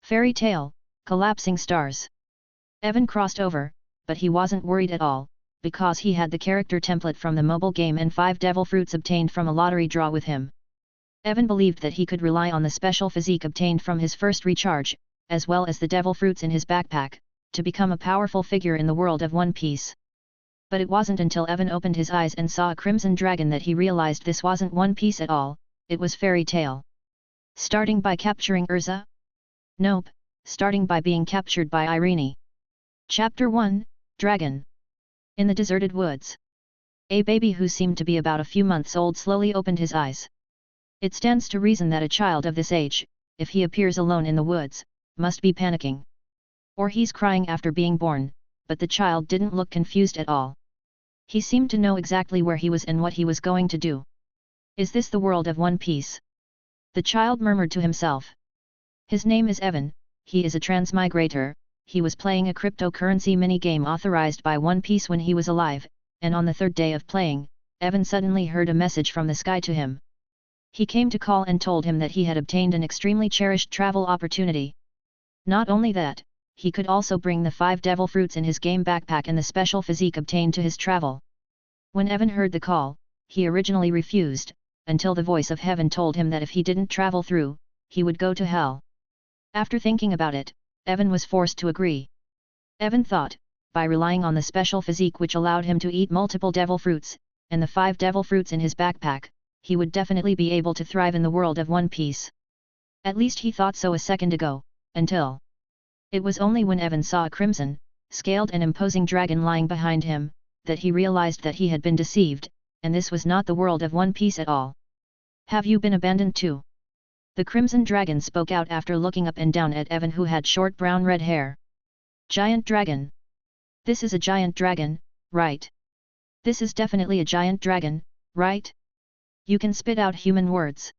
Fairy tale, collapsing stars. Evan crossed over, but he wasn't worried at all, because he had the character template from the mobile game and 5 devil fruits obtained from a lottery draw with him. Evan believed that he could rely on the special physique obtained from his first recharge, as well as the devil fruits in his backpack, to become a powerful figure in the world of One Piece. But it wasn't until Evan opened his eyes and saw a crimson dragon that he realized this wasn't One Piece at all, it was fairy tale. Starting by capturing Urza? Nope, starting by being captured by Irene. Chapter 1, Dragon. In the deserted woods. A baby who seemed to be about a few months old slowly opened his eyes. It stands to reason that a child of this age, if he appears alone in the woods, must be panicking. Or he's crying after being born, but the child didn't look confused at all. He seemed to know exactly where he was and what he was going to do. Is this the world of One Piece? The child murmured to himself. His name is Evan, he is a transmigrator, he was playing a cryptocurrency mini-game authorized by One Piece when he was alive, and on the 3rd day of playing, Evan suddenly heard a message from the sky to him. He came to call and told him that he had obtained an extremely cherished travel opportunity. Not only that, he could also bring the 5 devil fruits in his game backpack and the special physique obtained to his travel. When Evan heard the call, he originally refused, until the voice of heaven told him that if he didn't travel through, he would go to hell. After thinking about it, Evan was forced to agree. Evan thought, by relying on the special physique which allowed him to eat multiple devil fruits, and the 5 devil fruits in his backpack, he would definitely be able to thrive in the world of One Piece. At least he thought so a second ago, until... It was only when Evan saw a crimson, scaled and imposing dragon lying behind him, that he realized that he had been deceived, and this was not the world of One Piece at all. Have you been abandoned too? The crimson dragon spoke out after looking up and down at Evan, who had short brown-red hair. Giant dragon. This is a giant dragon, right? This is definitely a giant dragon, right? You can spit out human words.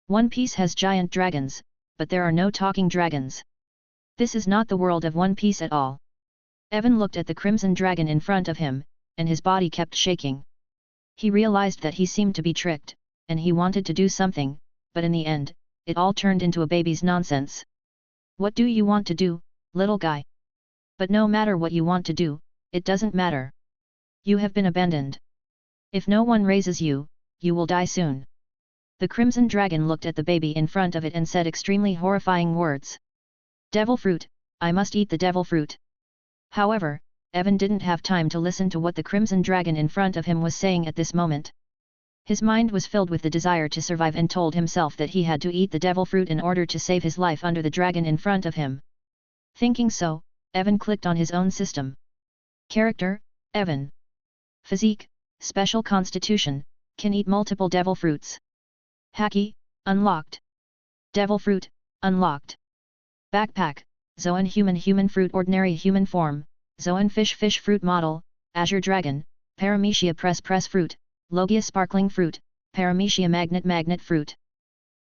One Piece has giant dragons, but there are no talking dragons. This is not the world of One Piece at all. Evan looked at the crimson dragon in front of him, and his body kept shaking. He realized that he seemed to be tricked, and he wanted to do something, but in the end, it all turned into a baby's nonsense. What do you want to do, little guy? But no matter what you want to do, it doesn't matter. You have been abandoned. If no one raises you, you will die soon. The crimson dragon looked at the baby in front of it and said extremely horrifying words. Devil fruit, I must eat the devil fruit. However, Evan didn't have time to listen to what the crimson dragon in front of him was saying at this moment. His mind was filled with the desire to survive and told himself that he had to eat the devil fruit in order to save his life under the dragon in front of him. Thinking so, Evan clicked on his own system. Character, Evan. Physique, special constitution, can eat multiple devil fruits. Haki, unlocked. Devil fruit, unlocked. Backpack, Zoan human fruit ordinary human form, Zoan fish fruit model, Azure dragon, Paramecia press fruit, Logia sparkling fruit, Paramecia magnet fruit.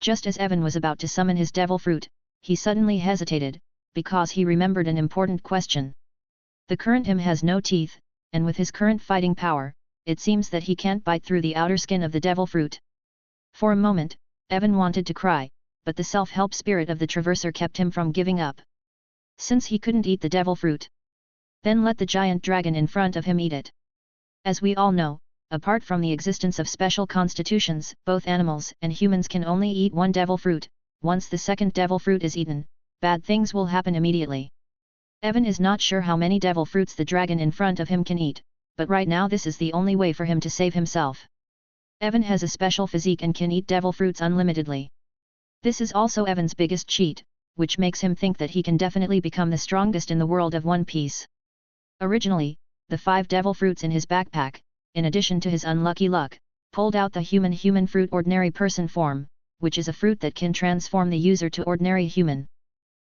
Just as Evan was about to summon his devil fruit, he suddenly hesitated, because he remembered an important question. The current him has no teeth, and with his current fighting power, it seems that he can't bite through the outer skin of the devil fruit. For a moment, Evan wanted to cry, but the self-help spirit of the Traverser kept him from giving up. Since he couldn't eat the devil fruit, then let the giant dragon in front of him eat it. As we all know, apart from the existence of special constitutions, both animals and humans can only eat one devil fruit. Once the second devil fruit is eaten, bad things will happen immediately. Evan is not sure how many devil fruits the dragon in front of him can eat, but right now this is the only way for him to save himself. Evan has a special physique and can eat devil fruits unlimitedly. This is also Evan's biggest cheat, which makes him think that he can definitely become the strongest in the world of One Piece. Originally, the 5 devil fruits in his backpack, in addition to his unlucky luck, pulled out the human fruit ordinary person form, which is a fruit that can transform the user to ordinary human.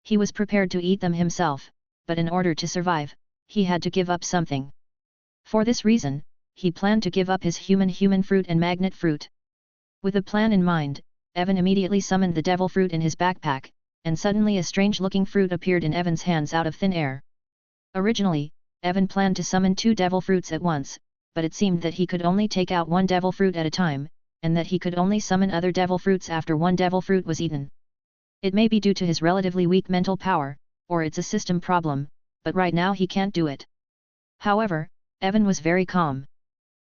He was prepared to eat them himself, but in order to survive, he had to give up something. For this reason, he planned to give up his human fruit and magnet fruit. With a plan in mind, Evan immediately summoned the devil fruit in his backpack, and suddenly a strange-looking fruit appeared in Evan's hands out of thin air. Originally, Evan planned to summon 2 devil fruits at once, but it seemed that he could only take out 1 devil fruit at a time, and that he could only summon other devil fruits after 1 devil fruit was eaten. It may be due to his relatively weak mental power, or it's a system problem, but right now he can't do it. However, Evan was very calm.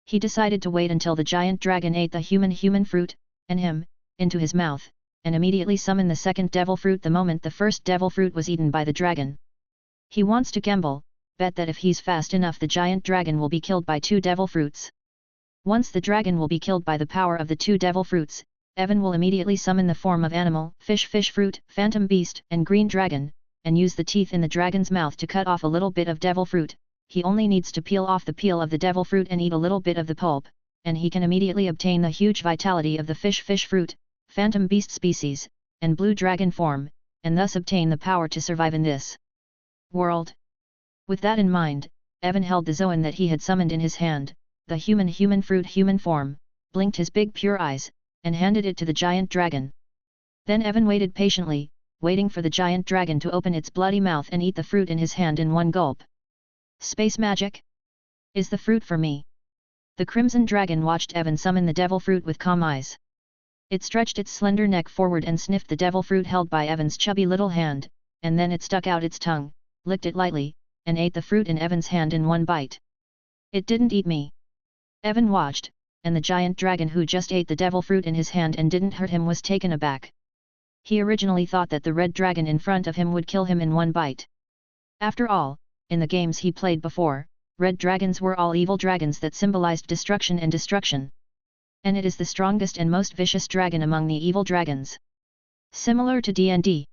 He decided to wait until the giant dragon ate the human fruit, and him, into his mouth, and immediately summon the second devil fruit the moment the first devil fruit was eaten by the dragon. He wants to gamble, bet that if he's fast enough the giant dragon will be killed by 2 devil fruits. Once the dragon will be killed by the power of the 2 devil fruits, Evan will immediately summon the form of animal, fish fruit, phantom beast, and green dragon, and use the teeth in the dragon's mouth to cut off a little bit of devil fruit. He only needs to peel off the peel of the devil fruit and eat a little bit of the pulp, and he can immediately obtain the huge vitality of the fish fruit, phantom beast species, and blue dragon form, and thus obtain the power to survive in this world. With that in mind, Evan held the Zoan that he had summoned in his hand, the human fruit human form, blinked his big pure eyes, and handed it to the giant dragon. Then Evan waited patiently, waiting for the giant dragon to open its bloody mouth and eat the fruit in his hand in one gulp. Space magic? Is the fruit for me? The crimson dragon watched Evan summon the devil fruit with calm eyes. It stretched its slender neck forward and sniffed the devil fruit held by Evan's chubby little hand, and then it stuck out its tongue, licked it lightly, and ate the fruit in Evan's hand in one bite. It didn't eat me. Evan watched, and the giant dragon who just ate the devil fruit in his hand and didn't hurt him was taken aback. He originally thought that the red dragon in front of him would kill him in one bite. After all, in the games he played before, red dragons were all evil dragons that symbolized destruction and destruction. And it is the strongest and most vicious dragon among the evil dragons. Similar to D&D.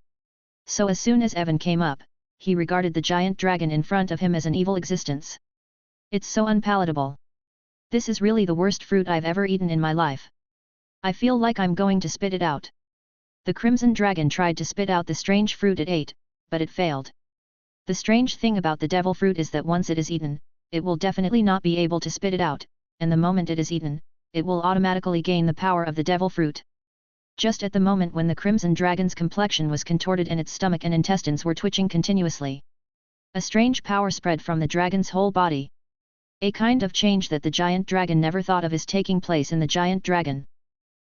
So as soon as Evan came up, he regarded the giant dragon in front of him as an evil existence. It's so unpalatable. This is really the worst fruit I've ever eaten in my life. I feel like I'm going to spit it out. The crimson dragon tried to spit out the strange fruit it ate, but it failed. The strange thing about the devil fruit is that once it is eaten, it will definitely not be able to spit it out, and the moment it is eaten, it will automatically gain the power of the devil fruit. Just at the moment when the crimson dragon's complexion was contorted and its stomach and intestines were twitching continuously, a strange power spread from the dragon's whole body. A kind of change that the giant dragon never thought of is taking place in the giant dragon.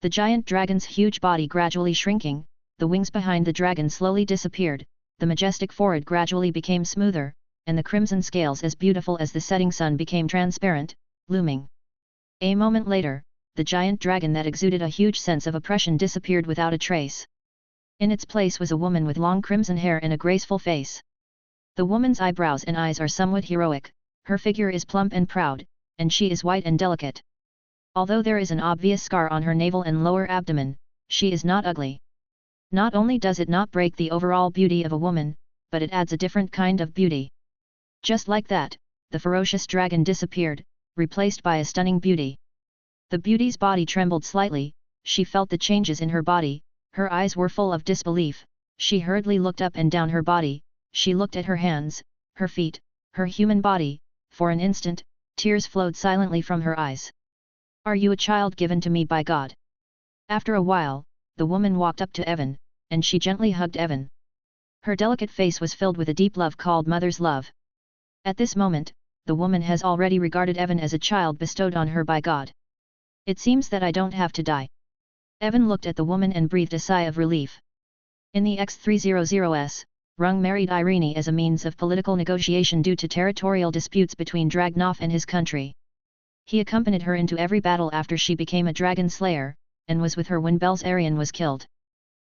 The giant dragon's huge body gradually shrinking, the wings behind the dragon slowly disappeared, the majestic forehead gradually became smoother, and the crimson scales as beautiful as the setting sun became transparent, looming. A moment later, the giant dragon that exuded a huge sense of oppression disappeared without a trace. In its place was a woman with long crimson hair and a graceful face. The woman's eyebrows and eyes are somewhat heroic, her figure is plump and proud, and she is white and delicate. Although there is an obvious scar on her navel and lower abdomen, she is not ugly. Not only does it not break the overall beauty of a woman, but it adds a different kind of beauty. Just like that, the ferocious dragon disappeared, replaced by a stunning beauty. The beauty's body trembled slightly, she felt the changes in her body, her eyes were full of disbelief, she hurriedly looked up and down her body, she looked at her hands, her feet, her human body, for an instant, tears flowed silently from her eyes. Are you a child given to me by God? After a while, the woman walked up to Evan, and she gently hugged Evan. Her delicate face was filled with a deep love called mother's love. At this moment, the woman has already regarded Evan as a child bestowed on her by God. It seems that I don't have to die. Evan looked at the woman and breathed a sigh of relief. In the X300s, Rung married Irene as a means of political negotiation due to territorial disputes between Dragnov and his country. He accompanied her into every battle after she became a dragon slayer, and was with her when Belzarian was killed.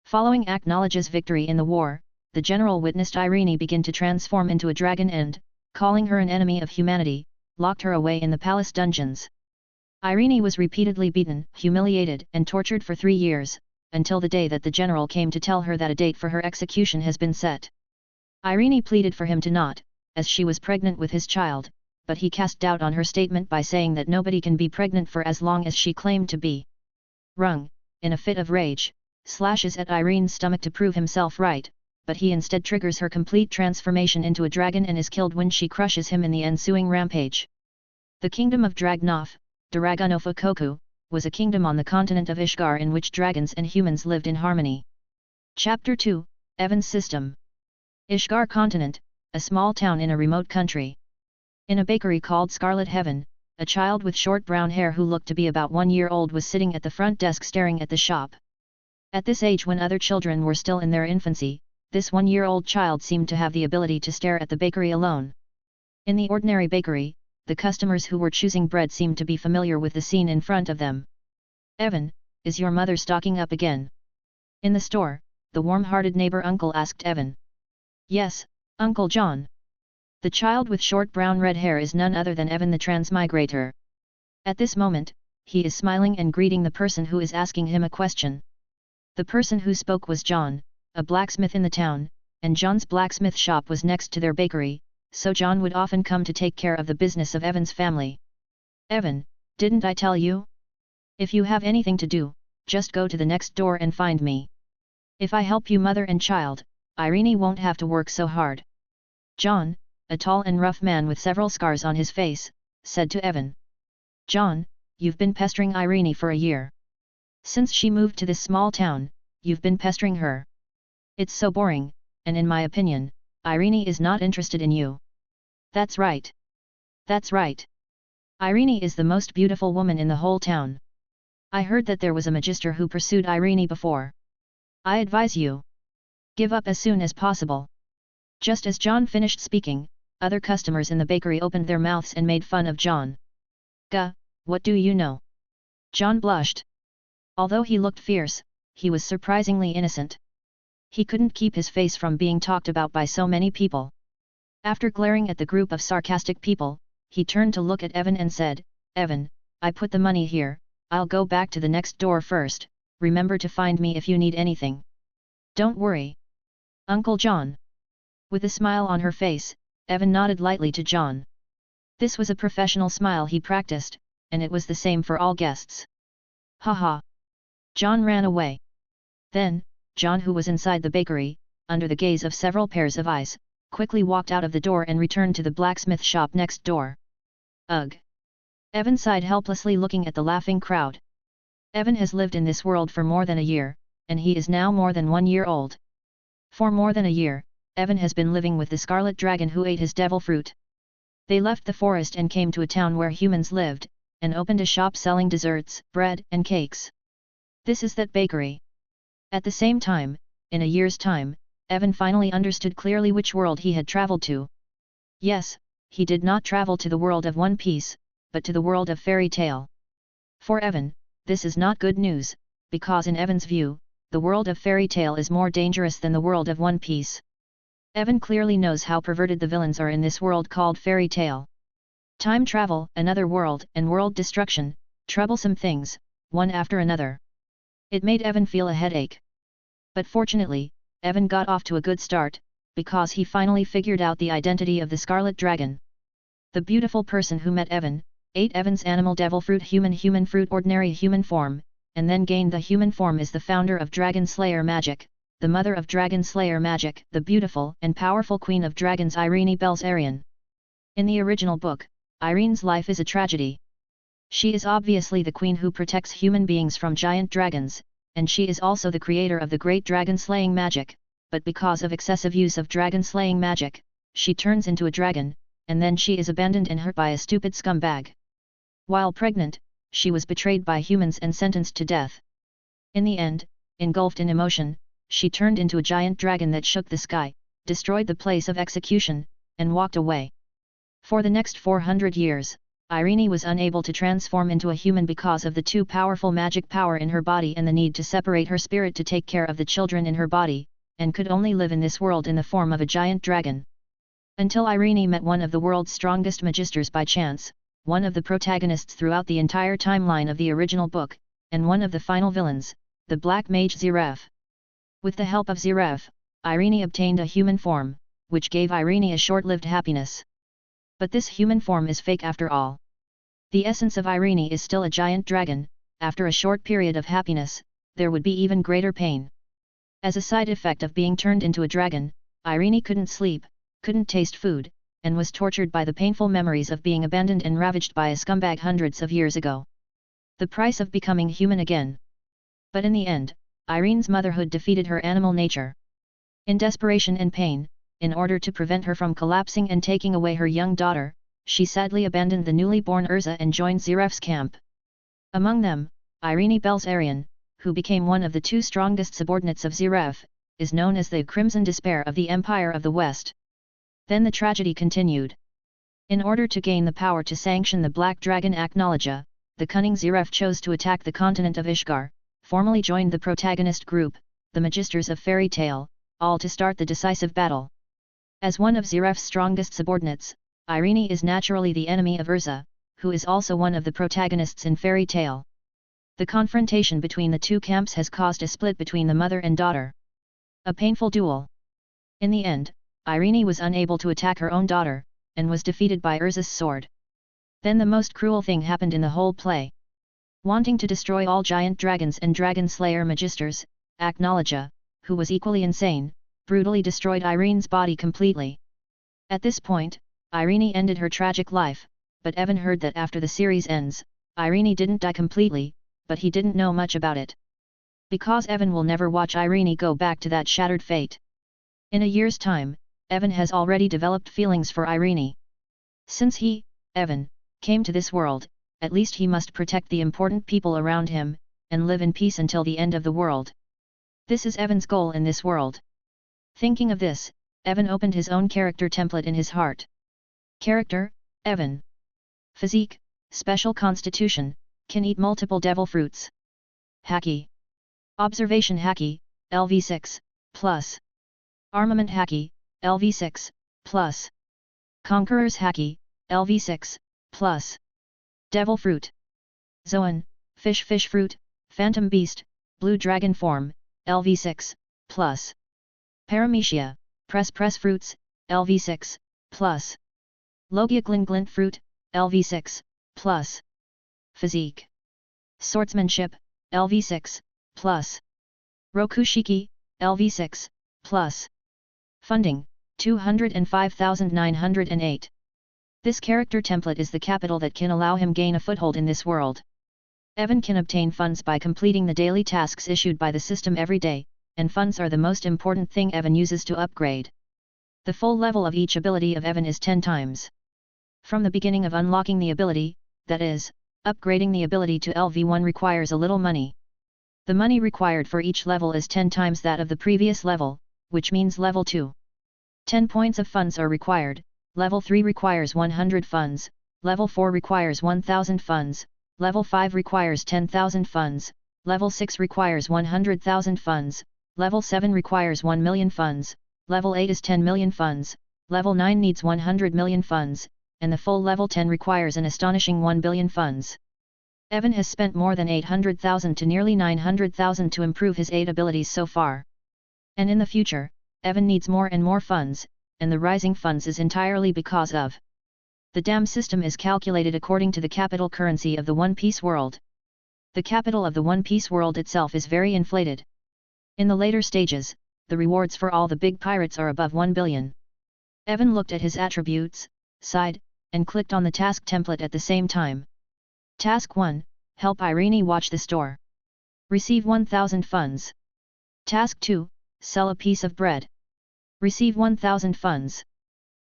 Following Acknowledge's victory in the war, the general witnessed Irene begin to transform into a dragon and, calling her an enemy of humanity, locked her away in the palace dungeons. Irene was repeatedly beaten, humiliated and tortured for 3 years, until the day that the general came to tell her that a date for her execution has been set. Irene pleaded for him to not, as she was pregnant with his child, but he cast doubt on her statement by saying that nobody can be pregnant for as long as she claimed to be. Rung, in a fit of rage, slashes at Irene's stomach to prove himself right, but he instead triggers her complete transformation into a dragon and is killed when she crushes him in the ensuing rampage. The kingdom of Dragnov, Daragunofukoku, was a kingdom on the continent of Ishgar in which dragons and humans lived in harmony. Chapter 2, Evan's System. Ishgar Continent, a small town in a remote country. In a bakery called Scarlet Heaven, a child with short brown hair who looked to be about 1 year old was sitting at the front desk staring at the shop. At this age, when other children were still in their infancy, this 1-year-old child seemed to have the ability to stare at the bakery alone. In the ordinary bakery, the customers who were choosing bread seemed to be familiar with the scene in front of them. "Evan, is your mother stocking up again?" In the store, the warm-hearted neighbor uncle asked Evan. "Yes, Uncle John." The child with short brown-red hair is none other than Evan the transmigrator. At this moment, he is smiling and greeting the person who is asking him a question. The person who spoke was John, a blacksmith in the town, and John's blacksmith shop was next to their bakery, so John would often come to take care of the business of Evan's family. "Evan, didn't I tell you? If you have anything to do, just go to the next door and find me. If I help you mother and child, Irene won't have to work so hard." John, a tall and rough man with several scars on his face, said to Evan. "John, you've been pestering Irene for a year. Since she moved to this small town, you've been pestering her. It's so boring, and in my opinion, Irene is not interested in you." "That's right. That's right. Irene is the most beautiful woman in the whole town. I heard that there was a magister who pursued Irene before. I advise you. Give up as soon as possible." Just as John finished speaking, other customers in the bakery opened their mouths and made fun of John. "Gah, what do you know?" John blushed. Although he looked fierce, he was surprisingly innocent. He couldn't keep his face from being talked about by so many people. After glaring at the group of sarcastic people, he turned to look at Evan and said, "Evan, I put the money here, I'll go back to the next door first, remember to find me if you need anything." "Don't worry, Uncle John." With a smile on her face, Evan nodded lightly to John. This was a professional smile he practiced, and it was the same for all guests. "Ha." John ran away. Then, John, who was inside the bakery, under the gaze of several pairs of eyes, quickly walked out of the door and returned to the blacksmith shop next door. "Ugh!" Evan sighed helplessly, looking at the laughing crowd. Evan has lived in this world for more than a year, and he is now more than 1 year old. For more than a year, Evan has been living with the scarlet dragon who ate his devil fruit. They left the forest and came to a town where humans lived, and opened a shop selling desserts, bread and cakes. This is that bakery. At the same time, in a year's time, Evan finally understood clearly which world he had traveled to. Yes, he did not travel to the world of One Piece, but to the world of fairy tale. For Evan, this is not good news, because in Evan's view, the world of fairy tale is more dangerous than the world of One Piece. Evan clearly knows how perverted the villains are in this world called fairy tale. Time travel, another world, and world destruction, troublesome things, one after another. It made Evan feel a headache. But fortunately, Evan got off to a good start, because he finally figured out the identity of the Scarlet Dragon. The beautiful person who met Evan, ate Evan's animal devil fruit human fruit ordinary human form, and then gained the human form is the founder of Dragon Slayer magic, the mother of Dragon Slayer magic, the beautiful and powerful queen of dragons Irene Belsarion. In the original book, Irene's life is a tragedy. She is obviously the queen who protects human beings from giant dragons, and she is also the creator of the great dragon-slaying magic, but because of excessive use of dragon-slaying magic, she turns into a dragon, and then she is abandoned and hurt by a stupid scumbag. While pregnant, she was betrayed by humans and sentenced to death. In the end, engulfed in emotion, she turned into a giant dragon that shook the sky, destroyed the place of execution, and walked away. For the next 400 years, Irene was unable to transform into a human because of the too powerful magic power in her body and the need to separate her spirit to take care of the children in her body, and could only live in this world in the form of a giant dragon. Until Irene met one of the world's strongest magisters by chance, one of the protagonists throughout the entire timeline of the original book, and one of the final villains, the Black Mage Zeref. With the help of Zeref, Irene obtained a human form, which gave Irene a short-lived happiness. But this human form is fake after all. The essence of Irene is still a giant dragon. After a short period of happiness, there would be even greater pain. As a side effect of being turned into a dragon, Irene couldn't sleep, couldn't taste food, and was tortured by the painful memories of being abandoned and ravaged by a scumbag hundreds of years ago. The price of becoming human again. But in the end, Irene's motherhood defeated her animal nature. In desperation and pain, in order to prevent her from collapsing and taking away her young daughter, she sadly abandoned the newly born Urza and joined Zeref's camp. Among them, Irene Belsarion, who became one of the two strongest subordinates of Ziref, is known as the Crimson Despair of the Empire of the West. Then the tragedy continued. In order to gain the power to sanction the Black Dragon Acknowledge, the cunning Ziref chose to attack the continent of Ishgar, formally joined the protagonist group, the Magisters of Fairy Tale, all to start the decisive battle. As one of Ziref's strongest subordinates, Irene is naturally the enemy of Urza, who is also one of the protagonists in Fairy Tale. The confrontation between the two camps has caused a split between the mother and daughter. A painful duel. In the end, Irene was unable to attack her own daughter, and was defeated by Urza's sword. Then the most cruel thing happened in the whole play. Wanting to destroy all giant dragons and dragon slayer magisters, Acknowledge, who was equally insane, brutally destroyed Irene's body completely. At this point, Irene ended her tragic life, but Evan heard that after the series ends, Irene didn't die completely, but he didn't know much about it. Because Evan will never watch Irene go back to that shattered fate. In a year's time, Evan has already developed feelings for Irene. Since he, Evan, came to this world, at least he must protect the important people around him, and live in peace until the end of the world. This is Evan's goal in this world. Thinking of this, Evan opened his own character template in his heart. Character, Evan. Physique, special constitution, can eat multiple devil fruits. Haki. Observation Haki, LV6, plus. Armament Haki, LV6, plus. Conqueror's Haki, LV6, plus. Devil Fruit. Zoan, Fish Fruit, Phantom Beast, Blue Dragon Form, LV6, plus. Paramecia, Press Fruits, LV6, plus. Logia Glint Fruit, LV6, plus. Physique. Swordsmanship, LV6, plus. Rokushiki, LV6, plus. Funding, 205,908. This character template is the capital that can allow him gain a foothold in this world. Evan can obtain funds by completing the daily tasks issued by the system every day, and funds are the most important thing Evan uses to upgrade. The full level of each ability of Evan is 10 times. From the beginning of unlocking the ability, that is, upgrading the ability to LV1 requires a little money. The money required for each level is 10 times that of the previous level, which means level 2. 10 points of funds are required, level 3 requires 100 funds, level 4 requires 1000 funds, level 5 requires 10,000 funds, level 6 requires 100,000 funds, level 7 requires 1 million funds, level 8 is 10 million funds, level 9 needs 100 million funds, and the full level 10 requires an astonishing 1 billion funds. Evan has spent more than 800,000 to nearly 900,000 to improve his 8 abilities so far. And in the future, Evan needs more and more funds, and the rising funds is entirely because of the dam system is calculated according to the capital currency of the One Piece world. The capital of the One Piece world itself is very inflated. In the later stages, the rewards for all the big pirates are above 1 billion. Evan looked at his attributes, sighed, and clicked on the task template at the same time. Task 1, help Irene watch the store. Receive 1000 funds. Task 2, sell a piece of bread. Receive 1000 funds.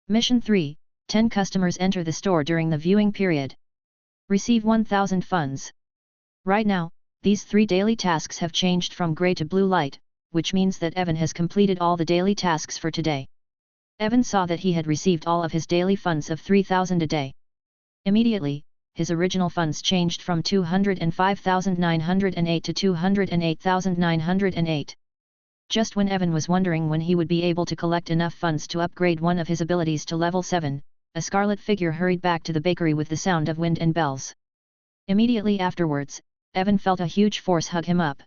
Mission 3, 10 customers enter the store during the viewing period. Receive 1000 funds. Right now, these 3 daily tasks have changed from grey to blue light, which means that Evan has completed all the daily tasks for today. Evan saw that he had received all of his daily funds of 3000 a day. Immediately, his original funds changed from 205,908 to 208,908. Just when Evan was wondering when he would be able to collect enough funds to upgrade one of his abilities to level 7, a scarlet figure hurried back to the bakery with the sound of wind and bells. Immediately afterwards, Evan felt a huge force hug him up.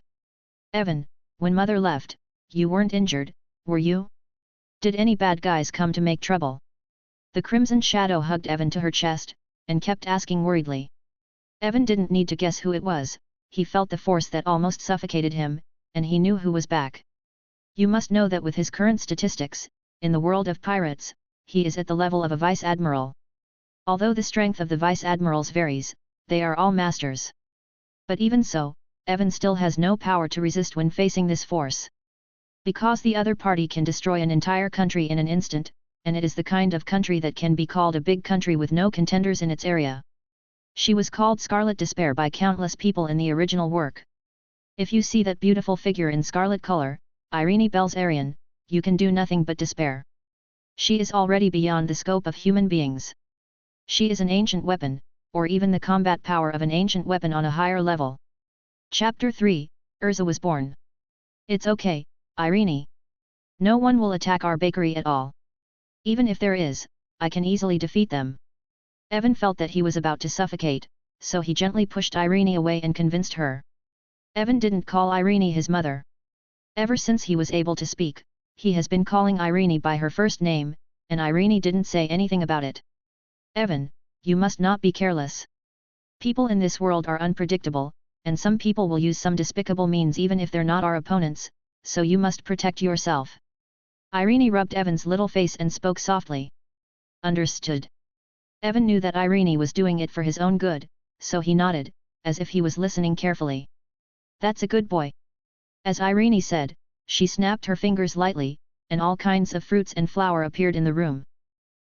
Evan, when Mother left, you weren't injured, were you? Did any bad guys come to make trouble? The Crimson Shadow hugged Evan to her chest, and kept asking worriedly. Evan didn't need to guess who it was, he felt the force that almost suffocated him, and he knew who was back. You must know that with his current statistics, in the world of pirates, he is at the level of a Vice Admiral. Although the strength of the Vice Admirals varies, they are all masters. But even so, Evan still has no power to resist when facing this force. Because the other party can destroy an entire country in an instant, and it is the kind of country that can be called a big country with no contenders in its area. She was called Scarlet Despair by countless people in the original work. If you see that beautiful figure in scarlet color, Irene Belzarian, you can do nothing but despair. She is already beyond the scope of human beings. She is an ancient weapon, or even the combat power of an ancient weapon on a higher level. Chapter 3, Urza was born. It's okay, Irene. No one will attack our bakery at all. Even if there is, I can easily defeat them. Evan felt that he was about to suffocate, so he gently pushed Irene away and convinced her. Evan didn't call Irene his mother. Ever since he was able to speak, he has been calling Irene by her first name, and Irene didn't say anything about it. Evan, you must not be careless. People in this world are unpredictable, and some people will use some despicable means even if they're not our opponents, so you must protect yourself. Irene rubbed Evan's little face and spoke softly. Understood. Evan knew that Irene was doing it for his own good, so he nodded, as if he was listening carefully. That's a good boy. As Irene said, she snapped her fingers lightly, and all kinds of fruits and flour appeared in the room.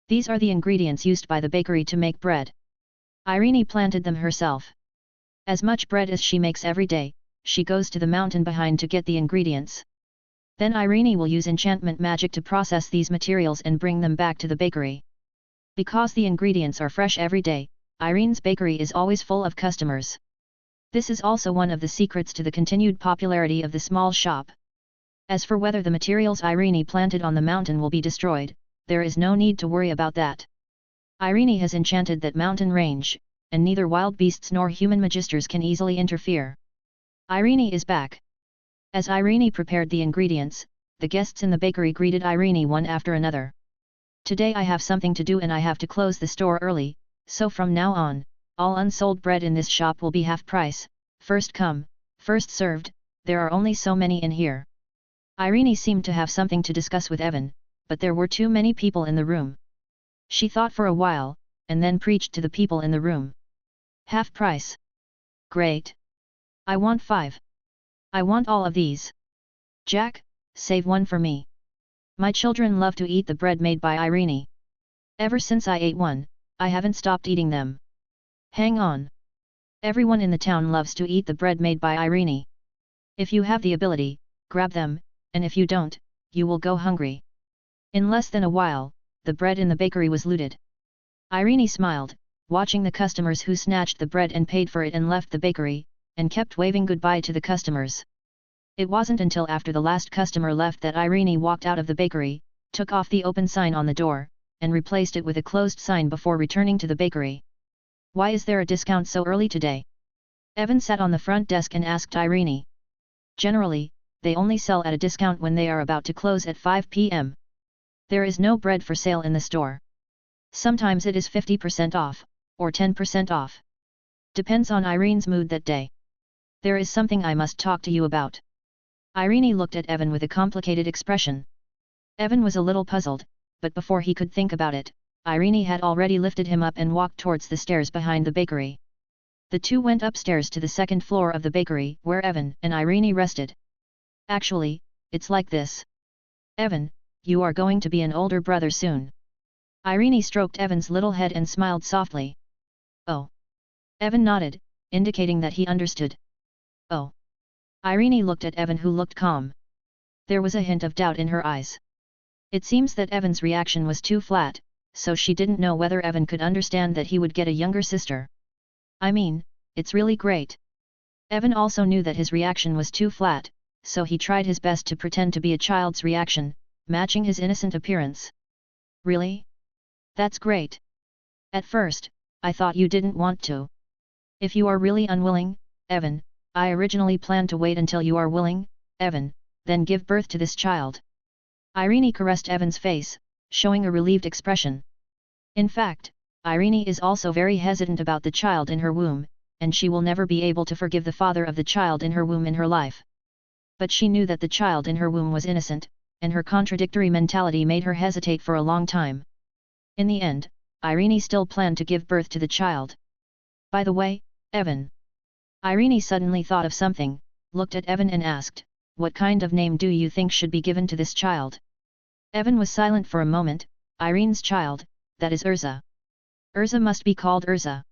These are the ingredients used by the bakery to make bread. Irene planted them herself. As much bread as she makes every day, she goes to the mountain behind to get the ingredients. Then Irene will use enchantment magic to process these materials and bring them back to the bakery. Because the ingredients are fresh every day, Irene's bakery is always full of customers. This is also one of the secrets to the continued popularity of the small shop. As for whether the materials Irene planted on the mountain will be destroyed, there is no need to worry about that. Irene has enchanted that mountain range, and neither wild beasts nor human magisters can easily interfere. Irene is back. As Irene prepared the ingredients, the guests in the bakery greeted Irene one after another. Today I have something to do and I have to close the store early, so from now on, all unsold bread in this shop will be half price, first come, first served, there are only so many in here. Irene seemed to have something to discuss with Evan, but there were too many people in the room. She thought for a while, and then preached to the people in the room. Half price. Great. I want 5. I want all of these. Jack, save one for me. My children love to eat the bread made by Irene. Ever since I ate one, I haven't stopped eating them. Hang on. Everyone in the town loves to eat the bread made by Irene. If you have the ability, grab them, and if you don't, you will go hungry. In less than a while, the bread in the bakery was looted. Irene smiled, watching the customers who snatched the bread and paid for it and left the bakery, and kept waving goodbye to the customers. It wasn't until after the last customer left that Irene walked out of the bakery, took off the open sign on the door, and replaced it with a closed sign before returning to the bakery. Why is there a discount so early today? Evan sat on the front desk and asked Irene. Generally, they only sell at a discount when they are about to close at 5 p.m. There is no bread for sale in the store. Sometimes it is 50% off, or 10% off. Depends on Irene's mood that day. There is something I must talk to you about. Irene looked at Evan with a complicated expression. Evan was a little puzzled, but before he could think about it, Irene had already lifted him up and walked towards the stairs behind the bakery. The two went upstairs to the second floor of the bakery, where Evan and Irene rested. Actually, it's like this. Evan, you are going to be an older brother soon. Irene stroked Evan's little head and smiled softly. Oh. Evan nodded, indicating that he understood. Oh. Irene looked at Evan, who looked calm. There was a hint of doubt in her eyes. It seems that Evan's reaction was too flat, so she didn't know whether Evan could understand that he would get a younger sister. I mean, it's really great. Evan also knew that his reaction was too flat, so he tried his best to pretend to be a child's reaction, matching his innocent appearance. Really? That's great. At first, I thought you didn't want to. If you are really unwilling, Evan, I originally planned to wait until you are willing, Evan, then give birth to this child. Irene caressed Evan's face, showing a relieved expression. In fact, Irene is also very hesitant about the child in her womb, and she will never be able to forgive the father of the child in her womb in her life. But she knew that the child in her womb was innocent, and her contradictory mentality made her hesitate for a long time. In the end, Irene still planned to give birth to the child. By the way, Evan. Irene suddenly thought of something, looked at Evan and asked, what kind of name do you think should be given to this child? Evan was silent for a moment. Irene's child, that is Urza. Urza must be called Urza.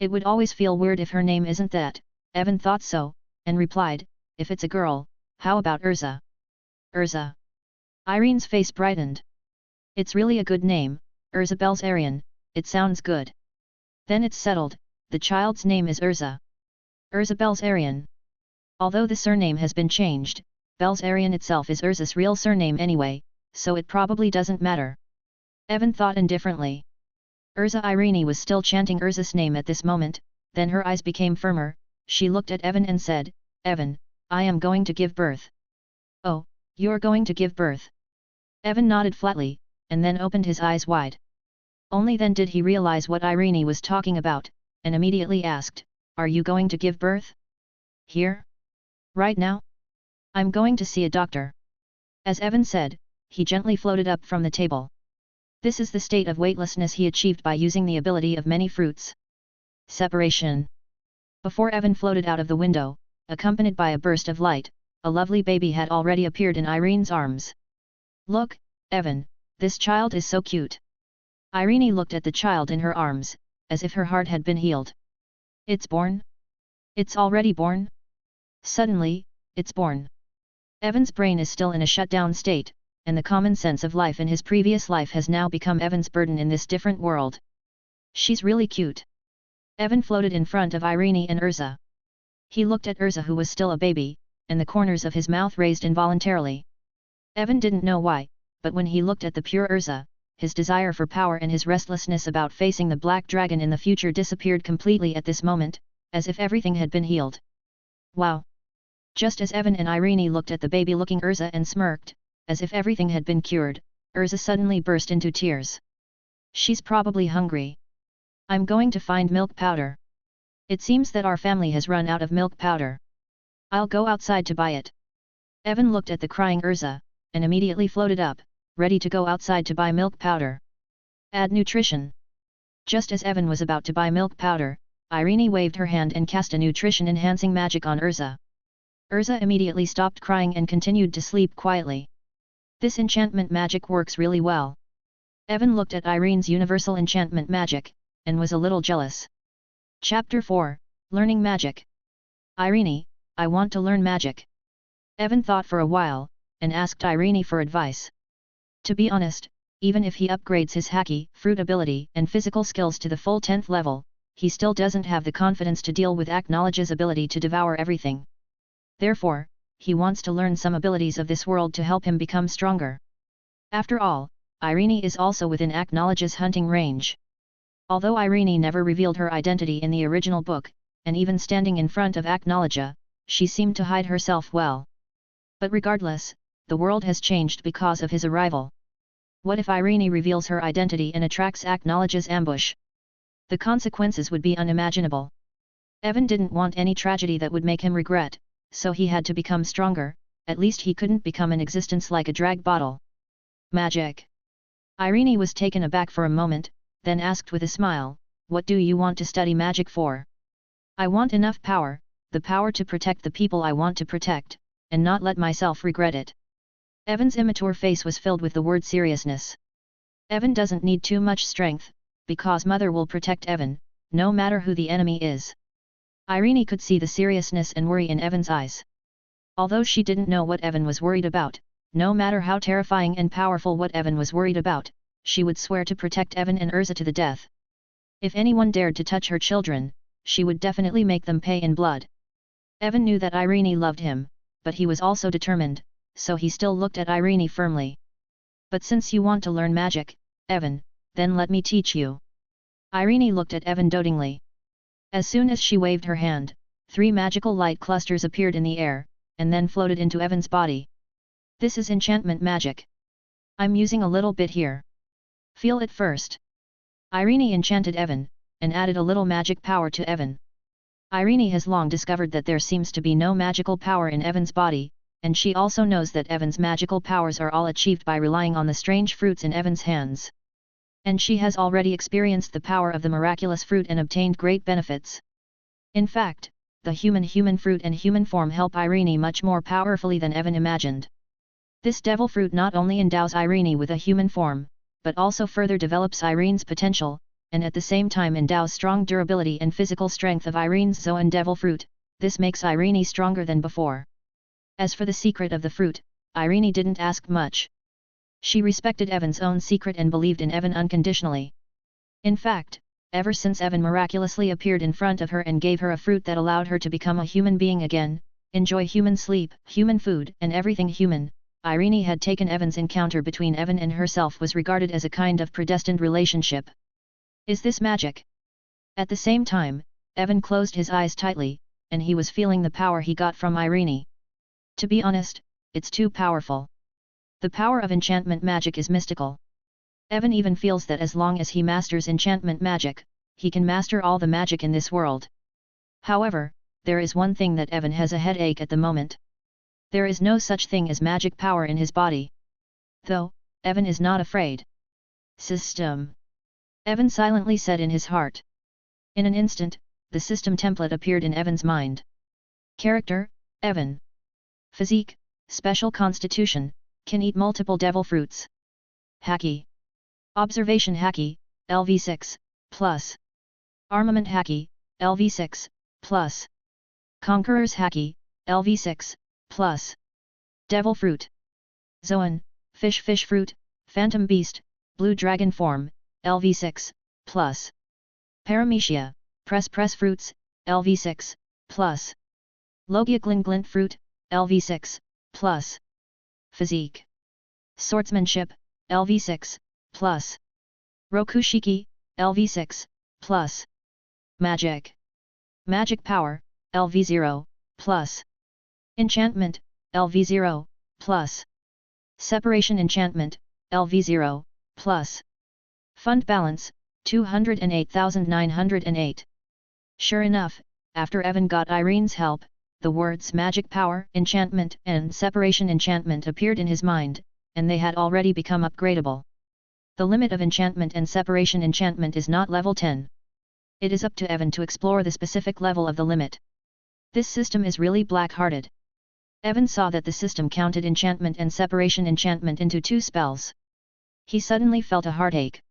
It would always feel weird if her name isn't that. Evan thought so, and replied, if it's a girl, how about Urza? Urza. Irene's face brightened. It's really a good name, Urza Belzarian, it sounds good. Then it's settled, the child's name is Urza. Urza Belzarian. Although the surname has been changed, Belzarian itself is Urza's real surname anyway, so it probably doesn't matter. Evan thought indifferently. Urza Irene was still chanting Urza's name at this moment, then her eyes became firmer, she looked at Evan and said, Evan, I am going to give birth. Oh, you're going to give birth? Evan nodded flatly, and then opened his eyes wide. Only then did he realize what Irene was talking about, and immediately asked, Are you going to give birth? Here? Right now? I'm going to see a doctor. As Evan said, he gently floated up from the table. This is the state of weightlessness he achieved by using the ability of many fruits. Separation. Before Evan floated out of the window, accompanied by a burst of light, a lovely baby had already appeared in Irene's arms. Look, Evan, this child is so cute. Irene looked at the child in her arms, as if her heart had been healed. It's born? It's already born? Suddenly, it's born. Evan's brain is still in a shutdown state, and the common sense of life in his previous life has now become Evan's burden in this different world. She's really cute. Evan floated in front of Irene and Urza. He looked at Urza, who was still a baby, and the corners of his mouth raised involuntarily. Evan didn't know why, but when he looked at the pure Urza, his desire for power and his restlessness about facing the black dragon in the future disappeared completely at this moment, as if everything had been healed. Wow! Just as Evan and Irene looked at the baby-looking Urza and smirked, as if everything had been cured, Urza suddenly burst into tears. She's probably hungry. I'm going to find milk powder. It seems that our family has run out of milk powder. I'll go outside to buy it. Evan looked at the crying Urza, and immediately floated up, ready to go outside to buy milk powder. Add nutrition. Just as Evan was about to buy milk powder, Irene waved her hand and cast a nutrition-enhancing magic on Urza. Urza immediately stopped crying and continued to sleep quietly. This enchantment magic works really well. Evan looked at Irene's universal enchantment magic, and was a little jealous. Chapter 4, Learning Magic. Irene, I want to learn magic. Evan thought for a while, and asked Irene for advice. To be honest, even if he upgrades his Haki, fruit ability and physical skills to the full 10th level, he still doesn't have the confidence to deal with Acknowledge's ability to devour everything. Therefore, he wants to learn some abilities of this world to help him become stronger. After all, Irene is also within Acknowledge's hunting range. Although Irene never revealed her identity in the original book, and even standing in front of Acknowledge, she seemed to hide herself well. But regardless, the world has changed because of his arrival. What if Irene reveals her identity and attracts Acknowledge's ambush? The consequences would be unimaginable. Evan didn't want any tragedy that would make him regret, so he had to become stronger, at least he couldn't become an existence like a drag bottle. Magic. Irene was taken aback for a moment, then asked with a smile, What do you want to study magic for? I want enough power, the power to protect the people I want to protect, and not let myself regret it. Evan's immature face was filled with the word seriousness. Evan doesn't need too much strength, because Mother will protect Evan, no matter who the enemy is. Irene could see the seriousness and worry in Evan's eyes. Although she didn't know what Evan was worried about, no matter how terrifying and powerful what Evan was worried about, she would swear to protect Evan and Urza to the death. If anyone dared to touch her children, she would definitely make them pay in blood. Evan knew that Irene loved him, but he was also determined, so he still looked at Irene firmly. But since you want to learn magic, Evan, then let me teach you. Irene looked at Evan dotingly. As soon as she waved her hand, 3 magical light clusters appeared in the air, and then floated into Evan's body. This is enchantment magic. I'm using a little bit here. Feel it first. Irene enchanted Evan, and added a little magic power to Evan. Irene has long discovered that there seems to be no magical power in Evan's body, and she also knows that Evan's magical powers are all achieved by relying on the strange fruits in Evan's hands. And she has already experienced the power of the miraculous fruit and obtained great benefits. In fact, the human fruit and human form help Irene much more powerfully than Evan imagined. This devil fruit not only endows Irene with a human form, but also further develops Irene's potential, and at the same time endows strong durability and physical strength of Irene's Zoan devil fruit. This makes Irene stronger than before. As for the secret of the fruit, Irene didn't ask much. She respected Evan's own secret and believed in Evan unconditionally. In fact, ever since Evan miraculously appeared in front of her and gave her a fruit that allowed her to become a human being again, enjoy human sleep, human food, and everything human, Irene had taken Evan's encounter between Evan and herself was regarded as a kind of predestined relationship. Is this magic? At the same time, Evan closed his eyes tightly, and he was feeling the power he got from Irene. To be honest, it's too powerful. The power of enchantment magic is mystical. Evan even feels that as long as he masters enchantment magic, he can master all the magic in this world. However, there is one thing that Evan has a headache at the moment. There is no such thing as magic power in his body. Though, Evan is not afraid. System. Evan silently said in his heart. In an instant, the system template appeared in Evan's mind. Character, Evan. Physique, special constitution, can eat multiple devil fruits. Haki. Observation Haki, LV6, plus. Armament Haki, LV6, plus. Conqueror's Haki, LV6, plus. Devil Fruit. Zoan, Fish Fruit, Phantom Beast, Blue Dragon Form, LV6, plus. Paramecia, Press Fruits, LV6, plus. Logia Glint Fruit, LV6, plus. Physique. Swordsmanship, LV6, plus. Rokushiki, LV6, plus. Magic. Magic Power, LV0, plus. Enchantment, LV0, plus. Separation Enchantment, LV0, plus. Fund Balance, 208,908. Sure enough, after Evan got Irene's help, the words Magic Power, Enchantment and Separation Enchantment appeared in his mind, and they had already become upgradable. The limit of Enchantment and Separation Enchantment is not level 10. It is up to Evan to explore the specific level of the limit. This system is really black-hearted. Evan saw that the system counted Enchantment and Separation Enchantment into 2 spells. He suddenly felt a heartache.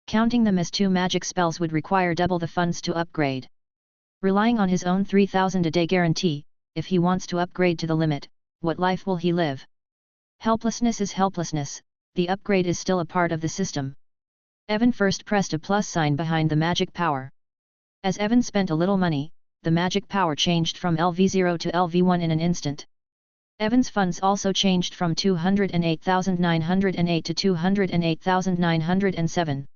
Counting them as 2 magic spells would require double the funds to upgrade. Relying on his own 3,000 a day guarantee, if he wants to upgrade to the limit, what life will he live? Helplessness is helplessness, the upgrade is still a part of the system. Evan first pressed a plus sign behind the magic power. As Evan spent a little money, the magic power changed from LV0 to LV1 in an instant. Evan's funds also changed from 208,908 to 208,907.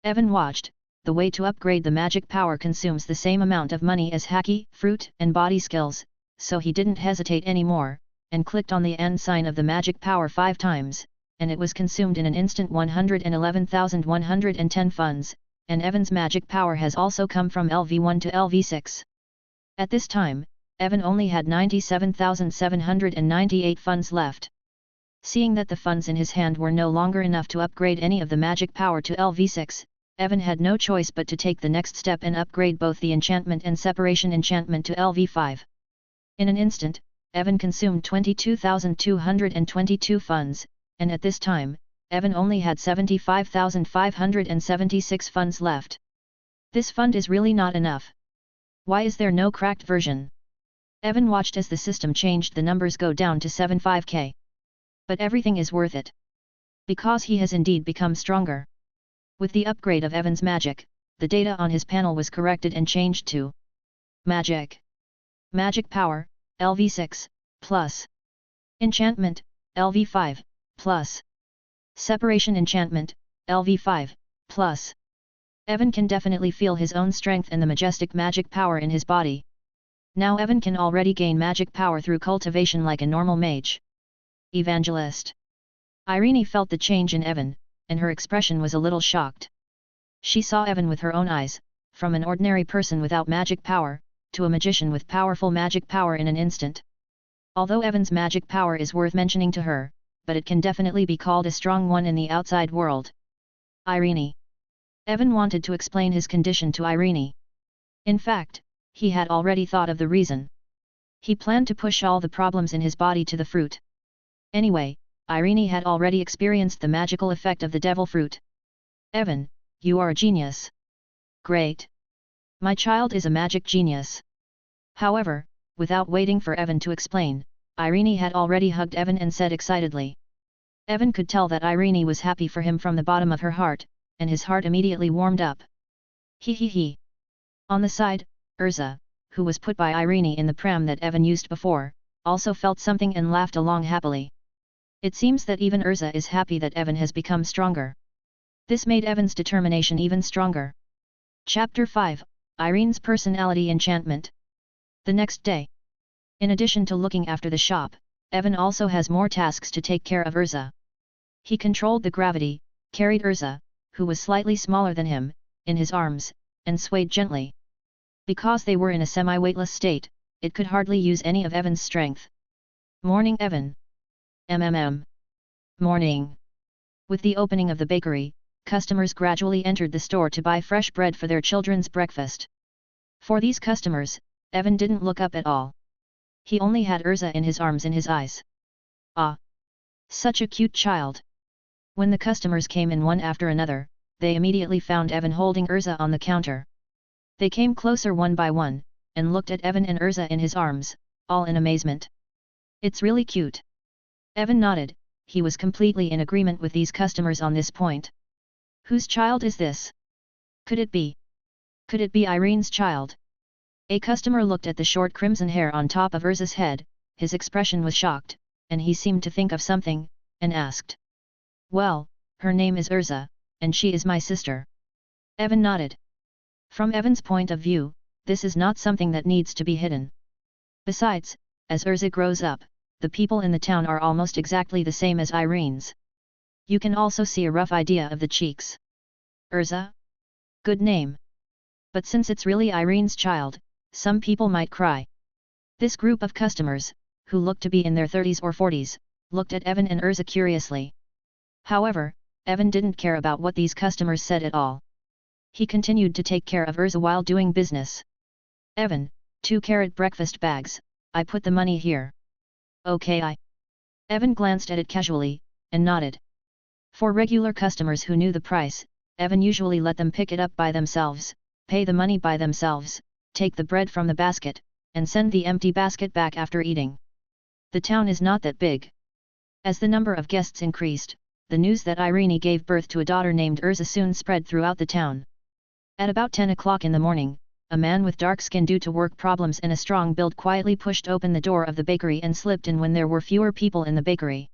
Evan watched. The way to upgrade the magic power consumes the same amount of money as Haki, fruit, and body skills, so he didn't hesitate anymore, and clicked on the end sign of the magic power 5 times, and it was consumed in an instant. 111,110 funds, and Evan's magic power has also come from LV1 to LV6. At this time, Evan only had 97,798 funds left. Seeing that the funds in his hand were no longer enough to upgrade any of the magic power to LV6, Evan had no choice but to take the next step and upgrade both the enchantment and separation enchantment to LV5. In an instant, Evan consumed 22,222 funds, and at this time, Evan only had 75,576 funds left. This fund is really not enough. Why is there no cracked version? Evan watched as the system changed the numbers go down to 75k. But everything is worth it. Because he has indeed become stronger. With the upgrade of Evan's magic, the data on his panel was corrected and changed to Magic. Magic Power, LV6, plus. Enchantment, LV5, plus. Separation Enchantment, LV5, plus. Evan can definitely feel his own strength and the majestic magic power in his body. Now Evan can already gain magic power through cultivation like a normal mage. Evangelist. Irene felt the change in Evan, and her expression was a little shocked. She saw Evan with her own eyes, from an ordinary person without magic power, to a magician with powerful magic power in an instant. Although Evan's magic power is worth mentioning to her, but it can definitely be called a strong one in the outside world. Irene. Evan wanted to explain his condition to Irene. In fact, he had already thought of the reason. He planned to push all the problems in his body to the fruit. Anyway, Irene had already experienced the magical effect of the devil fruit. Evan, you are a genius. Great. My child is a magic genius. However, without waiting for Evan to explain, Irene had already hugged Evan and said excitedly. Evan could tell that Irene was happy for him from the bottom of her heart, and his heart immediately warmed up. He. On the side, Urza, who was put by Irene in the pram that Evan used before, also felt something and laughed along happily. It seems that even Urza is happy that Evan has become stronger. This made Evan's determination even stronger. Chapter 5, Irene's Personality Enchantment. The next day. In addition to looking after the shop, Evan also has more tasks to take care of Urza. He controlled the gravity, carried Urza, who was slightly smaller than him, in his arms, and swayed gently. Because they were in a semi-weightless state, it could hardly use any of Evan's strength. Morning Evan. Morning. With the opening of the bakery, customers gradually entered the store to buy fresh bread for their children's breakfast. For these customers, Evan didn't look up at all. He only had Urza in his arms and his eyes. Ah! Such a cute child! When the customers came in one after another, they immediately found Evan holding Urza on the counter. They came closer one by one, and looked at Evan and Urza in his arms, all in amazement. It's really cute. Evan nodded, he was completely in agreement with these customers on this point. Whose child is this? Could it be? Could it be Irene's child? A customer looked at the short crimson hair on top of Urza's head, his expression was shocked, and he seemed to think of something, and asked. Well, her name is Urza, and she is my sister. Evan nodded. From Evan's point of view, this is not something that needs to be hidden. Besides, as Urza grows up, the people in the town are almost exactly the same as Irene's. You can also see a rough idea of the cheeks. Urza? Good name. But since it's really Irene's child, some people might cry. This group of customers, who looked to be in their 30s or 40s, looked at Evan and Urza curiously. However, Evan didn't care about what these customers said at all. He continued to take care of Urza while doing business. Evan, 2 carrot breakfast bags, I put the money here. Okay. Evan glanced at it casually, and nodded. For regular customers who knew the price, Evan usually let them pick it up by themselves, pay the money by themselves, take the bread from the basket, and send the empty basket back after eating. The town is not that big. As the number of guests increased, the news that Irene gave birth to a daughter named Urza soon spread throughout the town. At about 10 o'clock in the morning, a man with dark skin due to work problems and a strong build quietly pushed open the door of the bakery and slipped in when there were fewer people in the bakery.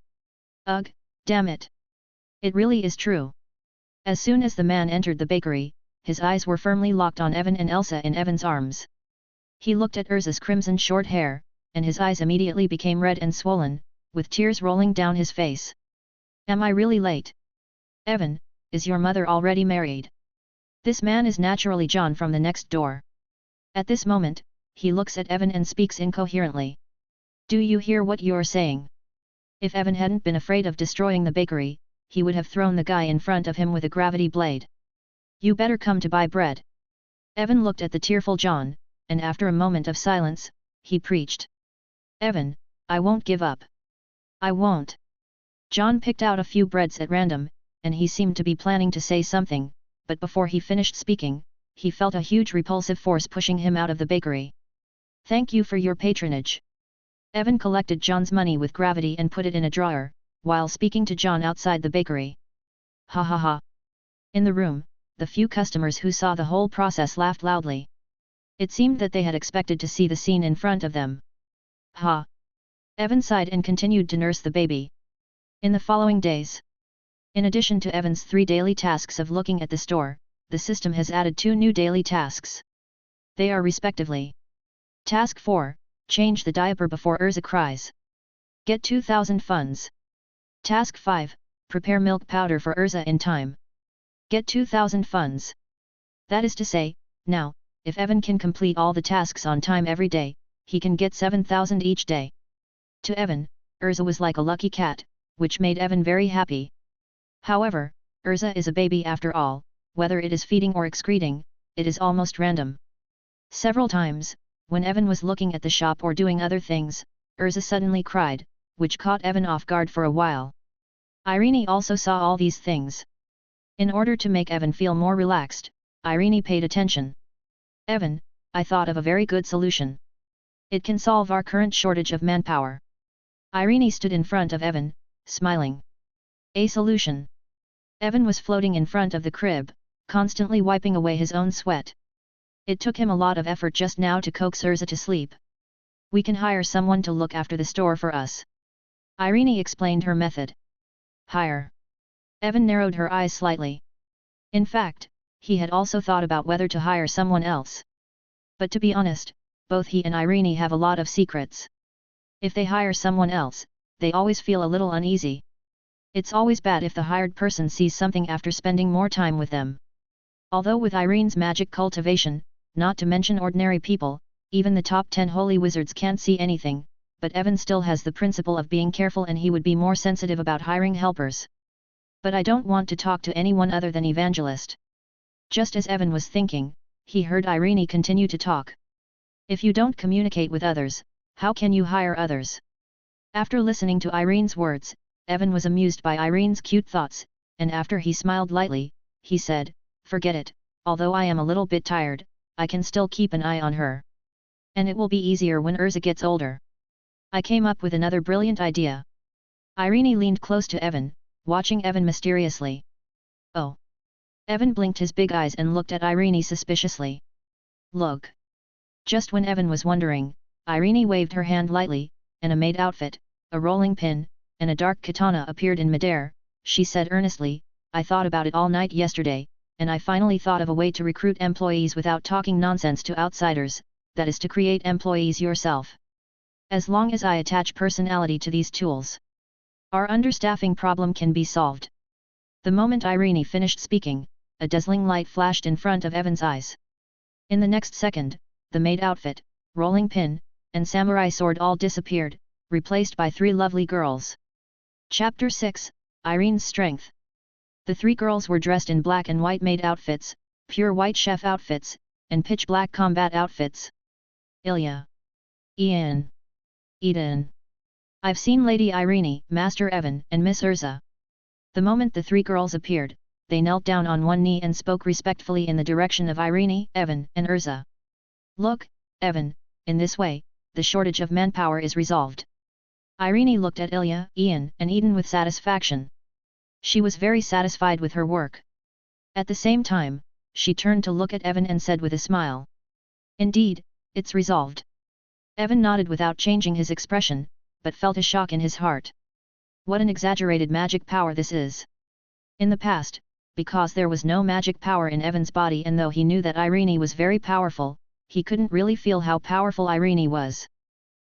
Ugh, damn it! It really is true. As soon as the man entered the bakery, his eyes were firmly locked on Evan and Elsa in Evan's arms. He looked at Urza's crimson short hair, and his eyes immediately became red and swollen, with tears rolling down his face. Am I really late? Evan, is your mother already married? This man is naturally John from the next door. At this moment, he looks at Evan and speaks incoherently. Do you hear what you're saying? If Evan hadn't been afraid of destroying the bakery, he would have thrown the guy in front of him with a gravity blade. You better come to buy bread. Evan looked at the tearful John, and after a moment of silence, he preached. Evan, I won't give up. I won't. John picked out a few breads at random, and he seemed to be planning to say something, but before he finished speaking, he felt a huge repulsive force pushing him out of the bakery. Thank you for your patronage. Evan collected John's money with gravity and put it in a drawer, while speaking to John outside the bakery. Ha ha ha. In the room, the few customers who saw the whole process laughed loudly. It seemed that they had expected to see the scene in front of them. Ha! Evan sighed and continued to nurse the baby. In the following days, in addition to Evan's 3 daily tasks of looking at the store, the system has added 2 new daily tasks. They are respectively: Task 4, change the diaper before Urza cries. Get 2,000 funds. Task 5, prepare milk powder for Urza in time. Get 2,000 funds. That is to say, now, if Evan can complete all the tasks on time every day, he can get 7,000 each day. To Evan, Urza was like a lucky cat, which made Evan very happy. However, Urza is a baby after all, whether it is feeding or excreting, it is almost random. Several times, when Evan was looking at the shop or doing other things, Urza suddenly cried, which caught Evan off guard for a while. Irene also saw all these things. In order to make Evan feel more relaxed, Irene paid attention. Evan, I thought of a very good solution. It can solve our current shortage of manpower. Irene stood in front of Evan, smiling. A solution. Evan was floating in front of the crib, constantly wiping away his own sweat. It took him a lot of effort just now to coax Urza to sleep. We can hire someone to look after the store for us. Irene explained her method. Hire. Evan narrowed her eyes slightly. In fact, he had also thought about whether to hire someone else. But to be honest, both he and Irene have a lot of secrets. If they hire someone else, they always feel a little uneasy. It's always bad if the hired person sees something after spending more time with them. Although with Irene's magic cultivation, not to mention ordinary people, even the top 10 holy wizards can't see anything, but Evan still has the principle of being careful and he would be more sensitive about hiring helpers. But I don't want to talk to anyone other than Evangelist. Just as Evan was thinking, he heard Irene continue to talk. If you don't communicate with others, how can you hire others? After listening to Irene's words, Evan was amused by Irene's cute thoughts, and after he smiled lightly, he said, "Forget it, although I am a little bit tired, I can still keep an eye on her. And it will be easier when Urza gets older. I came up with another brilliant idea." Irene leaned close to Evan, watching Evan mysteriously. "Oh." Evan blinked his big eyes and looked at Irene suspiciously. "Look." Just when Evan was wondering, Irene waved her hand lightly, and a maid outfit, a rolling pin, and a dark katana appeared in midair. She said earnestly, "I thought about it all night yesterday, and I finally thought of a way to recruit employees without talking nonsense to outsiders, that is to create employees yourself. As long as I attach personality to these tools, our understaffing problem can be solved." The moment Irene finished speaking, a dazzling light flashed in front of Evan's eyes. In the next second, the maid outfit, rolling pin, and samurai sword all disappeared, replaced by 3 lovely girls. Chapter 6, Irene's Strength. The 3 girls were dressed in black and white maid outfits, pure white chef outfits, and pitch black combat outfits. Ilya. Ian. Eden. I've seen Lady Irene, Master Evan, and Miss Urza. The moment the 3 girls appeared, they knelt down on one knee and spoke respectfully in the direction of Irene, Evan, and Urza. "Look, Evan, in this way, the shortage of manpower is resolved." Irene looked at Ilya, Ian, and Eden with satisfaction. She was very satisfied with her work. At the same time, she turned to look at Evan and said with a smile, "Indeed, it's resolved." Evan nodded without changing his expression, but felt a shock in his heart. What an exaggerated magic power this is! In the past, because there was no magic power in Evan's body and though he knew that Irene was very powerful, he couldn't really feel how powerful Irene was.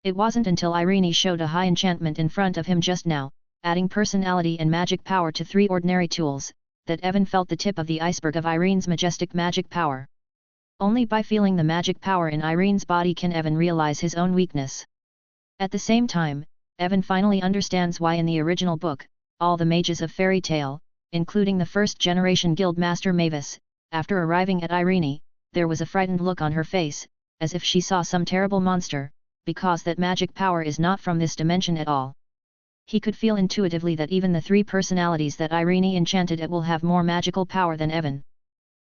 It wasn't until Irene showed a high enchantment in front of him just now, adding personality and magic power to 3 ordinary tools, that Evan felt the tip of the iceberg of Irene's majestic magic power. Only by feeling the magic power in Irene's body can Evan realize his own weakness. At the same time, Evan finally understands why in the original book, all the mages of fairy tale, including the first-generation guild master Mavis, after arriving at Irene, there was a frightened look on her face, as if she saw some terrible monster, because that magic power is not from this dimension at all. He could feel intuitively that even the 3 personalities that Irene enchanted it will have more magical power than Evan.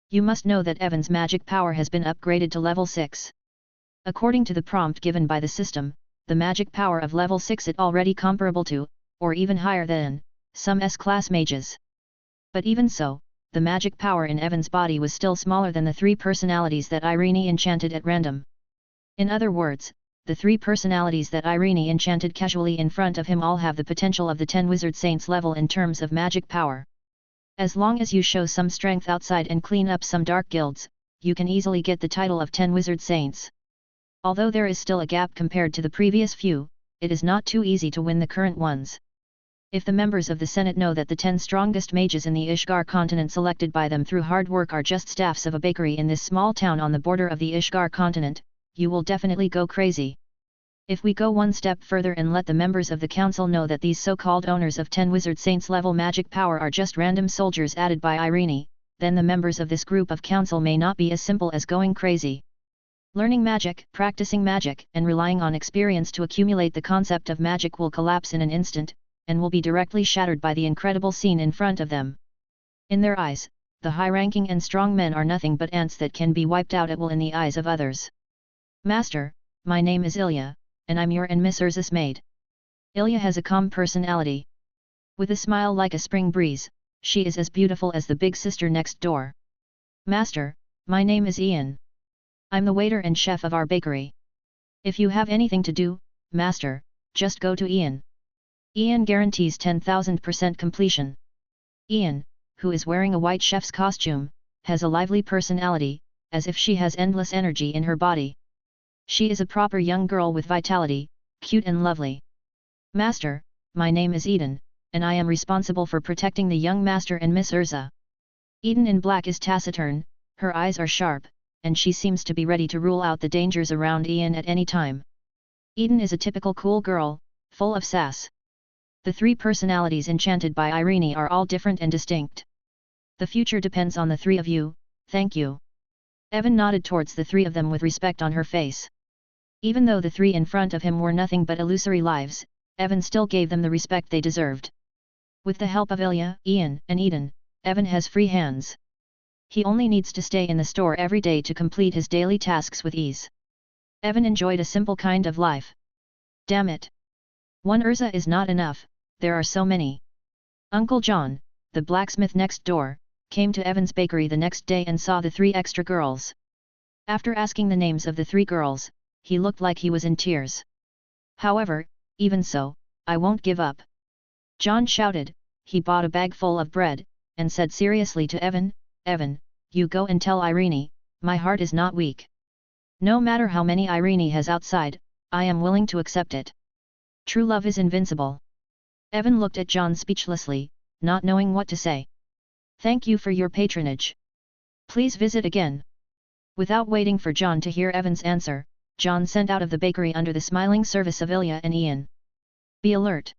You must know that Evan's magic power has been upgraded to level 6. According to the prompt given by the system, the magic power of level 6 is already comparable to, or even higher than, some S-class mages. But even so, the magic power in Evan's body was still smaller than the 3 personalities that Irene enchanted at random. In other words, the 3 personalities that Irene enchanted casually in front of him all have the potential of the 10 wizard saints level in terms of magic power. As long as you show some strength outside and clean up some dark guilds, you can easily get the title of 10 wizard saints. Although there is still a gap compared to the previous few, it is not too easy to win the current ones. If the members of the Senate know that the 10 strongest mages in the Ishgar continent selected by them through hard work are just staffs of a bakery in this small town on the border of the Ishgar continent, you will definitely go crazy. If we go one step further and let the members of the council know that these so-called owners of 10 wizard saints level magic power are just random soldiers added by Irene, then the members of this group of council may not be as simple as going crazy. Learning magic, practicing magic, and relying on experience to accumulate the concept of magic will collapse in an instant, and will be directly shattered by the incredible scene in front of them. In their eyes, the high-ranking and strong men are nothing but ants that can be wiped out at will in the eyes of others. "Master, my name is Ilya, and I'm your and Miss Urza's maid." Ilya has a calm personality. With a smile like a spring breeze, she is as beautiful as the big sister next door. Master, my name is Ian. I'm the waiter and chef of our bakery. If you have anything to do, Master, just go to Ian. Ian guarantees 10,000% completion. Ian, who is wearing a white chef's costume, has a lively personality, as if she has endless energy in her body. She is a proper young girl with vitality, cute and lovely. Master, my name is Eden, and I am responsible for protecting the young master and Miss Urza. Eden in black is taciturn, her eyes are sharp, and she seems to be ready to rule out the dangers around Ian at any time. Eden is a typical cool girl, full of sass. The three personalities enchanted by Irene are all different and distinct. The future depends on the three of you, thank you. Evan nodded towards the three of them with respect on her face. Even though the three in front of him were nothing but illusory lives, Evan still gave them the respect they deserved. With the help of Ilya, Ian, and Eden, Evan has free hands. He only needs to stay in the store every day to complete his daily tasks with ease. Evan enjoyed a simple kind of life. Damn it! One Urza is not enough, there are so many. Uncle John, the blacksmith next door, came to Evan's bakery the next day and saw the three extra girls. After asking the names of the three girls, he looked like he was in tears. However, even so, I won't give up. John shouted. He bought a bag full of bread, and said seriously to Evan, Evan, you go and tell Irene, my heart is not weak. No matter how many Irene has outside, I am willing to accept it. True love is invincible. Evan looked at John speechlessly, not knowing what to say. Thank you for your patronage. Please visit again. Without waiting for John to hear Evan's answer, John sent out of the bakery under the smiling service of Ilya and Ian. Be alert!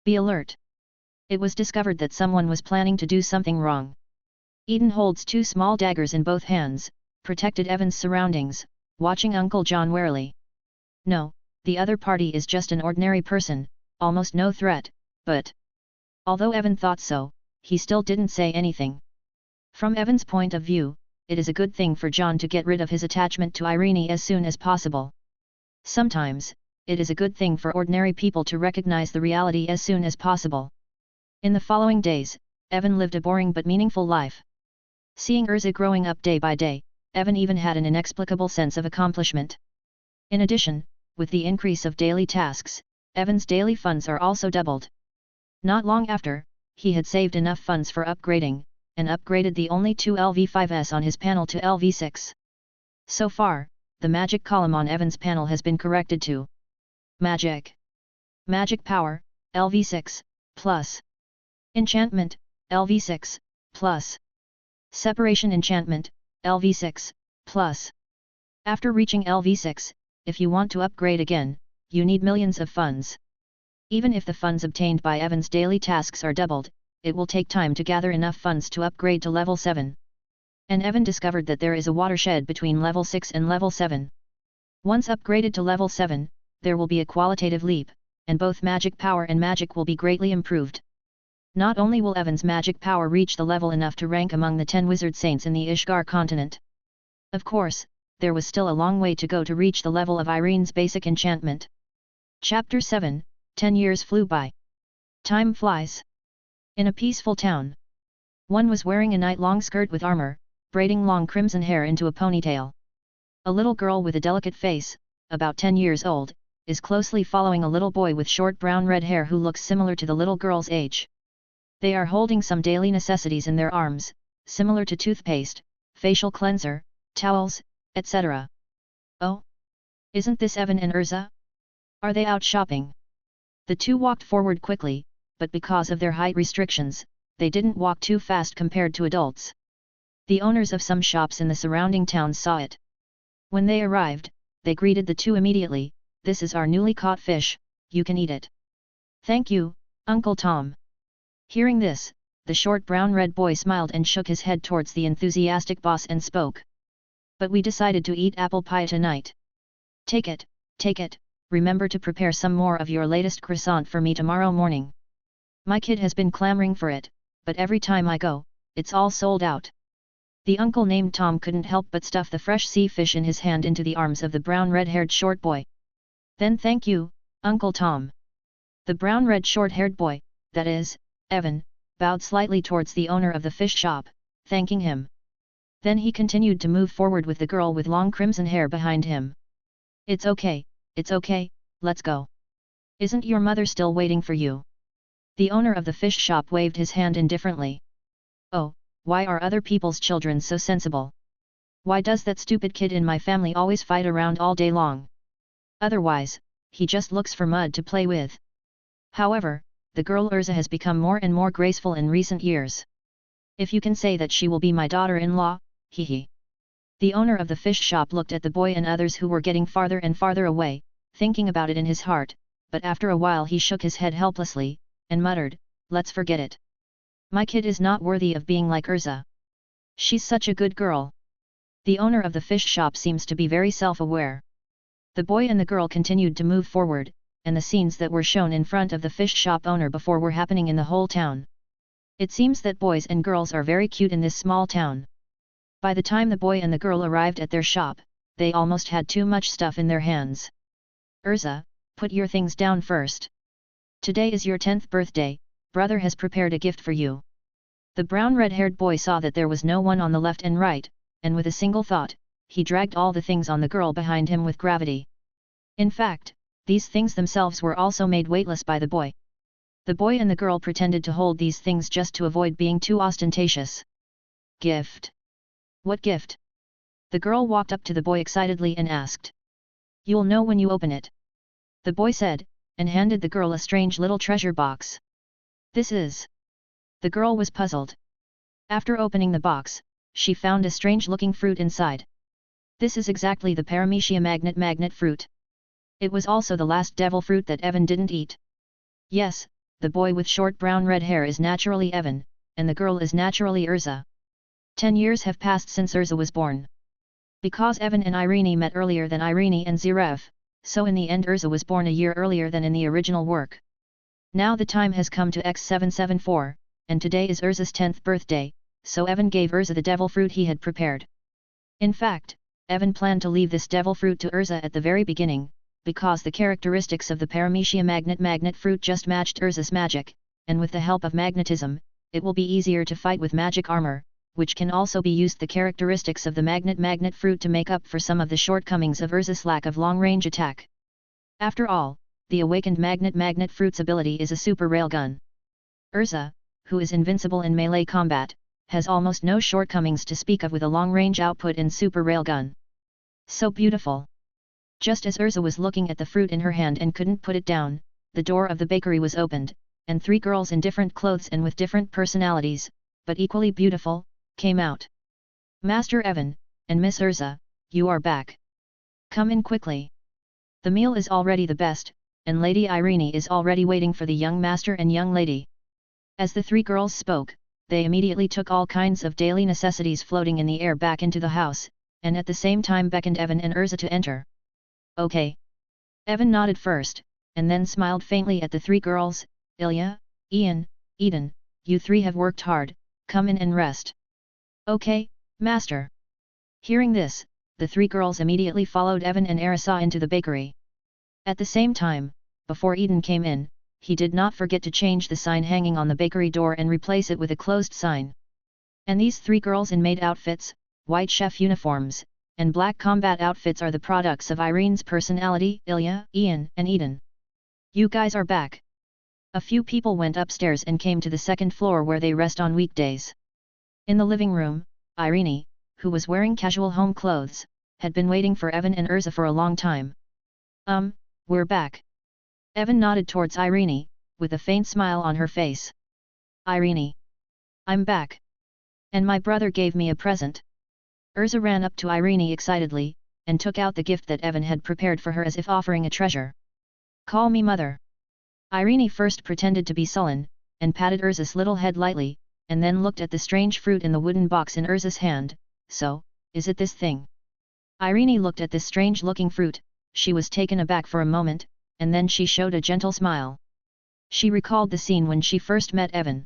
Be alert! It was discovered that someone was planning to do something wrong. Eden holds two small daggers in both hands, protected Evan's surroundings, watching Uncle John warily. No, the other party is just an ordinary person, almost no threat, but... Although Evan thought so, he still didn't say anything. From Evan's point of view, it is a good thing for John to get rid of his attachment to Irene as soon as possible. Sometimes, it is a good thing for ordinary people to recognize the reality as soon as possible. In the following days, Evan lived a boring but meaningful life. Seeing Urza growing up day by day, Evan even had an inexplicable sense of accomplishment. In addition, with the increase of daily tasks, Evan's daily funds are also doubled. Not long after, he had saved enough funds for upgrading, and upgraded the only 2 LV5s on his panel to LV6. So far, the magic column on Evan's panel has been corrected to Magic. Magic Power, LV6, plus. Enchantment, LV6, plus. Separation Enchantment, LV6, plus. After reaching LV6, if you want to upgrade again, you need millions of funds. Even if the funds obtained by Evan's daily tasks are doubled, it will take time to gather enough funds to upgrade to level 7. And Evan discovered that there is a watershed between level 6 and level 7. Once upgraded to level 7, there will be a qualitative leap, and both magic power and magic will be greatly improved. Not only will Evan's magic power reach the level enough to rank among the 10 wizard saints in the Ishgar continent. Of course, there was still a long way to go to reach the level of Irene's basic enchantment. Chapter 7, 10 years flew by. Time flies. In a peaceful town. One was wearing a night-long skirt with armor, braiding long crimson hair into a ponytail. A little girl with a delicate face, about 10 years old, is closely following a little boy with short brown-red hair who looks similar to the little girl's age. They are holding some daily necessities in their arms, similar to toothpaste, facial cleanser, towels, etc. Oh? Isn't this Evan and Urza? Are they out shopping? The two walked forward quickly, but because of their height restrictions, they didn't walk too fast compared to adults. The owners of some shops in the surrounding towns saw it. When they arrived, they greeted the two immediately. This is our newly caught fish, you can eat it. Thank you, Uncle Tom. Hearing this, the short brown-red boy smiled and shook his head towards the enthusiastic boss and spoke. But we decided to eat apple pie tonight. Take it, remember to prepare some more of your latest croissant for me tomorrow morning. My kid has been clamoring for it, but every time I go, it's all sold out. The uncle named Tom couldn't help but stuff the fresh sea fish in his hand into the arms of the brown red-haired short boy. Then thank you, Uncle Tom. The brown-red short-haired boy, that is, Evan, bowed slightly towards the owner of the fish shop, thanking him. Then he continued to move forward with the girl with long crimson hair behind him. It's okay, let's go. Isn't your mother still waiting for you? The owner of the fish shop waved his hand indifferently. Oh, why are other people's children so sensible? Why does that stupid kid in my family always fight around all day long? Otherwise, he just looks for mud to play with. However, the girl Urza has become more and more graceful in recent years. If you can say that she will be my daughter-in-law, hee. The owner of the fish shop looked at the boy and others who were getting farther and farther away, thinking about it in his heart, but after a while he shook his head helplessly, and muttered, let's forget it. My kid is not worthy of being like Urza. She's such a good girl. The owner of the fish shop seems to be very self-aware. The boy and the girl continued to move forward, and the scenes that were shown in front of the fish shop owner before were happening in the whole town. It seems that boys and girls are very cute in this small town. By the time the boy and the girl arrived at their shop, they almost had too much stuff in their hands. Urza, put your things down first. Today is your 10th birthday, brother has prepared a gift for you. The brown red-haired boy saw that there was no one on the left and right, and with a single thought, he dragged all the things on the girl behind him with gravity. In fact, these things themselves were also made weightless by the boy. The boy and the girl pretended to hold these things just to avoid being too ostentatious. Gift? What gift? The girl walked up to the boy excitedly and asked. You'll know when you open it. The boy said, and handed the girl a strange little treasure box. This is. The girl was puzzled. After opening the box, she found a strange-looking fruit inside. This is exactly the paramecia magnet fruit. It was also the last devil fruit that Evan didn't eat. Yes, the boy with short brown red hair is naturally Evan, and the girl is naturally Urza. 10 years have passed since Urza was born. Because Evan and Irene met earlier than Irene and Zerev, so in the end Urza was born a year earlier than in the original work. Now the time has come to X774, and today is Urza's 10th birthday, so Evan gave Urza the devil fruit he had prepared. In fact, Evan planned to leave this devil fruit to Urza at the very beginning, because the characteristics of the paramecia magnet fruit just matched Urza's magic, and with the help of magnetism, it will be easier to fight with magic armor, which can also be used the characteristics of the magnet fruit to make up for some of the shortcomings of Urza's lack of long-range attack. After all, the awakened magnet fruit's ability is a super railgun. Urza, who is invincible in melee combat, has almost no shortcomings to speak of with a long-range output in super railgun. So beautiful. Just as Urza was looking at the fruit in her hand and couldn't put it down, the door of the bakery was opened, and 3 girls in different clothes and with different personalities, but equally beautiful, came out. Master Evan, and Miss Urza, you are back. Come in quickly. The meal is already the best, and Lady Irene is already waiting for the young master and young lady. As the 3 girls spoke, they immediately took all kinds of daily necessities floating in the air back into the house, and at the same time beckoned Evan and Urza to enter. Okay. Evan nodded first, and then smiled faintly at the 3 girls. Ilya, Ian, Eden, you 3 have worked hard, come in and rest. Okay, master. Hearing this, the 3 girls immediately followed Evan and Arisa into the bakery. At the same time, before Eden came in, he did not forget to change the sign hanging on the bakery door and replace it with a closed sign. And these 3 girls in maid outfits, white chef uniforms, and black combat outfits are the products of Irene's personality, Ilya, Ian, and Eden. You guys are back. A few people went upstairs and came to the 2nd floor where they rest on weekdays. In the living room, Irene, who was wearing casual home clothes, had been waiting for Evan and Urza for a long time. We're back. Evan nodded towards Irene, with a faint smile on her face. Irene. I'm back. And my brother gave me a present. Urza ran up to Irene excitedly, and took out the gift that Evan had prepared for her as if offering a treasure. Call me mother. Irene first pretended to be sullen, and patted Urza's little head lightly, and then looked at the strange fruit in the wooden box in Urza's hand. So, is it this thing? Irene looked at this strange-looking fruit, she was taken aback for a moment, and then she showed a gentle smile. She recalled the scene when she first met Evan.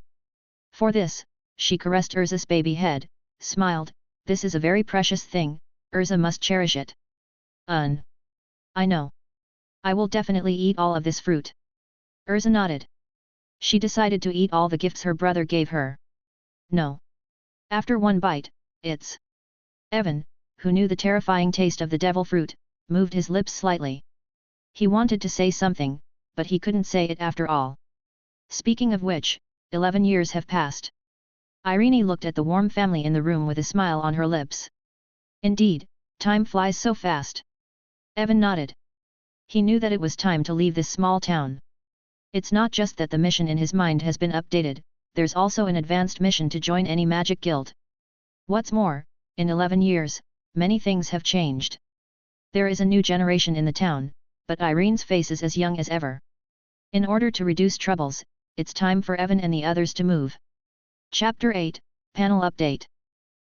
For this, she caressed Urza's baby head, smiled, this is a very precious thing, Urza must cherish it. I know. I will definitely eat all of this fruit. Urza nodded. She decided to eat all the gifts her brother gave her. No. After one bite, it's... Evan, who knew the terrifying taste of the devil fruit, moved his lips slightly. He wanted to say something, but he couldn't say it after all. Speaking of which, 11 years have passed. Irene looked at the warm family in the room with a smile on her lips. Indeed, time flies so fast. Evan nodded. He knew that it was time to leave this small town. It's not just that the mission in his mind has been updated, there's also an advanced mission to join any magic guild. What's more, in 11 years, many things have changed. There is a new generation in the town, but Irene's face is as young as ever. In order to reduce troubles, it's time for Evan and the others to move. Chapter 8, Panel Update.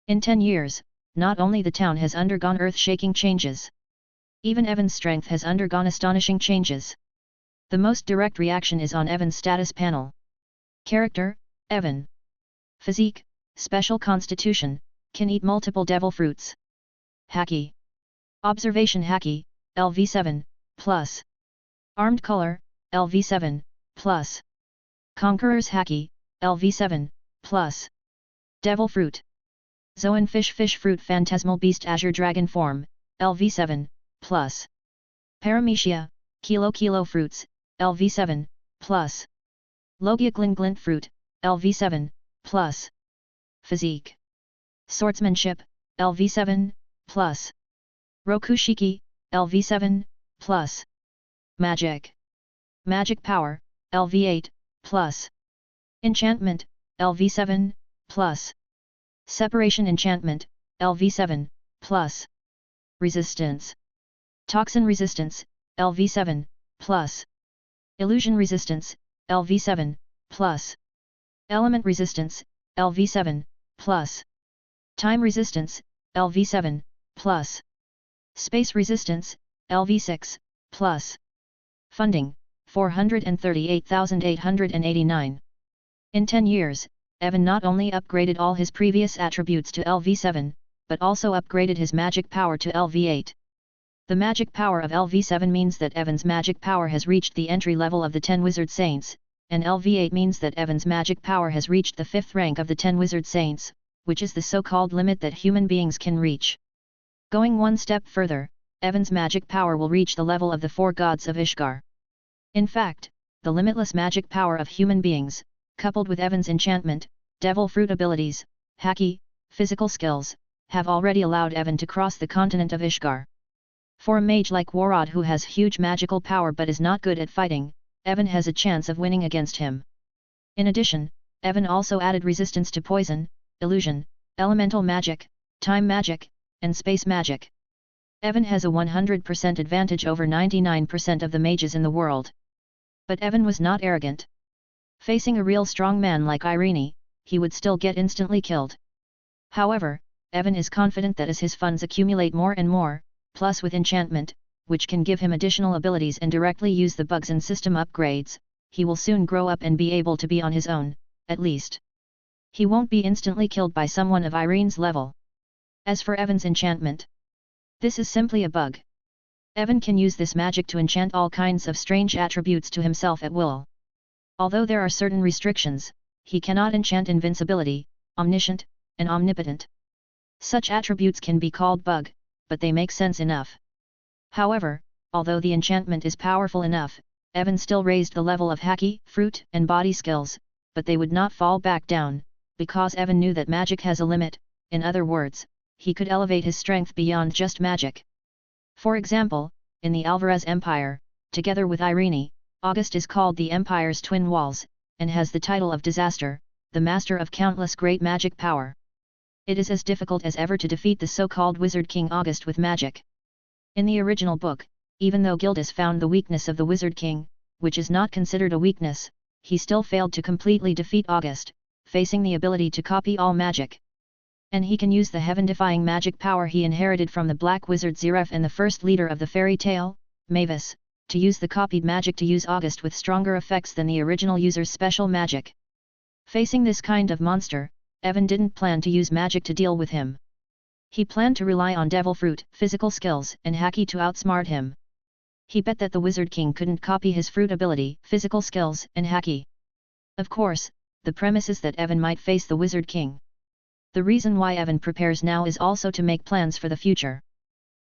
In 10 years, not only the town has undergone earth-shaking changes. Even Evan's strength has undergone astonishing changes. The most direct reaction is on Evan's status panel. Character, Evan. Physique, Special Constitution, can eat multiple devil fruits. Haki. Observation Haki, LV7, plus. Armed Color, LV7, plus. Conqueror's Haki, LV7, plus. Devil Fruit. Zoan Fish Fruit Phantasmal Beast Azure Dragon Form, LV7, plus. Paramecia, Kilo Fruits, LV7, plus. Logia Glint Fruit, LV7, plus. Physique. Swordsmanship, LV7, plus. Rokushiki, LV7, plus. Magic. Magic Power, LV8, plus. Enchantment, LV7, plus. Separation Enchantment, LV7, plus. Resistance. Toxin Resistance, LV7, plus. Illusion Resistance, LV7, plus. Element Resistance, LV7, plus. Time Resistance, LV7, plus. Space Resistance, LV6, plus. Funding, 438,889. In 10 years, Evan not only upgraded all his previous attributes to LV7, but also upgraded his magic power to LV8. The magic power of LV7 means that Evan's magic power has reached the entry level of the 10 Wizard Saints, and LV8 means that Evan's magic power has reached the 5th rank of the 10 Wizard Saints, which is the so-called limit that human beings can reach. Going one step further, Evan's magic power will reach the level of the 4 gods of Ishgar. In fact, the limitless magic power of human beings, coupled with Evan's enchantment, devil fruit abilities, haki, physical skills, have already allowed Evan to cross the continent of Ishgar. For a mage like Warad who has huge magical power but is not good at fighting, Evan has a chance of winning against him. In addition, Evan also added resistance to poison, illusion, elemental magic, time magic, and space magic. Evan has a 100% advantage over 99% of the mages in the world. But Evan was not arrogant. Facing a real strong man like Irene, he would still get instantly killed. However, Evan is confident that as his funds accumulate more and more, plus with enchantment, which can give him additional abilities and directly use the bugs and system upgrades, he will soon grow up and be able to be on his own, at least. He won't be instantly killed by someone of Irene's level. As for Evan's enchantment, this is simply a bug. Evan can use this magic to enchant all kinds of strange attributes to himself at will. Although there are certain restrictions, he cannot enchant invincibility, omniscient, and omnipotent. Such attributes can be called bug, but they make sense enough. However, although the enchantment is powerful enough, Evan still raised the level of haki, fruit, and body skills, but they would not fall back down, because Evan knew that magic has a limit. In other words, he could elevate his strength beyond just magic. For example, in the Alvarez Empire, together with Irene, August is called the Empire's Twin Walls, and has the title of Disaster, the master of countless great magic power. It is as difficult as ever to defeat the so-called Wizard King August with magic. In the original book, even though Gildas found the weakness of the Wizard King, which is not considered a weakness, he still failed to completely defeat August, facing the ability to copy all magic. And he can use the heaven-defying magic power he inherited from the Black Wizard Zeref and the first leader of the fairy tale, Mavis, to use the copied magic to use August with stronger effects than the original user's special magic. Facing this kind of monster, Evan didn't plan to use magic to deal with him. He planned to rely on devil fruit, physical skills, and haki to outsmart him. He bet that the Wizard King couldn't copy his fruit ability, physical skills, and haki. Of course, the premise is that Evan might face the Wizard King. The reason why Evan prepares now is also to make plans for the future.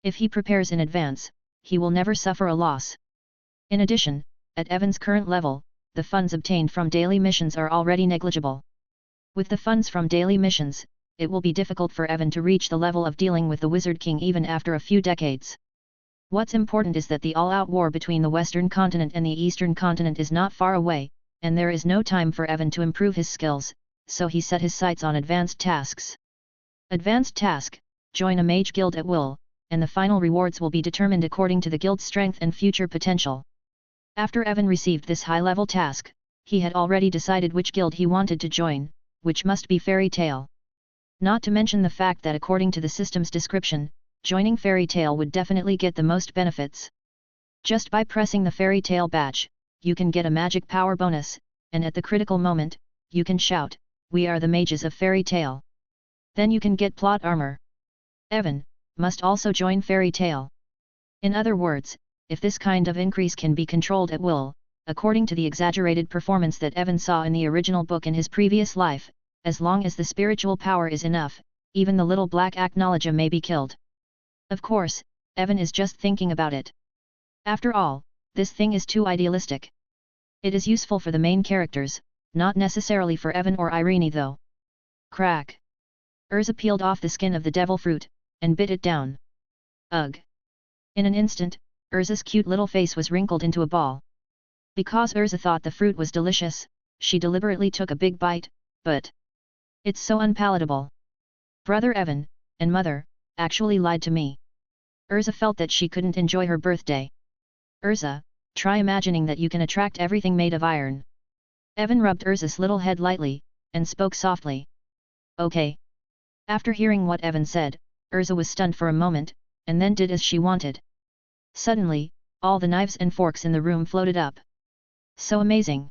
If he prepares in advance, he will never suffer a loss. In addition, at Evan's current level, the funds obtained from daily missions are already negligible. With the funds from daily missions, it will be difficult for Evan to reach the level of dealing with the Wizard King even after a few decades. What's important is that the all-out war between the Western continent and the Eastern continent is not far away, and there is no time for Evan to improve his skills, so he set his sights on advanced tasks. Advanced task: join a mage guild at will, and the final rewards will be determined according to the guild's strength and future potential. After Evan received this high-level task, he had already decided which guild he wanted to join, which must be Fairy Tail. Not to mention the fact that according to the system's description, joining Fairy Tail would definitely get the most benefits. Just by pressing the Fairy Tail badge, you can get a magic power bonus, and at the critical moment, you can shout, "We are the mages of Fairy Tail." Then you can get plot armor. Evan must also join Fairy Tail. In other words, if this kind of increase can be controlled at will, according to the exaggerated performance that Evan saw in the original book in his previous life, as long as the spiritual power is enough, even the little black acknowledger may be killed. Of course, Evan is just thinking about it. After all, this thing is too idealistic. It is useful for the main characters, not necessarily for Evan or Irene though. Crack! Urza peeled off the skin of the devil fruit, and bit it down. Ugh! In an instant, Urza's cute little face was wrinkled into a ball. Because Urza thought the fruit was delicious, she deliberately took a big bite, but it's so unpalatable. Brother Evan, and mother, actually lied to me. Urza felt that she couldn't enjoy her birthday. Urza, try imagining that you can attract everything made of iron. Evan rubbed Urza's little head lightly, and spoke softly. Okay. After hearing what Evan said, Urza was stunned for a moment, and then did as she wanted. Suddenly, all the knives and forks in the room floated up. So amazing!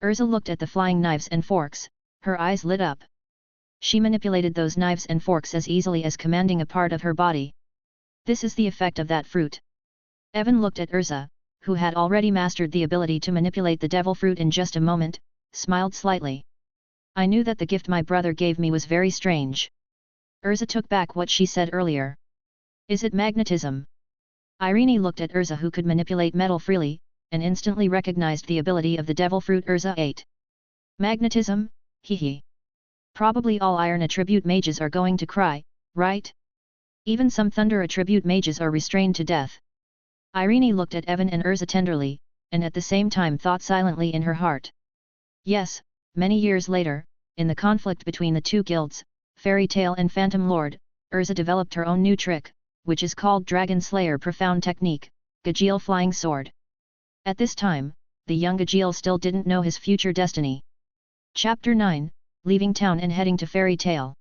Urza looked at the flying knives and forks, her eyes lit up. She manipulated those knives and forks as easily as commanding a part of her body. This is the effect of that fruit. Evan looked at Urza, who had already mastered the ability to manipulate the devil fruit in just a moment, smiled slightly. I knew that the gift my brother gave me was very strange. Urza took back what she said earlier. Is it magnetism? Irene looked at Urza, who could manipulate metal freely, and instantly recognized the ability of the devil fruit Urza ate. Magnetism? Hee. Probably all iron attribute mages are going to cry, right? Even some thunder attribute mages are restrained to death. Irene looked at Evan and Urza tenderly, and at the same time thought silently in her heart. Yes, many years later, in the conflict between the two guilds, Fairy Tail and Phantom Lord, Urza developed her own new trick, which is called Dragon Slayer Profound Technique, Gajiel Flying Sword. At this time, the young Gajiel still didn't know his future destiny. Chapter 9, Leaving Town and Heading to Fairy Tail.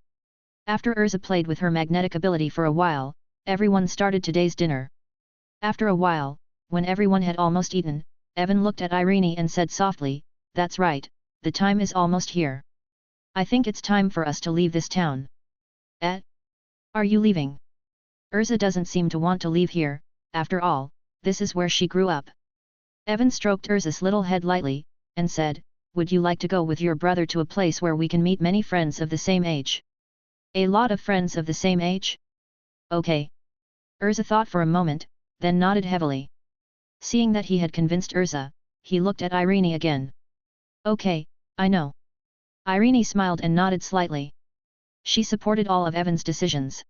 After Urza played with her magnetic ability for a while, everyone started today's dinner. After a while, when everyone had almost eaten, Evan looked at Irene and said softly, "That's right, the time is almost here. I think it's time for us to leave this town." Are you leaving? Urza doesn't seem to want to leave here, after all, this is where she grew up. Evan stroked Urza's little head lightly, and said, "Would you like to go with your brother to a place where we can meet many friends of the same age?" A lot of friends of the same age? Okay. Urza thought for a moment, then nodded heavily. Seeing that he had convinced Urza, he looked at Irene again. Okay, I know. Irene smiled and nodded slightly. She supported all of Evan's decisions.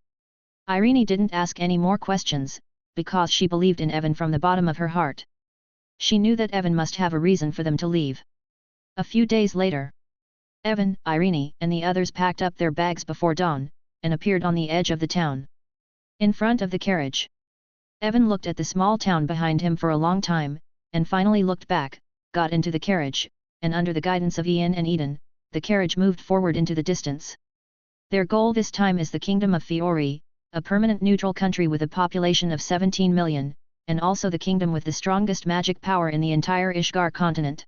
Irene didn't ask any more questions, because she believed in Evan from the bottom of her heart. She knew that Evan must have a reason for them to leave. A few days later, Evan, Irene, and the others packed up their bags before dawn, and appeared on the edge of the town. In front of the carriage, Evan looked at the small town behind him for a long time, and finally looked back, got into the carriage, and under the guidance of Ian and Eden, the carriage moved forward into the distance. Their goal this time is the Kingdom of Fiori, a permanent neutral country with a population of 17 million, and also the kingdom with the strongest magic power in the entire Ishgar continent.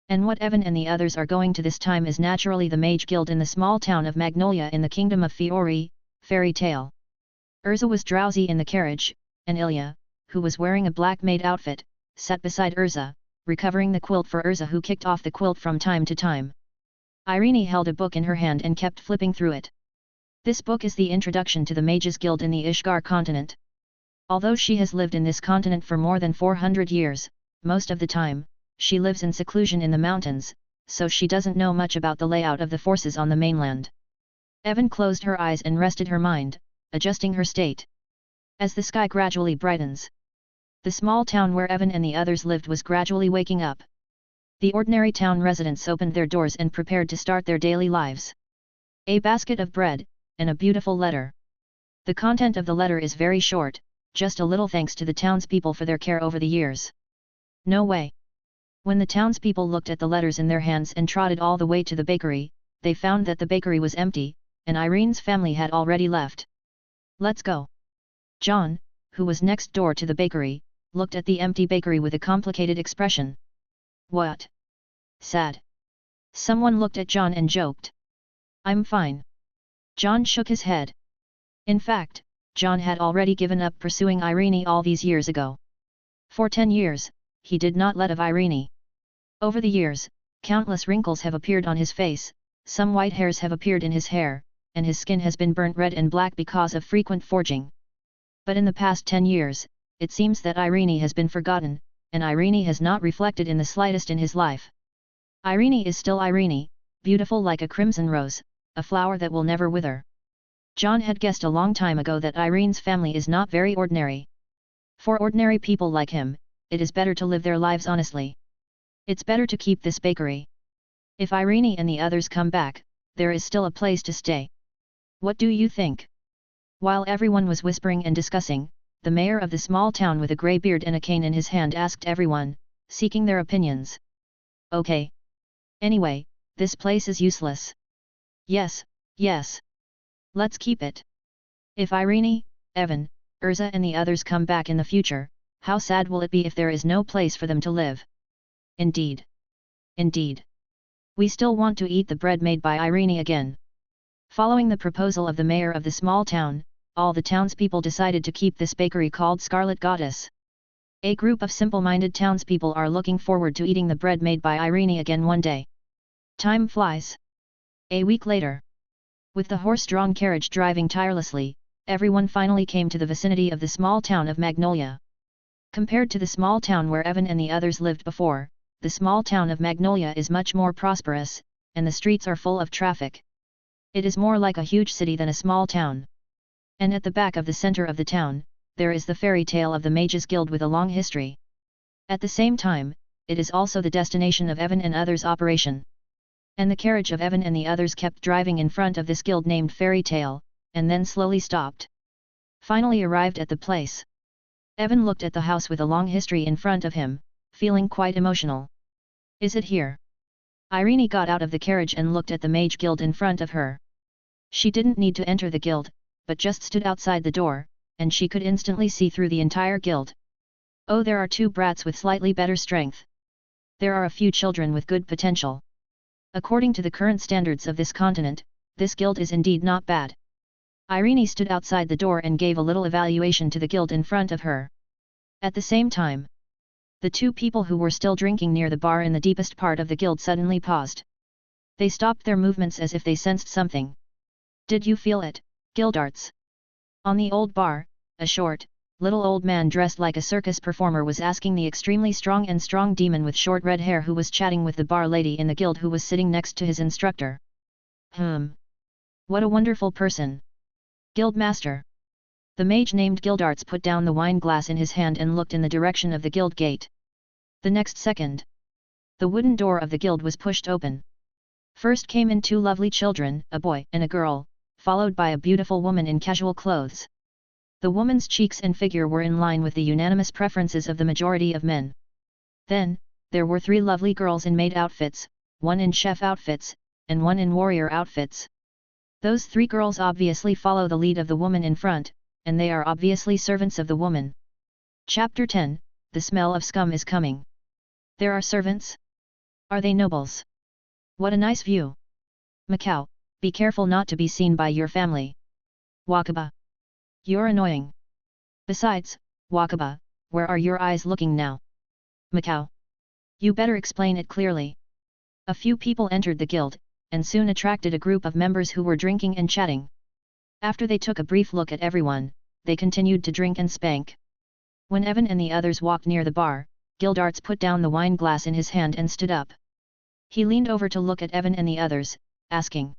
And what Evan and the others are going to this time is naturally the Mage Guild in the small town of Magnolia in the Kingdom of Fiori, Fairy Tail. Urza was drowsy in the carriage, and Ilya, who was wearing a black maid outfit, sat beside Urza, recovering the quilt for Urza, who kicked off the quilt from time to time. Irene held a book in her hand and kept flipping through it. This book is the introduction to the Mages Guild in the Ishgar continent. Although she has lived in this continent for more than 400 years, most of the time, she lives in seclusion in the mountains, so she doesn't know much about the layout of the forces on the mainland. Evan closed her eyes and rested her mind, adjusting her state. As the sky gradually brightens, the small town where Evan and the others lived was gradually waking up. The ordinary town residents opened their doors and prepared to start their daily lives. A basket of bread, and a beautiful letter. The content of the letter is very short, just a little thanks to the townspeople for their care over the years. No way. When the townspeople looked at the letters in their hands and trotted all the way to the bakery, they found that the bakery was empty, and Irene's family had already left. Let's go. John, who was next door to the bakery, looked at the empty bakery with a complicated expression. What? Sad. Someone looked at John and joked. I'm fine. John shook his head. In fact, John had already given up pursuing Irene all these years ago. For 10 years, he did not let of Irene. Over the years, countless wrinkles have appeared on his face, some white hairs have appeared in his hair, and his skin has been burnt red and black because of frequent forging. But in the past 10 years, it seems that Irene has been forgotten, and Irene has not reflected in the slightest in his life. Irene is still Irene, beautiful like a crimson rose, a flower that will never wither. John had guessed a long time ago that Irene's family is not very ordinary. For ordinary people like him, it is better to live their lives honestly. It's better to keep this bakery. If Irene and the others come back, there is still a place to stay. What do you think? While everyone was whispering and discussing, the mayor of the small town with a grey beard and a cane in his hand asked everyone, seeking their opinions. Okay. Anyway, this place is useless. Yes, yes. Let's keep it. If Irene, Evan, Urza and the others come back in the future, how sad will it be if there is no place for them to live? Indeed. Indeed. We still want to eat the bread made by Irene again. Following the proposal of the mayor of the small town, all the townspeople decided to keep this bakery called Scarlet Goddess. A group of simple-minded townspeople are looking forward to eating the bread made by Irene again one day. Time flies. A week later. With the horse-drawn carriage driving tirelessly, everyone finally came to the vicinity of the small town of Magnolia. Compared to the small town where Evan and the others lived before, the small town of Magnolia is much more prosperous, and the streets are full of traffic. It is more like a huge city than a small town. And at the back of the center of the town, there is the fairy tale of the Mages Guild with a long history. At the same time, it is also the destination of Evan and others' operation. And the carriage of Evan and the others kept driving in front of this guild named Fairy Tale, and then slowly stopped. Finally arrived at the place. Evan looked at the house with a long history in front of him, feeling quite emotional. Is it here? Irene got out of the carriage and looked at the Mage Guild in front of her. She didn't need to enter the guild, but just stood outside the door, and she could instantly see through the entire guild. Oh, there are 2 brats with slightly better strength. There are a few children with good potential. According to the current standards of this continent, this guild is indeed not bad. Irene stood outside the door and gave a little evaluation to the guild in front of her. At the same time, the 2 people who were still drinking near the bar in the deepest part of the guild suddenly paused. They stopped their movements as if they sensed something. Did you feel it, Guildarts? On the old bar, a short, little old man dressed like a circus performer was asking the extremely strong demon with short red hair who was chatting with the bar lady in the guild who was sitting next to his instructor. What a wonderful person. Guildmaster. The mage named Guildarts put down the wine glass in his hand and looked in the direction of the guild gate. The next second, the wooden door of the guild was pushed open. First came in 2 lovely children, a boy and a girl, followed by a beautiful woman in casual clothes. The woman's cheeks and figure were in line with the unanimous preferences of the majority of men. Then, there were 3 lovely girls in maid outfits, 1 in chef outfits, and 1 in warrior outfits. Those 3 girls obviously follow the lead of the woman in front, and they are obviously servants of the woman. Chapter 10, The Smell of Scum is Coming. There are servants? Are they nobles? What a nice view. Macau, be careful not to be seen by your family. Wakaba. You're annoying. Besides, Wakaba, Where are your eyes looking now? Macau. You better explain it clearly. A few people entered the guild, and soon attracted a group of members who were drinking and chatting. After they took a brief look at everyone, they continued to drink and spank. When Evan and the others walked near the bar, Gildarts put down the wine glass in his hand and stood up. He leaned over to look at Evan and the others, asking,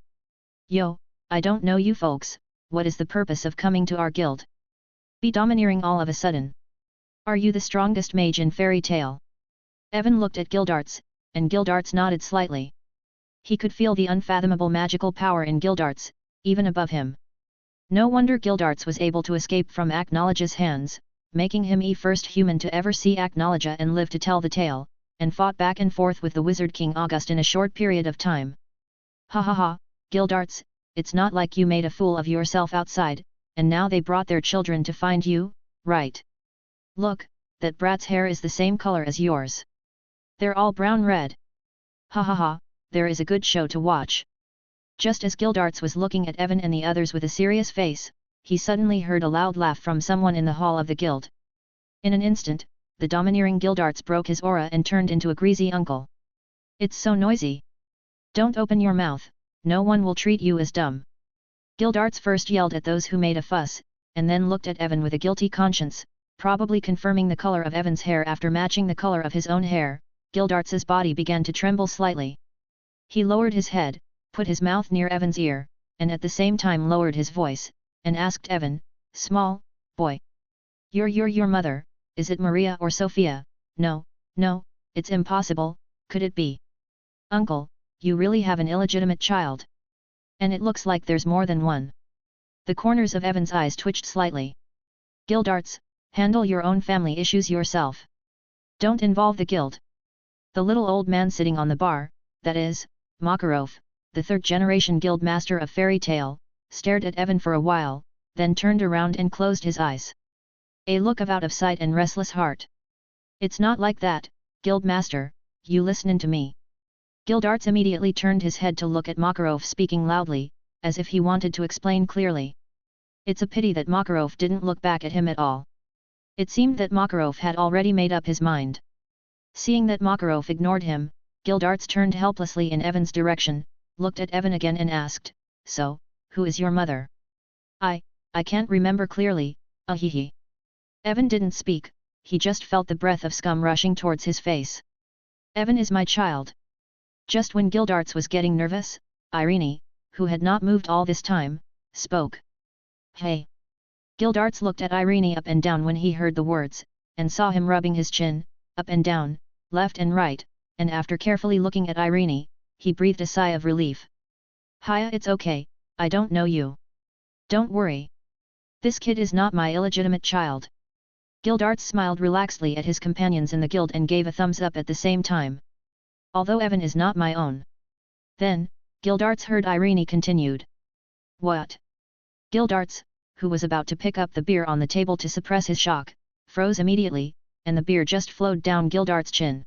"Yo, I don't know you folks, what is the purpose of coming to our guild? Be domineering all of a sudden. Are you the strongest mage in Fairy Tale?" Evan looked at Gildarts, and Gildarts nodded slightly. He could feel the unfathomable magical power in Gildarts, even above him. No wonder Gildarts was able to escape from Acknowledge's hands, making him the first human to ever see Acknowledge and live to tell the tale, and fought back and forth with the Wizard King August in a short period of time. "Ha ha ha, Gildarts, it's not like you made a fool of yourself outside, and now they brought their children to find you, right? Look, that brat's hair is the same color as yours. They're all brown-red. Ha ha ha, there is a good show to watch." Just as Gildarts was looking at Evan and the others with a serious face, he suddenly heard a loud laugh from someone in the hall of the guild. In an instant, the domineering Gildarts broke his aura and turned into a greasy uncle. "It's so noisy. Don't open your mouth, no one will treat you as dumb." Gildarts first yelled at those who made a fuss, and then looked at Evan with a guilty conscience, probably confirming the color of Evan's hair after matching the color of his own hair. Gildarts's body began to tremble slightly. He lowered his head, put his mouth near Evan's ear, and at the same time lowered his voice, and asked Evan, "Small boy. You're your mother, is it Maria or Sophia?" No, it's impossible, could it be? "Uncle, you really have an illegitimate child. And it looks like there's more than one." The corners of Evan's eyes twitched slightly. "Gildarts, handle your own family issues yourself. Don't involve the guild." The little old man sitting on the bar, that is, Makarov, the third-generation guild master of Fairy Tale, stared at Evan for a while, then turned around and closed his eyes. A look of out of sight and restless heart. "It's not like that, guild master, you listenin' to me." Gildarts immediately turned his head to look at Makarov speaking loudly, as if he wanted to explain clearly. It's a pity that Makarov didn't look back at him at all. It seemed that Makarov had already made up his mind. Seeing that Makarov ignored him, Gildarts turned helplessly in Evan's direction, looked at Evan again and asked, "So, who is your mother?" I can't remember clearly, ahihi." Evan didn't speak, he just felt the breath of scum rushing towards his face. "Evan is my child." Just when Gildarts was getting nervous, Irene, who had not moved all this time, spoke. "Hey." Gildarts looked at Irene up and down when he heard the words, and saw him rubbing his chin, up and down, left and right, and after carefully looking at Irene, he breathed a sigh of relief. "Hiya, it's okay, I don't know you. Don't worry. This kid is not my illegitimate child." Gildarts smiled relaxedly at his companions in the guild and gave a thumbs up at the same time. "Although Evan is not my own." Then, Gildarts heard Irene continued. "What?" Gildarts, who was about to pick up the beer on the table to suppress his shock, froze immediately, and the beer just flowed down Gildarts' chin.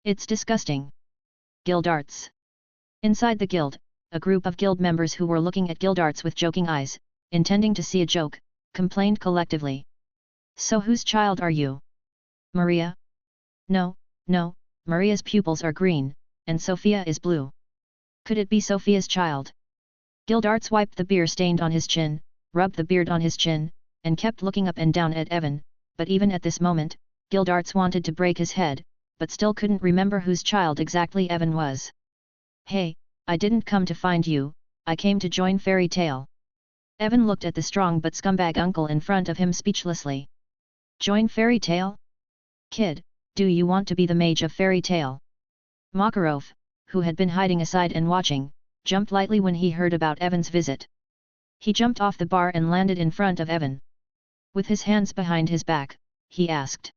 "It's disgusting." Gildarts. Inside the guild, a group of guild members who were looking at Gildarts with joking eyes, intending to see a joke, complained collectively. "So whose child are you?" "Maria?" No, Maria's pupils are green, and Sophia is blue." "Could it be Sophia's child?" Gildarts wiped the beer stained on his chin, rubbed the beard on his chin, and kept looking up and down at Evan, but even at this moment, Gildarts wanted to break his head, but still couldn't remember whose child exactly Evan was. "Hey, I didn't come to find you, I came to join Fairy Tale." Evan looked at the strong but scumbag uncle in front of him speechlessly. "Join Fairy Tale? Kid, do you want to be the mage of Fairy Tale?" Makarov, who had been hiding aside and watching, jumped lightly when he heard about Evan's visit. He jumped off the bar and landed in front of Evan. With his hands behind his back, he asked.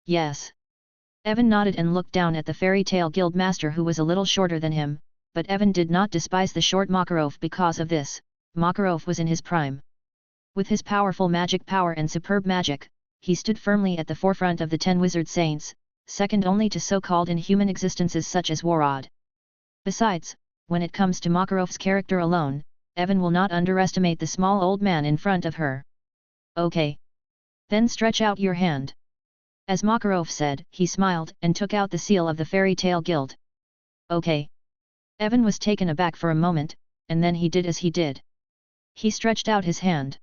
"Yes." Evan nodded and looked down at the Fairy Tale Guild Master, who was a little shorter than him, but Evan did not despise the short Makarov because of this. Makarov was in his prime. With his powerful magic power and superb magic, he stood firmly at the forefront of the 10 wizard saints, second only to so-called inhuman existences such as Warad. Besides, when it comes to Makarov's character alone, Evan will not underestimate the small old man in front of her. "Okay. Then stretch out your hand." As Makarov said, he smiled and took out the seal of the Fairy Tale Guild. Okay. Evan was taken aback for a moment, and then he did as he did. He stretched out his hand.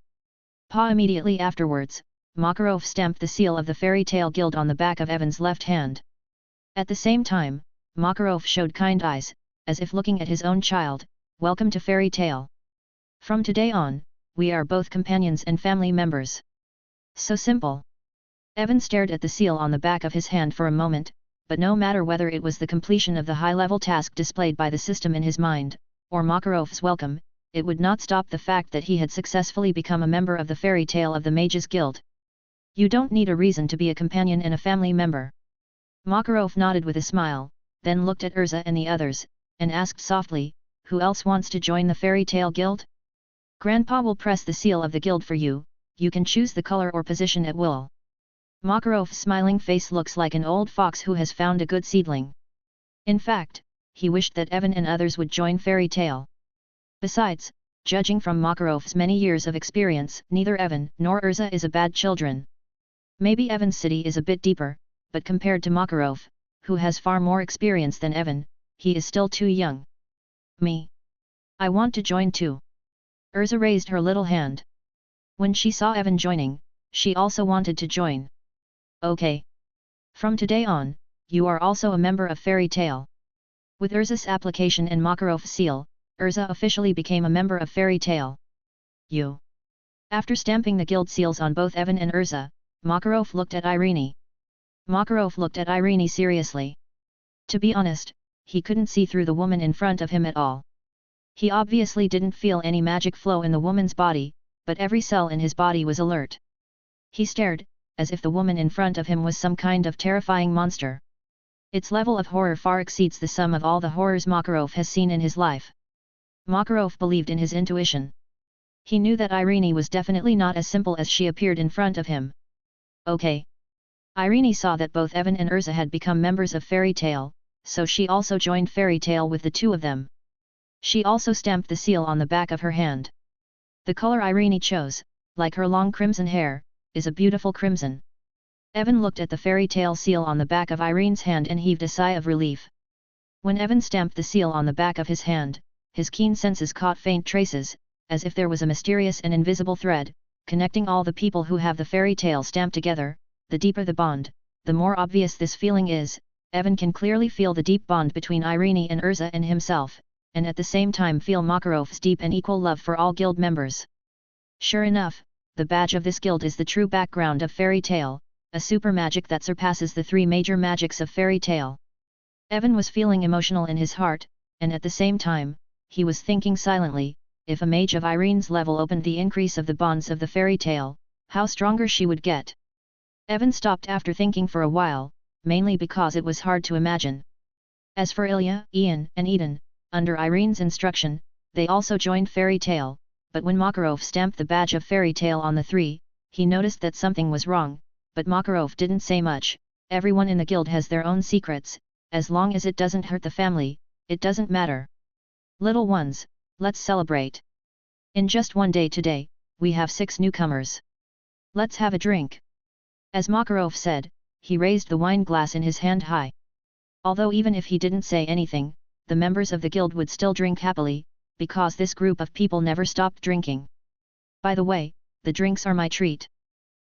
Immediately afterwards, Makarov stamped the seal of the Fairy Tale Guild on the back of Evan's left hand. At the same time, Makarov showed kind eyes, as if looking at his own child. Welcome to Fairy Tale. From today on, we are both companions and family members. So simple. Evan stared at the seal on the back of his hand for a moment, but no matter whether it was the completion of the high-level task displayed by the system in his mind, or Makarov's welcome, it would not stop the fact that he had successfully become a member of the Fairy Tale of the Mages Guild. You don't need a reason to be a companion and a family member. Makarov nodded with a smile, then looked at Urza and the others, and asked softly, who else wants to join the Fairy Tale Guild? Grandpa will press the seal of the guild for you, you can choose the color or position at will. Makarov's smiling face looks like an old fox who has found a good seedling. In fact, he wished that Evan and others would join Fairy Tale. Besides, judging from Makarov's many years of experience, neither Evan nor Urza is a bad children. Maybe Evan's city is a bit deeper, but compared to Makarov, who has far more experience than Evan, he is still too young. Me. I want to join too. Urza raised her little hand. When she saw Evan joining, she also wanted to join. Okay. From today on, you are also a member of Fairy Tale. With Urza's application and Makarov's seal, Urza officially became a member of Fairy Tale. You. After stamping the guild seals on both Evan and Urza, Makarov looked at Irene. Makarov looked at Irene seriously. To be honest, he couldn't see through the woman in front of him at all. He obviously didn't feel any magic flow in the woman's body, but every cell in his body was alert. He stared, as if the woman in front of him was some kind of terrifying monster. Its level of horror far exceeds the sum of all the horrors Makarov has seen in his life. Makarov believed in his intuition. He knew that Irene was definitely not as simple as she appeared in front of him. Okay. Irene saw that both Evan and Urza had become members of Fairy Tale, so she also joined Fairy Tale with the two of them. She also stamped the seal on the back of her hand. The color Irene chose, like her long crimson hair, is a beautiful crimson. Evan looked at the Fairy Tale seal on the back of Irene's hand and heaved a sigh of relief. When Evan stamped the seal on the back of his hand, his keen senses caught faint traces, as if there was a mysterious and invisible thread, connecting all the people who have the Fairy Tale stamped together. The deeper the bond, the more obvious this feeling is. Evan can clearly feel the deep bond between Irene and Urza and himself, and at the same time feel Makarov's deep and equal love for all guild members. Sure enough, the badge of this guild is the true background of Fairy Tale, a super magic that surpasses the three major magics of Fairy Tale. Evan was feeling emotional in his heart, and at the same time, he was thinking silently, if a mage of Irene's level opened the increase of the bonds of the Fairy Tale, how stronger she would get. Evan stopped after thinking for a while, mainly because it was hard to imagine. As for Ilya, Ian, and Eden, under Irene's instruction, they also joined Fairy Tale, but when Makarov stamped the badge of Fairy Tale on the three, he noticed that something was wrong, but Makarov didn't say much. Everyone in the guild has their own secrets, as long as it doesn't hurt the family, it doesn't matter. Little ones, let's celebrate. In just one day today, we have 6 newcomers. Let's have a drink. As Makarov said, he raised the wine glass in his hand high. Although even if he didn't say anything, the members of the guild would still drink happily, because this group of people never stopped drinking. By the way, the drinks are my treat.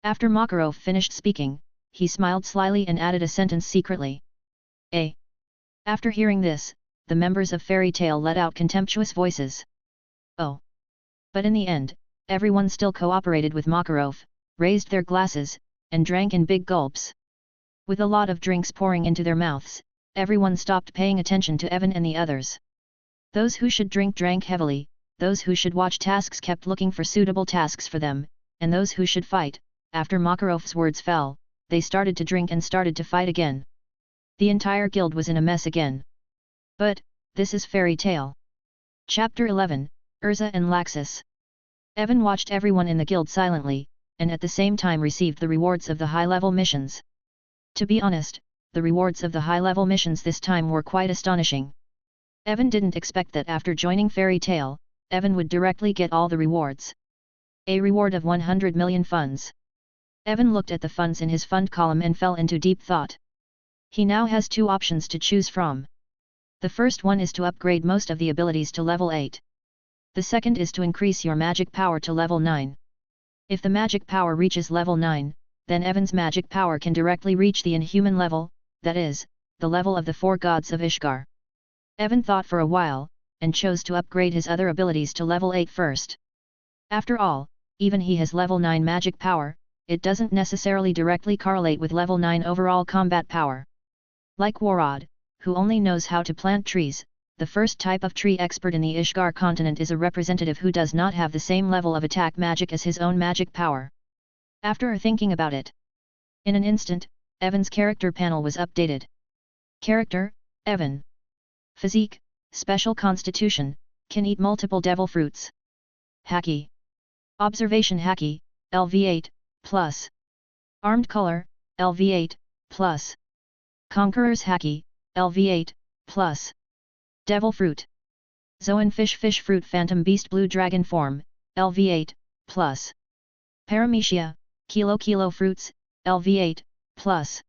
After Makarov finished speaking, he smiled slyly and added a sentence secretly. Eh? After hearing this, the members of Fairy Tale let out contemptuous voices. Oh. But in the end, everyone still cooperated with Makarov, raised their glasses, and drank in big gulps. With a lot of drinks pouring into their mouths, everyone stopped paying attention to Evan and the others. Those who should drink drank heavily, those who should watch tasks kept looking for suitable tasks for them, and those who should fight, after Makarov's words fell, they started to drink and started to fight again. The entire guild was in a mess again. But, this is Fairy Tale. Chapter 11, Urza and Laxus. Evan watched everyone in the guild silently, and at the same time received the rewards of the high-level missions. To be honest, the rewards of the high-level missions this time were quite astonishing. Evan didn't expect that after joining Fairy Tale, Evan would directly get all the rewards. A reward of 100 million funds. Evan looked at the funds in his fund column and fell into deep thought. He now has two options to choose from. The first one is to upgrade most of the abilities to level 8. The second is to increase your magic power to level 9. If the magic power reaches level 9, then Evan's magic power can directly reach the inhuman level, that is, the level of the 4 gods of Ishgar. Evan thought for a while, and chose to upgrade his other abilities to level 8 first. After all, even he has level 9 magic power, it doesn't necessarily directly correlate with level 9 overall combat power. Like Warad, who only knows how to plant trees, the first type of tree expert in the Ishgar continent is a representative who does not have the same level of attack magic as his own magic power. After thinking about it, in an instant, Evan's character panel was updated. Character, Evan. Physique, Special Constitution, can eat multiple devil fruits. Haki. Observation Haki, LV8, plus. Armed Color, LV8, plus. Conqueror's Haki, LV8, plus. Devil Fruit. Zoan Fish Fruit Phantom Beast Blue Dragon Form, LV8, plus. Paramecia, Kilo Fruits, LV8, plus.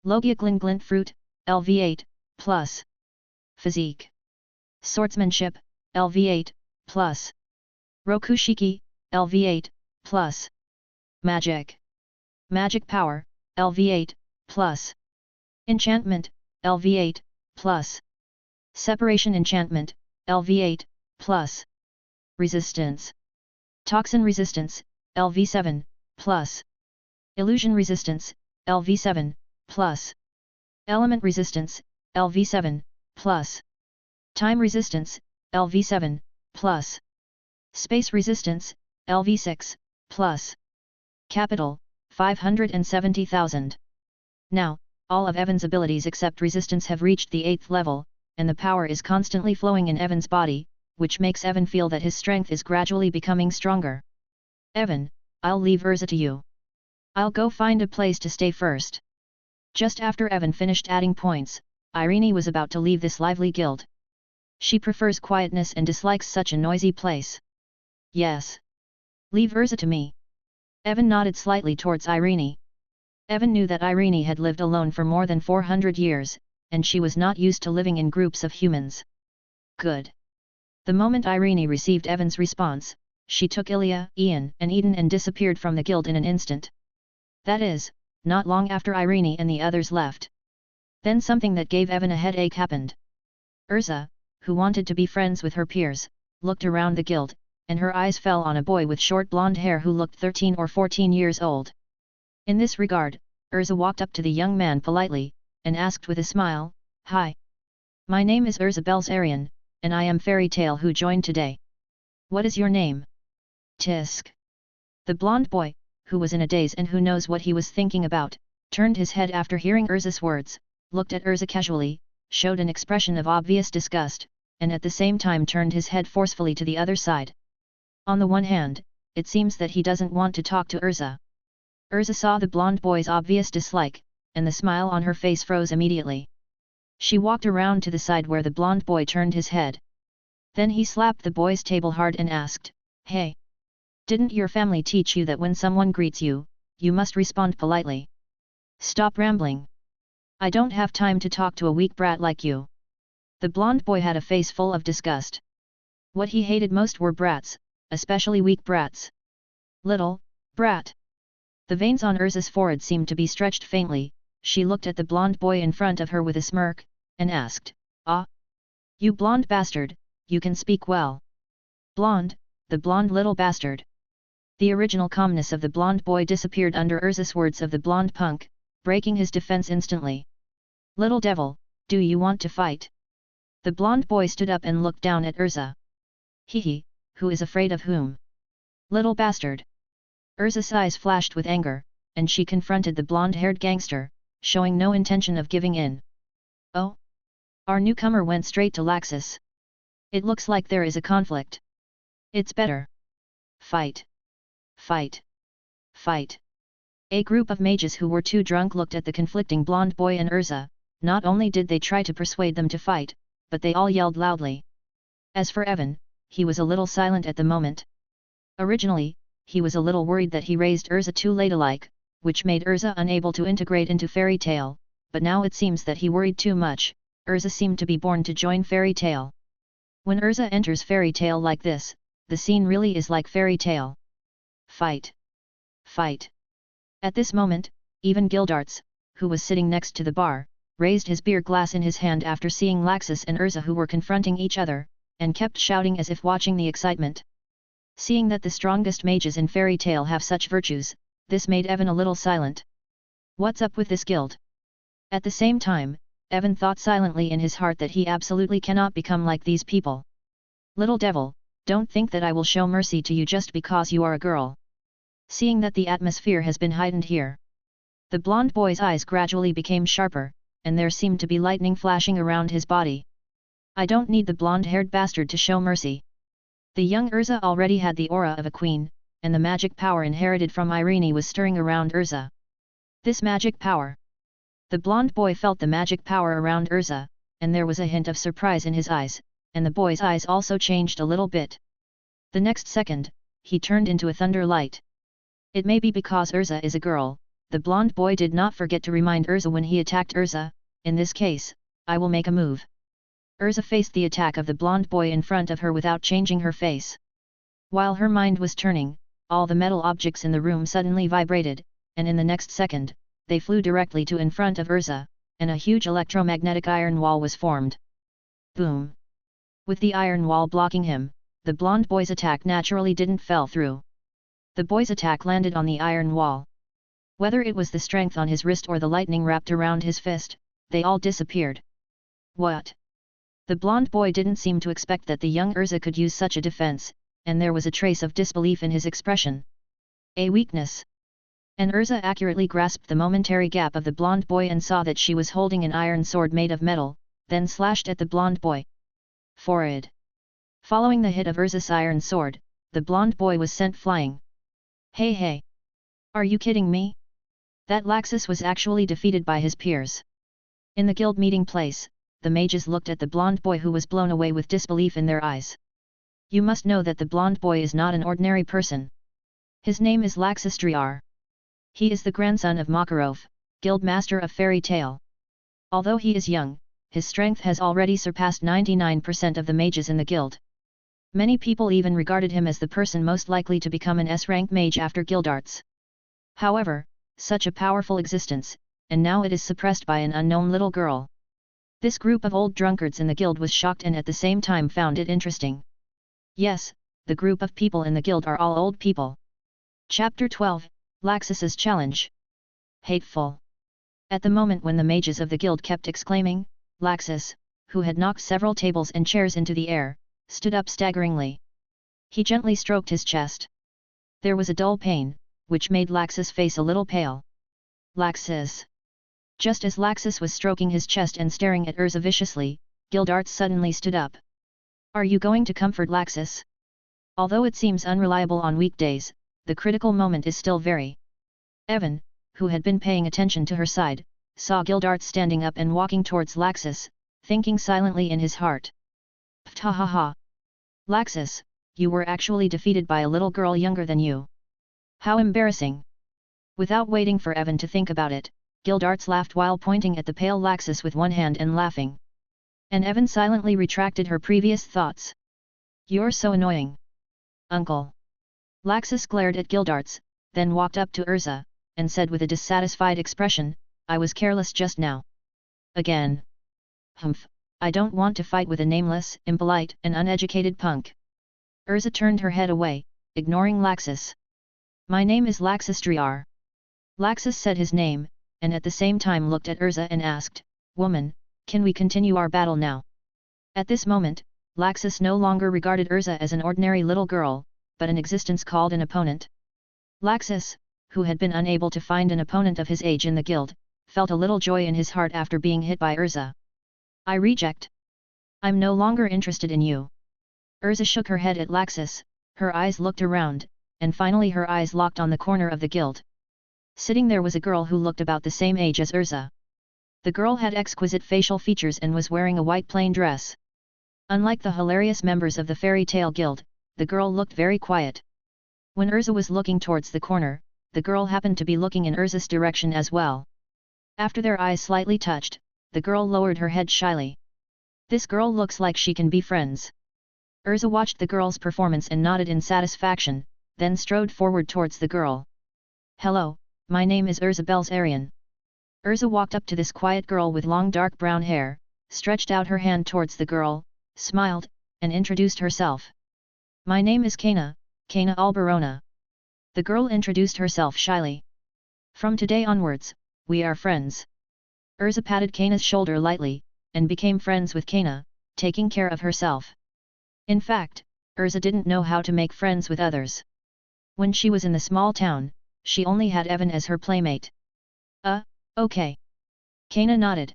Logia Glint Fruit, LV8, plus. Physique. Swordsmanship, LV8, plus. Rokushiki, LV8, plus. Magic. Magic Power, LV8, plus. Enchantment, LV8, plus. Separation Enchantment, LV8, plus. Resistance. Toxin Resistance, LV7, plus. Illusion Resistance, LV7, plus. Element Resistance, LV7, plus. Time Resistance, LV7, plus. Space Resistance, LV6, plus. Capital, 570,000. Now, all of Evan's abilities except Resistance have reached the 8th level, and the power is constantly flowing in Evan's body, which makes Evan feel that his strength is gradually becoming stronger. Evan, I'll leave Urza to you. I'll go find a place to stay first. Just after Evan finished adding points, Irene was about to leave this lively guild. She prefers quietness and dislikes such a noisy place. Yes. Leave Urza to me. Evan nodded slightly towards Irene. Evan knew that Irene had lived alone for more than 400 years, and she was not used to living in groups of humans. Good. The moment Irene received Evan's response, she took Ilya, Ian and Eden and disappeared from the guild in an instant. That is, not long after Irene and the others left. Then something that gave Evan a headache happened. Urza, who wanted to be friends with her peers, looked around the guild, and her eyes fell on a boy with short blonde hair who looked 13 or 14 years old. In this regard, Urza walked up to the young man politely, and asked with a smile, "Hi. My name is Urza Belzarian, and I am Fairy Tale who joined today. What is your name?" Tisk. The blonde boy, who was in a daze and who knows what he was thinking about, turned his head after hearing Urza's words, looked at Urza casually, showed an expression of obvious disgust, and at the same time turned his head forcefully to the other side. On the one hand, it seems that he doesn't want to talk to Urza. Urza saw the blonde boy's obvious dislike, and the smile on her face froze immediately. She walked around to the side where the blonde boy turned his head. Then he slapped the boy's table hard and asked, "Hey! Didn't your family teach you that when someone greets you, you must respond politely? Stop rambling. I don't have time to talk to a weak brat like you." The blonde boy had a face full of disgust. What he hated most were brats, especially weak brats. Little brat. The veins on Urza's forehead seemed to be stretched faintly. She looked at the blonde boy in front of her with a smirk, and asked, "Ah? You blonde bastard, you can speak well. Blonde, the blonde little bastard." The original calmness of the blonde boy disappeared under Urza's words of the blonde punk, breaking his defense instantly. "Little devil, do you want to fight?" The blonde boy stood up and looked down at Urza. "Hehe, who is afraid of whom? Little bastard." Urza's eyes flashed with anger, and she confronted the blonde-haired gangster, showing no intention of giving in. "Oh? Our newcomer went straight to Laxus. It looks like there is a conflict. It's better. Fight! Fight! Fight!" A group of mages who were too drunk looked at the conflicting blonde boy and Urza. Not only did they try to persuade them to fight, but they all yelled loudly. As for Evan, he was a little silent at the moment. Originally, he was a little worried that he raised Urza too ladylike, which made Urza unable to integrate into fairy tale, but now it seems that he worried too much. Urza seemed to be born to join fairy tale. When Urza enters fairy tale like this, the scene really is like fairy tale. Fight! Fight! At this moment, even Gildarts, who was sitting next to the bar, raised his beer glass in his hand after seeing Laxus and Urza, who were confronting each other, and kept shouting as if watching the excitement. Seeing that the strongest mages in fairy tale have such virtues, this made Evan a little silent. What's up with this guild? At the same time, Evan thought silently in his heart that he absolutely cannot become like these people. Little devil, don't think that I will show mercy to you just because you are a girl. Seeing that the atmosphere has been heightened here. The blonde boy's eyes gradually became sharper, and there seemed to be lightning flashing around his body. I don't need the blonde-haired bastard to show mercy. The young Urza already had the aura of a queen, and the magic power inherited from Irene was stirring around Urza. This magic power. The blonde boy felt the magic power around Urza, and there was a hint of surprise in his eyes, and the boy's eyes also changed a little bit. The next second, he turned into a thunder light. It may be because Urza is a girl, the blonde boy did not forget to remind Urza when he attacked Urza, in this case, I will make a move. Urza faced the attack of the blonde boy in front of her without changing her face. While her mind was turning, all the metal objects in the room suddenly vibrated, and in the next second, they flew directly to in front of Urza, and a huge electromagnetic iron wall was formed. Boom! With the iron wall blocking him, the blonde boy's attack naturally didn't fell through. The boy's attack landed on the iron wall. Whether it was the strength on his wrist or the lightning wrapped around his fist, they all disappeared. What? The blonde boy didn't seem to expect that the young Urza could use such a defense, and there was a trace of disbelief in his expression. A weakness. And Urza accurately grasped the momentary gap of the blonde boy and saw that she was holding an iron sword made of metal, then slashed at the blonde boy. Forehead. Following the hit of Urza's iron sword, the blonde boy was sent flying. Hey hey! Are you kidding me? That Laxus was actually defeated by his peers. In the guild meeting place, the mages looked at the blonde boy who was blown away with disbelief in their eyes. You must know that the blonde boy is not an ordinary person. His name is Laxus Driar. He is the grandson of Makarov, guild master of fairy tale. Although he is young, his strength has already surpassed 99% of the mages in the guild. Many people even regarded him as the person most likely to become an S-rank mage after Gildarts. However, such a powerful existence, and now it is suppressed by an unknown little girl. This group of old drunkards in the guild was shocked and at the same time found it interesting. Yes, the group of people in the guild are all old people. Chapter 12, Laxus's Challenge. Hateful. At the moment when the mages of the guild kept exclaiming, Laxus, who had knocked several tables and chairs into the air, stood up staggeringly. He gently stroked his chest. There was a dull pain, which made Laxus' face a little pale. Laxus. Just as Laxus was stroking his chest and staring at Urza viciously, Gildarts suddenly stood up. Are you going to comfort Laxus? Although it seems unreliable on weekdays, the critical moment is still very. Evan, who had been paying attention to her side, saw Gildarts standing up and walking towards Laxus, thinking silently in his heart. Pthahaha! Laxus, you were actually defeated by a little girl younger than you. How embarrassing! Without waiting for Evan to think about it, Gildarts laughed while pointing at the pale Laxus with one hand and laughing. And Evan silently retracted her previous thoughts. You're so annoying. Uncle. Laxus glared at Gildarts, then walked up to Urza, and said with a dissatisfied expression, I was careless just now. Again. Humph, I don't want to fight with a nameless, impolite, and uneducated punk. Urza turned her head away, ignoring Laxus. My name is Laxus Driar. Laxus said his name, and at the same time looked at Urza and asked, Woman, can we continue our battle now? At this moment, Laxus no longer regarded Urza as an ordinary little girl, but an existence called an opponent. Laxus, who had been unable to find an opponent of his age in the guild, felt a little joy in his heart after being hit by Urza. I reject. I'm no longer interested in you. Urza shook her head at Laxus, her eyes looked around, and finally her eyes locked on the corner of the guild. Sitting there was a girl who looked about the same age as Urza. The girl had exquisite facial features and was wearing a white plain dress. Unlike the hilarious members of the fairy tale guild, the girl looked very quiet. When Urza was looking towards the corner, the girl happened to be looking in Urza's direction as well. After their eyes slightly touched, the girl lowered her head shyly. This girl looks like she can be friends. Urza watched the girl's performance and nodded in satisfaction, then strode forward towards the girl. Hello, my name is Urza Belzarian. Urza walked up to this quiet girl with long dark brown hair, stretched out her hand towards the girl, smiled, and introduced herself. My name is Kana, Kana Alberona. The girl introduced herself shyly. From today onwards, we are friends. Urza patted Kana's shoulder lightly, and became friends with Kana, taking care of herself. In fact, Urza didn't know how to make friends with others. When she was in the small town, she only had Evan as her playmate. Okay. Kana nodded.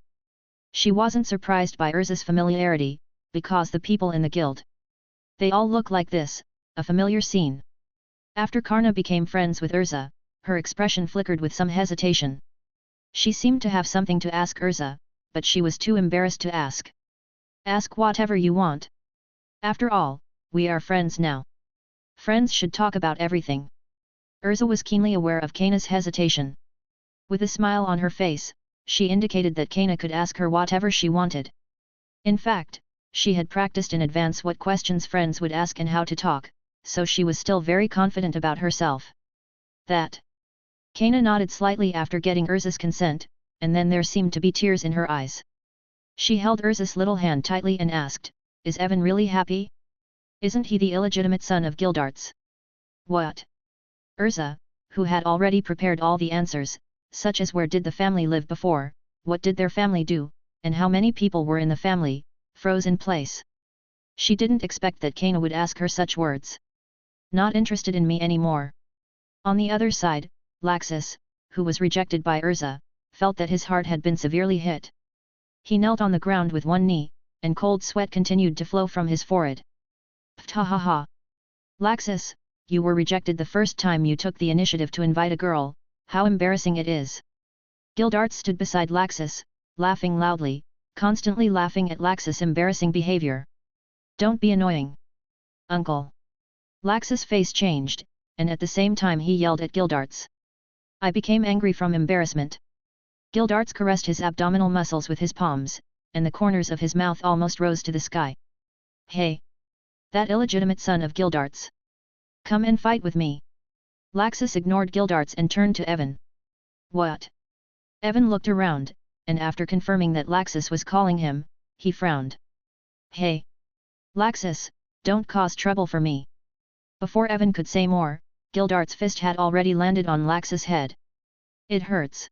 She wasn't surprised by Urza's familiarity, because the people in the guild. They all look like this, a familiar scene. After Karna became friends with Urza, her expression flickered with some hesitation. She seemed to have something to ask Urza, but she was too embarrassed to ask. Ask whatever you want. After all, we are friends now. Friends should talk about everything. Urza was keenly aware of Kana's hesitation. With a smile on her face, she indicated that Kana could ask her whatever she wanted. In fact, she had practiced in advance what questions friends would ask and how to talk, so she was still very confident about herself. That. Kana nodded slightly after getting Urza's consent, and then there seemed to be tears in her eyes. She held Urza's little hand tightly and asked, Is Evan really happy? Isn't he the illegitimate son of Gildarts? What? Urza, who had already prepared all the answers, such as where did the family live before, what did their family do, and how many people were in the family, froze in place. She didn't expect that Kana would ask her such words. Not interested in me anymore. On the other side, Laxus, who was rejected by Urza, felt that his heart had been severely hit. He knelt on the ground with one knee, and cold sweat continued to flow from his forehead. Pthahaha. Laxus, you were rejected the first time you took the initiative to invite a girl, how embarrassing it is. Gildarts stood beside Laxus, laughing loudly, constantly laughing at Laxus' embarrassing behavior. Don't be annoying. Uncle. Laxus' face changed, and at the same time he yelled at Gildarts. I became angry from embarrassment. Gildarts caressed his abdominal muscles with his palms, and the corners of his mouth almost rose to the sky. Hey! That illegitimate son of Gildarts! Come and fight with me! Laxus ignored Gildarts and turned to Evan. What? Evan looked around, and after confirming that Laxus was calling him, he frowned. Hey! Laxus, don't cause trouble for me! Before Evan could say more, Gildarts' fist had already landed on Laxus' head. It hurts.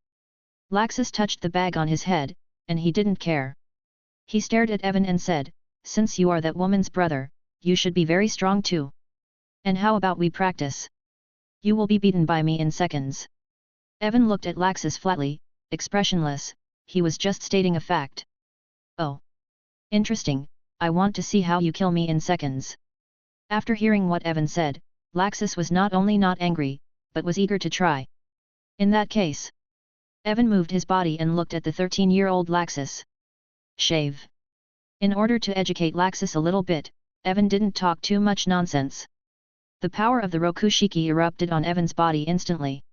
Laxus touched the bag on his head, and he didn't care. He stared at Evan and said, Since you are that woman's brother, you should be very strong too. And how about we practice? You will be beaten by me in seconds. Evan looked at Laxus flatly, expressionless, he was just stating a fact. Oh. Interesting, I want to see how you kill me in seconds. After hearing what Evan said, Laxus was not only not angry, but was eager to try. In that case. Evan moved his body and looked at the 13-year-old Laxus. Shave. In order to educate Laxus a little bit, Evan didn't talk too much nonsense. The power of the Rokushiki erupted on Evan's body instantly.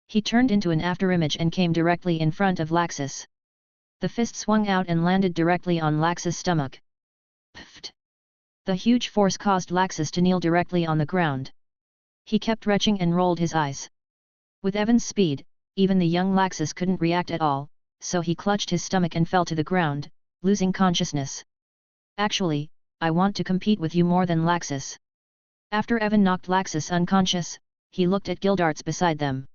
He turned into an afterimage and came directly in front of Laxus. The fist swung out and landed directly on Laxus' stomach. Pfft! The huge force caused Laxus to kneel directly on the ground. He kept retching and rolled his eyes. With Evan's speed, even the young Laxus couldn't react at all, so he clutched his stomach and fell to the ground, losing consciousness. Actually, I want to compete with you more than Laxus. After Evan knocked Laxus unconscious, he looked at Gildarts beside them.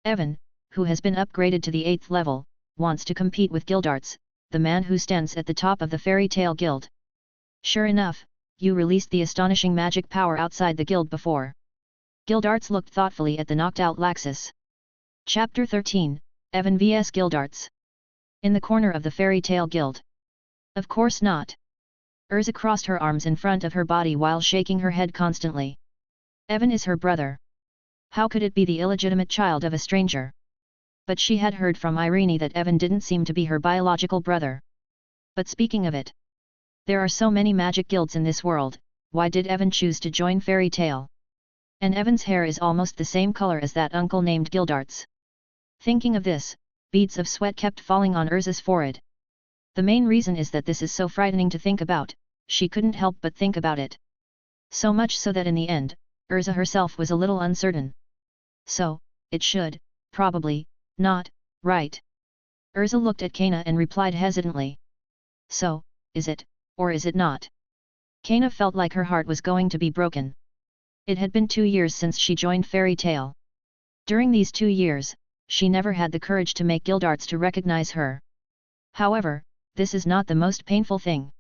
Evan, who has been upgraded to the 8th level, wants to compete with Gildarts, the man who stands at the top of the Fairy Tale Guild. Sure enough, you released the astonishing magic power outside the guild before. Gildarts looked thoughtfully at the knocked-out Laxus. Chapter 13, Evan vs Gildarts. In the corner of the Fairy Tale Guild. Of course not. Urza crossed her arms in front of her body while shaking her head constantly. Evan is her brother. How could it be the illegitimate child of a stranger? But she had heard from Irene that Evan didn't seem to be her biological brother. But speaking of it, there are so many magic guilds in this world, why did Evan choose to join Fairy Tale? And Evan's hair is almost the same color as that uncle named Gildart's. Thinking of this, beads of sweat kept falling on Urza's forehead. The main reason is that this is so frightening to think about, she couldn't help but think about it. So much so that in the end, Urza herself was a little uncertain. So, it should, probably, not, right? Urza looked at Kana and replied hesitantly. So, is it, or is it not? Kana felt like her heart was going to be broken. It had been 2 years since she joined Fairy Tail. During these 2 years, she never had the courage to make Gildarts to recognize her. However, this is not the most painful thing.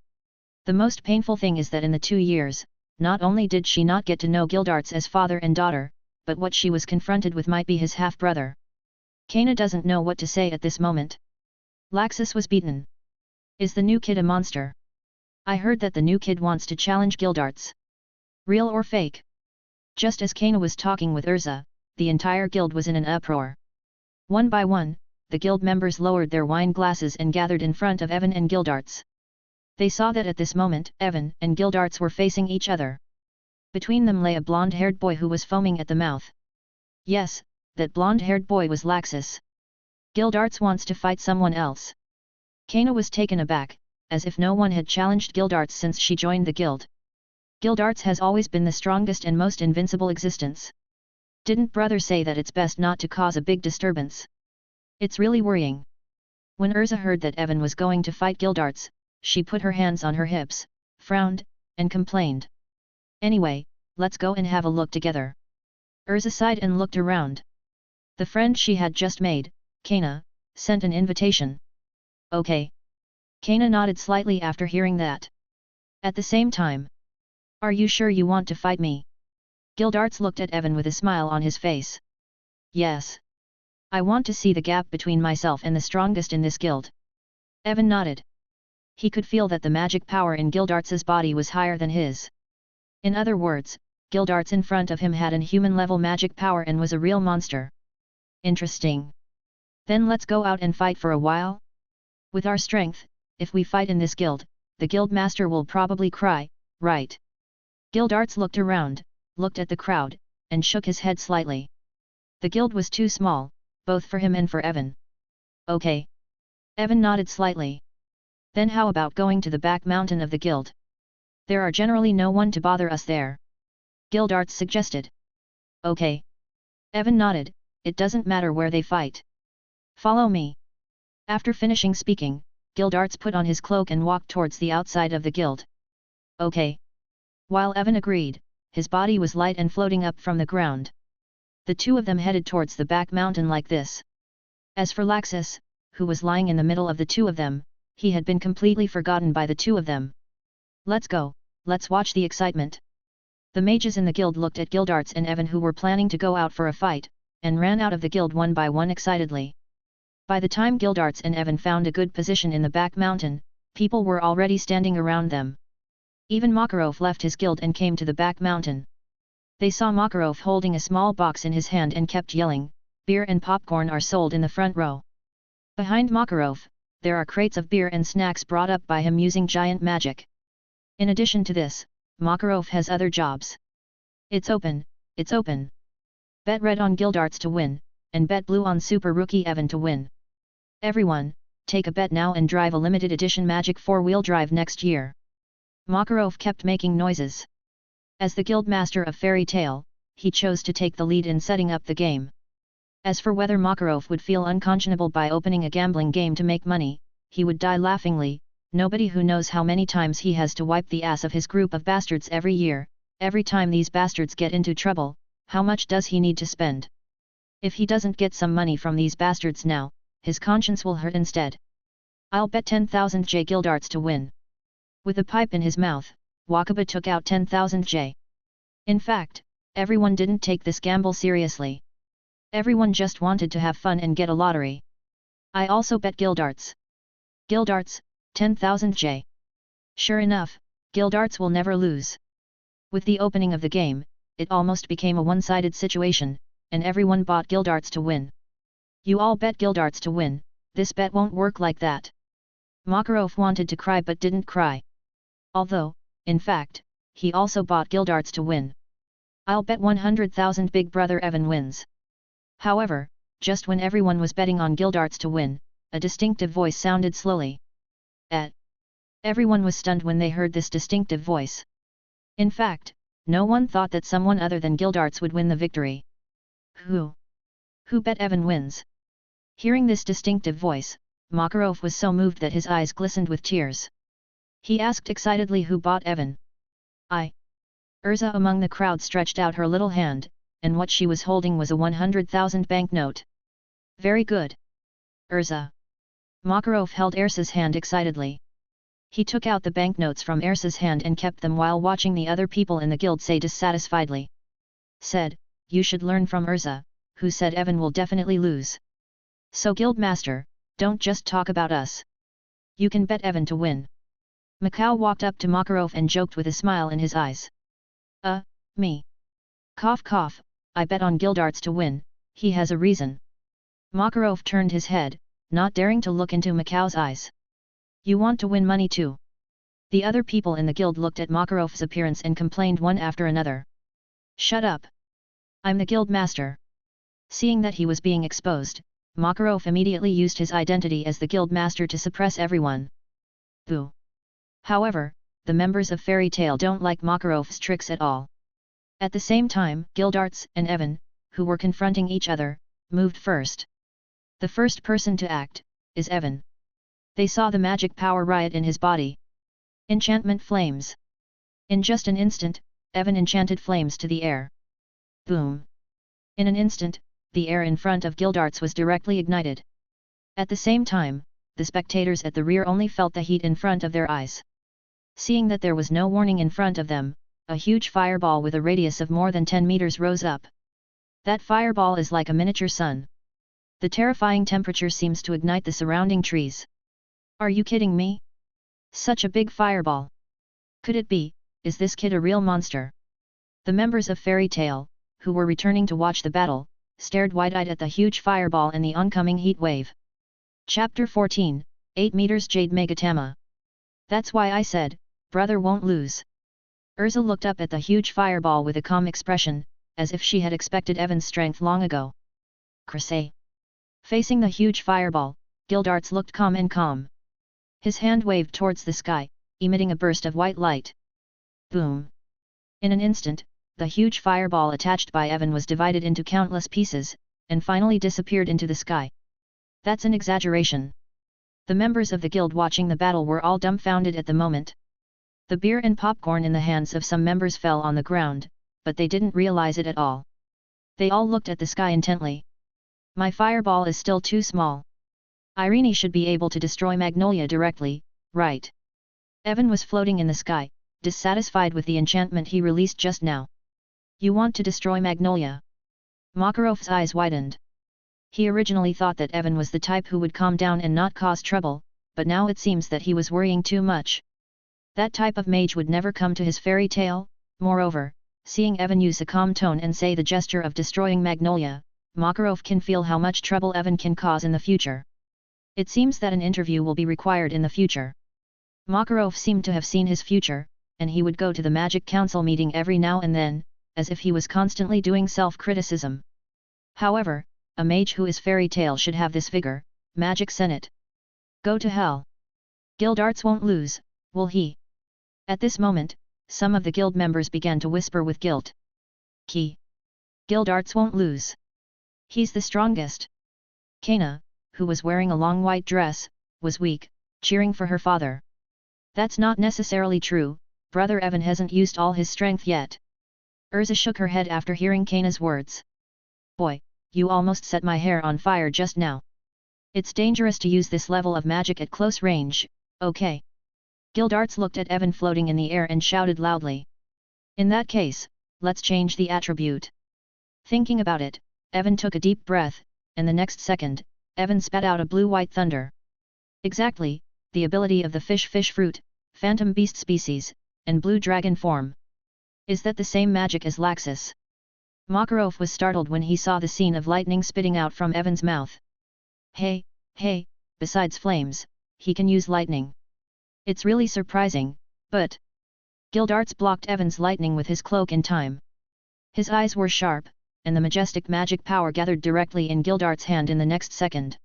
The most painful thing is that in the 2 years, not only did she not get to know Gildarts as father and daughter, but what she was confronted with might be his half-brother. Kana doesn't know what to say at this moment. Laxus was beaten. Is the new kid a monster? I heard that the new kid wants to challenge Gildarts. Real or fake? Just as Kana was talking with Urza, the entire guild was in an uproar. One by one, the guild members lowered their wine glasses and gathered in front of Evan and Gildarts. They saw that at this moment, Evan and Gildarts were facing each other. Between them lay a blonde-haired boy who was foaming at the mouth. Yes, that blonde-haired boy was Laxus. Gildarts wants to fight someone else. Kana was taken aback, as if no one had challenged Gildarts since she joined the guild. Gildarts has always been the strongest and most invincible existence. Didn't brother say that it's best not to cause a big disturbance? It's really worrying. When Urza heard that Evan was going to fight Gildarts, she put her hands on her hips, frowned, and complained. Anyway, let's go and have a look together. Urza sighed and looked around. The friend she had just made, Kana, sent an invitation. Okay. Kana nodded slightly after hearing that. At the same time. Are you sure you want to fight me? Gildarts looked at Evan with a smile on his face. Yes. I want to see the gap between myself and the strongest in this guild. Evan nodded. He could feel that the magic power in Gildarts's body was higher than his. In other words, Gildarts in front of him had an human-level magic power and was a real monster. Interesting. Then let's go out and fight for a while? With our strength, if we fight in this guild, the guild master will probably cry, right? Gildarts looked around, looked at the crowd, and shook his head slightly. The guild was too small, both for him and for Evan. Okay. Evan nodded slightly. Then how about going to the back mountain of the guild? There are generally no one to bother us there. Gildarts suggested. Okay. Evan nodded, it doesn't matter where they fight. Follow me. After finishing speaking, Gildarts put on his cloak and walked towards the outside of the guild. Okay. While Evan agreed, his body was light and floating up from the ground. The two of them headed towards the back mountain like this. As for Laxus, who was lying in the middle of the two of them, he had been completely forgotten by the two of them. Let's go, let's watch the excitement. The mages in the guild looked at Gildarts and Evan who were planning to go out for a fight, and ran out of the guild one by one excitedly. By the time Gildarts and Evan found a good position in the back mountain, people were already standing around them. Even Makarov left his guild and came to the back mountain. They saw Makarov holding a small box in his hand and kept yelling, "Beer and popcorn are sold in the front row." Behind Makarov, there are crates of beer and snacks brought up by him using giant magic. In addition to this, Makarov has other jobs. It's open, it's open. Bet red on Gildarts to win, and bet blue on Super Rookie Evan to win. Everyone, take a bet now and drive a limited edition magic 4-wheel drive next year. Makarov kept making noises. As the guild master of Fairy Tail, he chose to take the lead in setting up the game. As for whether Makarov would feel unconscionable by opening a gambling game to make money, he would die laughingly. Nobody who knows how many times he has to wipe the ass of his group of bastards every year. Every time these bastards get into trouble, how much does he need to spend? If he doesn't get some money from these bastards now, his conscience will hurt instead. I'll bet 10,000 J Gildarts to win. With a pipe in his mouth, Wakaba took out 10,000 J. In fact, everyone didn't take this gamble seriously. Everyone just wanted to have fun and get a lottery. I also bet Gildarts. Gildarts, 10,000 J. Sure enough, Gildarts will never lose. With the opening of the game, it almost became a one-sided situation, and everyone bought Gildarts to win. You all bet Gildarts to win, this bet won't work like that. Makarov wanted to cry but didn't cry. Although, in fact, he also bought Gildarts to win. I'll bet 100,000 Big Brother Evan wins. However, just when everyone was betting on Gildarts to win, a distinctive voice sounded slowly. Everyone was stunned when they heard this distinctive voice. In fact, no one thought that someone other than Gildarts would win the victory. Who bet Evan wins? Hearing this distinctive voice, Makarov was so moved that his eyes glistened with tears. He asked excitedly who bought Evan. I. Urza among the crowd stretched out her little hand, and what she was holding was a 100,000 banknote. Very good. Urza. Makarov held Ersa's hand excitedly. He took out the banknotes from Ersa's hand and kept them while watching the other people in the guild say dissatisfiedly. Said, you should learn from Urza, who said Evan will definitely lose. So Guildmaster, don't just talk about us. You can bet Evan to win. Macau walked up to Makarov and joked with a smile in his eyes. Me. Cough cough, I bet on Gildarts to win, he has a reason. Makarov turned his head, not daring to look into Macau's eyes. You want to win money too? The other people in the guild looked at Makarov's appearance and complained one after another. Shut up! I'm the guild master. Seeing that he was being exposed, Makarov immediately used his identity as the guild master to suppress everyone. Boo! However, the members of Fairy Tale don't like Makarov's tricks at all. At the same time, Gildarts and Evan, who were confronting each other, moved first. The first person to act is Evan. They saw the magic power riot in his body. Enchantment flames. In just an instant, Evan enchanted flames to the air. Boom! In an instant, the air in front of Gildarts was directly ignited. At the same time, the spectators at the rear only felt the heat in front of their eyes. Seeing that there was no warning in front of them, a huge fireball with a radius of more than 10 meters rose up. That fireball is like a miniature sun. The terrifying temperature seems to ignite the surrounding trees. Are you kidding me? Such a big fireball. Could it be, is this kid a real monster? The members of Fairy Tale, who were returning to watch the battle, stared wide-eyed at the huge fireball and the oncoming heat wave. Chapter 14, 8 meters Jade Megatama. That's why I said, brother won't lose. Urza looked up at the huge fireball with a calm expression, as if she had expected Evan's strength long ago. Crusade. Facing the huge fireball, Gildarts looked calm and calm. His hand waved towards the sky, emitting a burst of white light. Boom! In an instant, the huge fireball attached by Evan was divided into countless pieces, and finally disappeared into the sky. That's an exaggeration. The members of the guild watching the battle were all dumbfounded at the moment. The beer and popcorn in the hands of some members fell on the ground, but they didn't realize it at all. They all looked at the sky intently. My fireball is still too small. Irene should be able to destroy Magnolia directly, right? Evan was floating in the sky, dissatisfied with the enchantment he released just now. You want to destroy Magnolia? Makarov's eyes widened. He originally thought that Evan was the type who would calm down and not cause trouble, but now it seems that he was worrying too much. That type of mage would never come to his fairy tale. Moreover, seeing Evan use a calm tone and say the gesture of destroying Magnolia, Makarov can feel how much trouble Evan can cause in the future. It seems that an interview will be required in the future. Makarov seemed to have seen his future, and he would go to the Magic Council meeting every now and then, as if he was constantly doing self-criticism. However, a mage who is fairy tale should have this vigor. Magic Senate. Go to hell. Gildarts won't lose, will he? At this moment, some of the guild members began to whisper with guilt. Gildarts won't lose. He's the strongest. Kana, who was wearing a long white dress, was weak, cheering for her father. That's not necessarily true, brother Evan hasn't used all his strength yet. Urza shook her head after hearing Kana's words. Boy, you almost set my hair on fire just now. It's dangerous to use this level of magic at close range, okay? Gildarts looked at Evan floating in the air and shouted loudly. In that case, let's change the attribute. Thinking about it, Evan took a deep breath, and the next second, Evan spat out a blue-white thunder. Exactly, the ability of the fish fruit, phantom beast species, and blue dragon form. Is that the same magic as Laxus? Makarov was startled when he saw the scene of lightning spitting out from Evan's mouth. Hey, besides flames, he can use lightning. It's really surprising, but... Gildarts blocked Evan's lightning with his cloak in time. His eyes were sharp, and the majestic magic power gathered directly in Gildart's hand in the next second.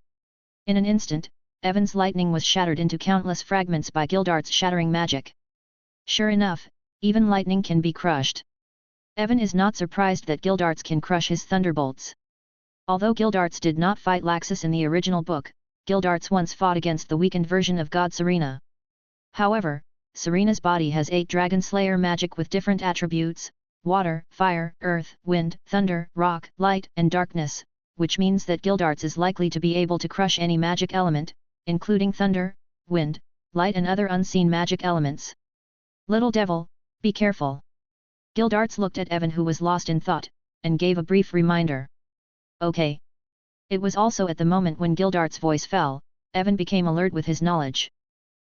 In an instant, Evan's lightning was shattered into countless fragments by Gildart's shattering magic. Sure enough, even lightning can be crushed. Evan is not surprised that Gildarts can crush his thunderbolts. Although Gildarts did not fight Laxus in the original book, Gildarts once fought against the weakened version of God Serena. However, Serena's body has 8 Dragon Slayer magic with different attributes: water, fire, earth, wind, thunder, rock, light, and darkness, which means that Gildarts is likely to be able to crush any magic element, including thunder, wind, light and other unseen magic elements. Little devil, be careful. Gildarts looked at Evan, who was lost in thought, and gave a brief reminder. Okay. It was also at the moment when Gildart's voice fell, Evan became alert with his knowledge.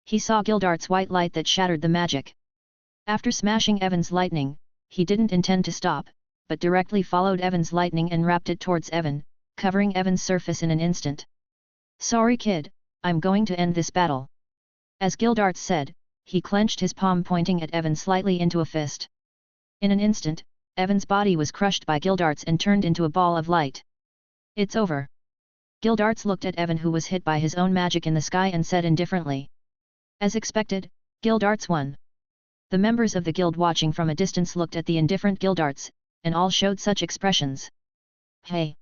He saw Gildart's white light that shattered the magic. After smashing Evan's lightning, he didn't intend to stop, but directly followed Evan's lightning and wrapped it towards Evan, covering Evan's surface in an instant. Sorry kid, I'm going to end this battle. As Gildarts said, he clenched his palm, pointing at Evan slightly into a fist. In an instant, Evan's body was crushed by Gildarts and turned into a ball of light. It's over. Gildarts looked at Evan, who was hit by his own magic in the sky, and said indifferently. As expected, Gildarts won. The members of the guild watching from a distance looked at the indifferent Gildarts, and all showed such expressions. Hey!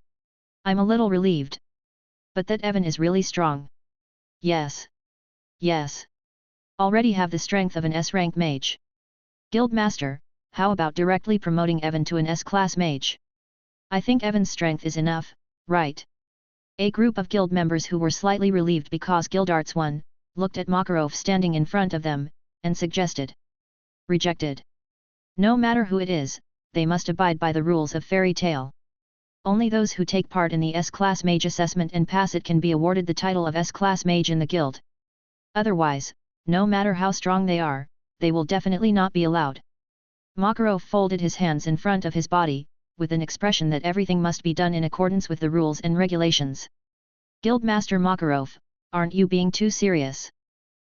I'm a little relieved. But that Evan is really strong. Yes. Yes. Already have the strength of an S-rank mage. Guildmaster, how about directly promoting Evan to an S-class mage? I think Evan's strength is enough, right? A group of guild members who were slightly relieved because Gildarts won, looked at Makarov standing in front of them, and suggested. Rejected. No matter who it is, they must abide by the rules of fairy tale. Only those who take part in the S-class mage assessment and pass it can be awarded the title of S-class mage in the guild. Otherwise, no matter how strong they are, they will definitely not be allowed. Makarov folded his hands in front of his body, with an expression that everything must be done in accordance with the rules and regulations. Guildmaster Makarov, aren't you being too serious?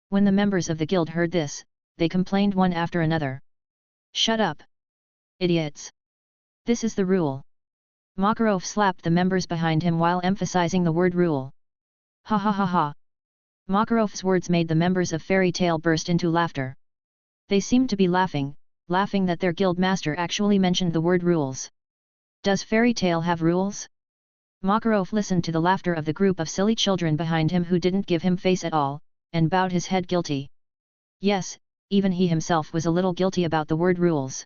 When the members of the guild heard this, they complained one after another. Shut up! Idiots! This is the rule. Makarov slapped the members behind him while emphasizing the word rule. Ha ha ha ha! Makarov's words made the members of Fairy Tale burst into laughter. They seemed to be laughing that their guild master actually mentioned the word rules. Does Fairy Tale have rules? Makarov listened to the laughter of the group of silly children behind him who didn't give him face at all, and bowed his head guilty. Yes, even he himself was a little guilty about the word rules.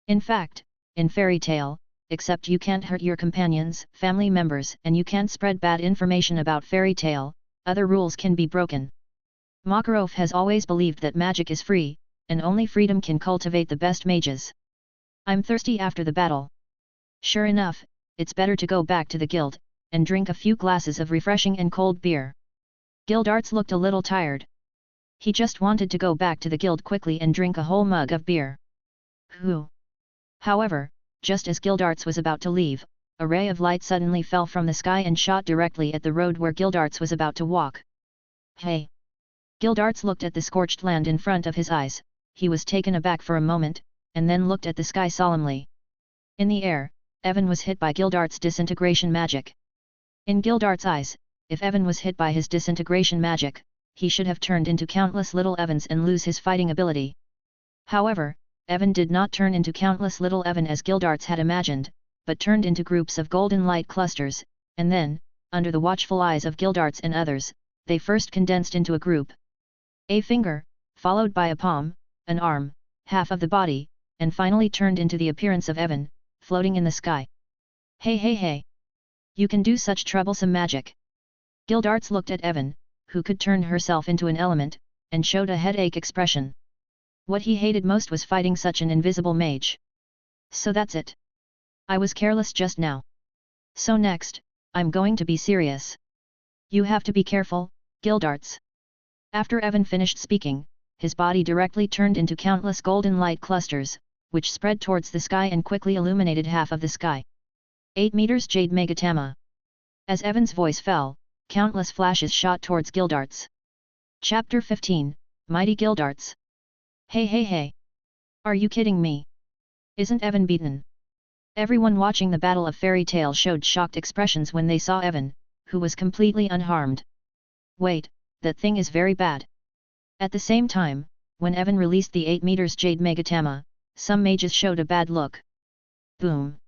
In fact, in Fairy Tale, except you can't hurt your companions, family members, and you can't spread bad information about Fairy Tale, other rules can be broken. Makarov has always believed that magic is free, and only freedom can cultivate the best mages. I'm thirsty after the battle. Sure enough, it's better to go back to the guild, and drink a few glasses of refreshing and cold beer. Gildarts looked a little tired. He just wanted to go back to the guild quickly and drink a whole mug of beer. Whew! However, just as Gildarts was about to leave, a ray of light suddenly fell from the sky and shot directly at the road where Gildarts was about to walk. Hey! Gildarts looked at the scorched land in front of his eyes. He was taken aback for a moment, and then looked at the sky solemnly. In the air, Evan was hit by Gildart's disintegration magic. In Gildart's eyes, if Evan was hit by his disintegration magic, he should have turned into countless little Evans and lose his fighting ability. However, Evan did not turn into countless little Evan as Gildarts had imagined, but turned into groups of golden light clusters, and then, under the watchful eyes of Gildarts and others, they first condensed into a group. A finger, followed by a palm, an arm, half of the body, and finally turned into the appearance of Evan, floating in the sky. Hey hey hey! You can do such troublesome magic! Gildarts looked at Evan, who could turn herself into an element, and showed a headache expression. What he hated most was fighting such an invisible mage. So that's it. I was careless just now. So next, I'm going to be serious. You have to be careful, Gildarts. After Evan finished speaking, his body directly turned into countless golden light clusters, which spread towards the sky and quickly illuminated half of the sky. 8 meters Jade Megatama. As Evan's voice fell, countless flashes shot towards Gildarts. Chapter 15, Mighty Gildarts. Hey hey hey! Are you kidding me? Isn't Evan beaten? Everyone watching the Battle of Fairy Tale showed shocked expressions when they saw Evan, who was completely unharmed. Wait, that thing is very bad. At the same time, when Evan released the 8 meters Jade Megatama, some mages showed a bad look. Boom!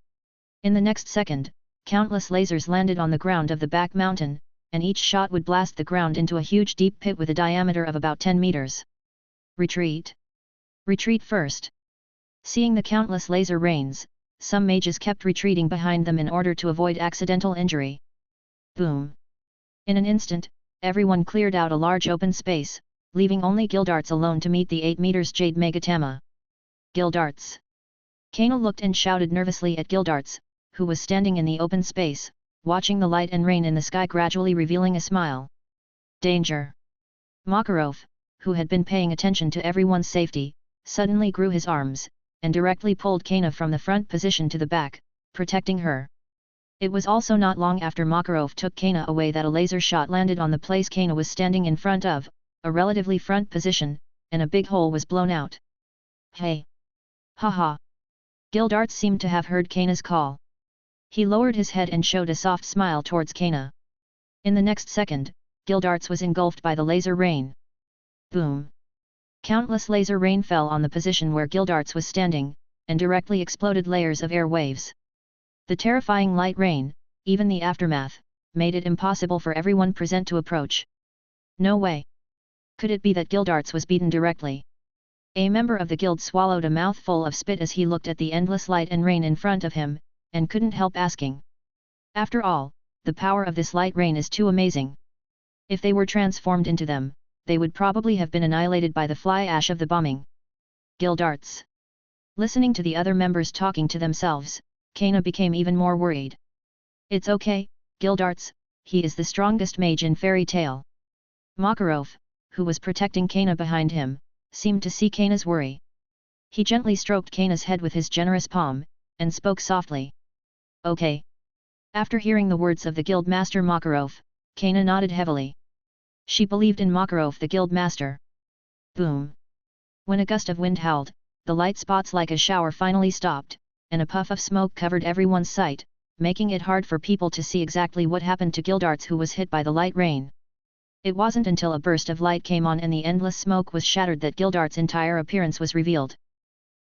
In the next second, countless lasers landed on the ground of the back mountain, and each shot would blast the ground into a huge deep pit with a diameter of about 10 meters. Retreat! Retreat first! Seeing the countless laser rains, some mages kept retreating behind them in order to avoid accidental injury. Boom! In an instant, everyone cleared out a large open space, leaving only Gildarts alone to meet the 8 meters Jade Megatama. Gildarts! Kana looked and shouted nervously at Gildarts, who was standing in the open space, watching the light and rain in the sky gradually revealing a smile. Danger! Makarov, who had been paying attention to everyone's safety, suddenly grew his arms, and directly pulled Kana from the front position to the back, protecting her. It was also not long after Makarov took Kana away that a laser shot landed on the place Kana was standing in front of, a relatively front position, and a big hole was blown out. Hey! Haha! Gildarts seemed to have heard Kana's call. He lowered his head and showed a soft smile towards Kana. In the next second, Gildarts was engulfed by the laser rain. Boom! Countless laser rain fell on the position where Gildarts was standing, and directly exploded layers of air waves. The terrifying light rain, even the aftermath, made it impossible for everyone present to approach. No way! Could it be that Gildarts was beaten directly? A member of the guild swallowed a mouthful of spit as he looked at the endless light and rain in front of him, and couldn't help asking. After all, the power of this light rain is too amazing. If they were transformed into them, they would probably have been annihilated by the fly ash of the bombing. Gildarts! Listening to the other members talking to themselves, Kana became even more worried. It's okay, Gildarts, he is the strongest mage in Fairy Tale. Makarov, who was protecting Kana behind him, seemed to see Kana's worry. He gently stroked Kana's head with his generous palm, and spoke softly. Okay. After hearing the words of the guild master Makarov, Kana nodded heavily. She believed in Makarov the guild master. Boom! When a gust of wind howled, the light spots like a shower finally stopped, and a puff of smoke covered everyone's sight, making it hard for people to see exactly what happened to Gildarts, who was hit by the light rain. It wasn't until a burst of light came on and the endless smoke was shattered that Gildarts' entire appearance was revealed.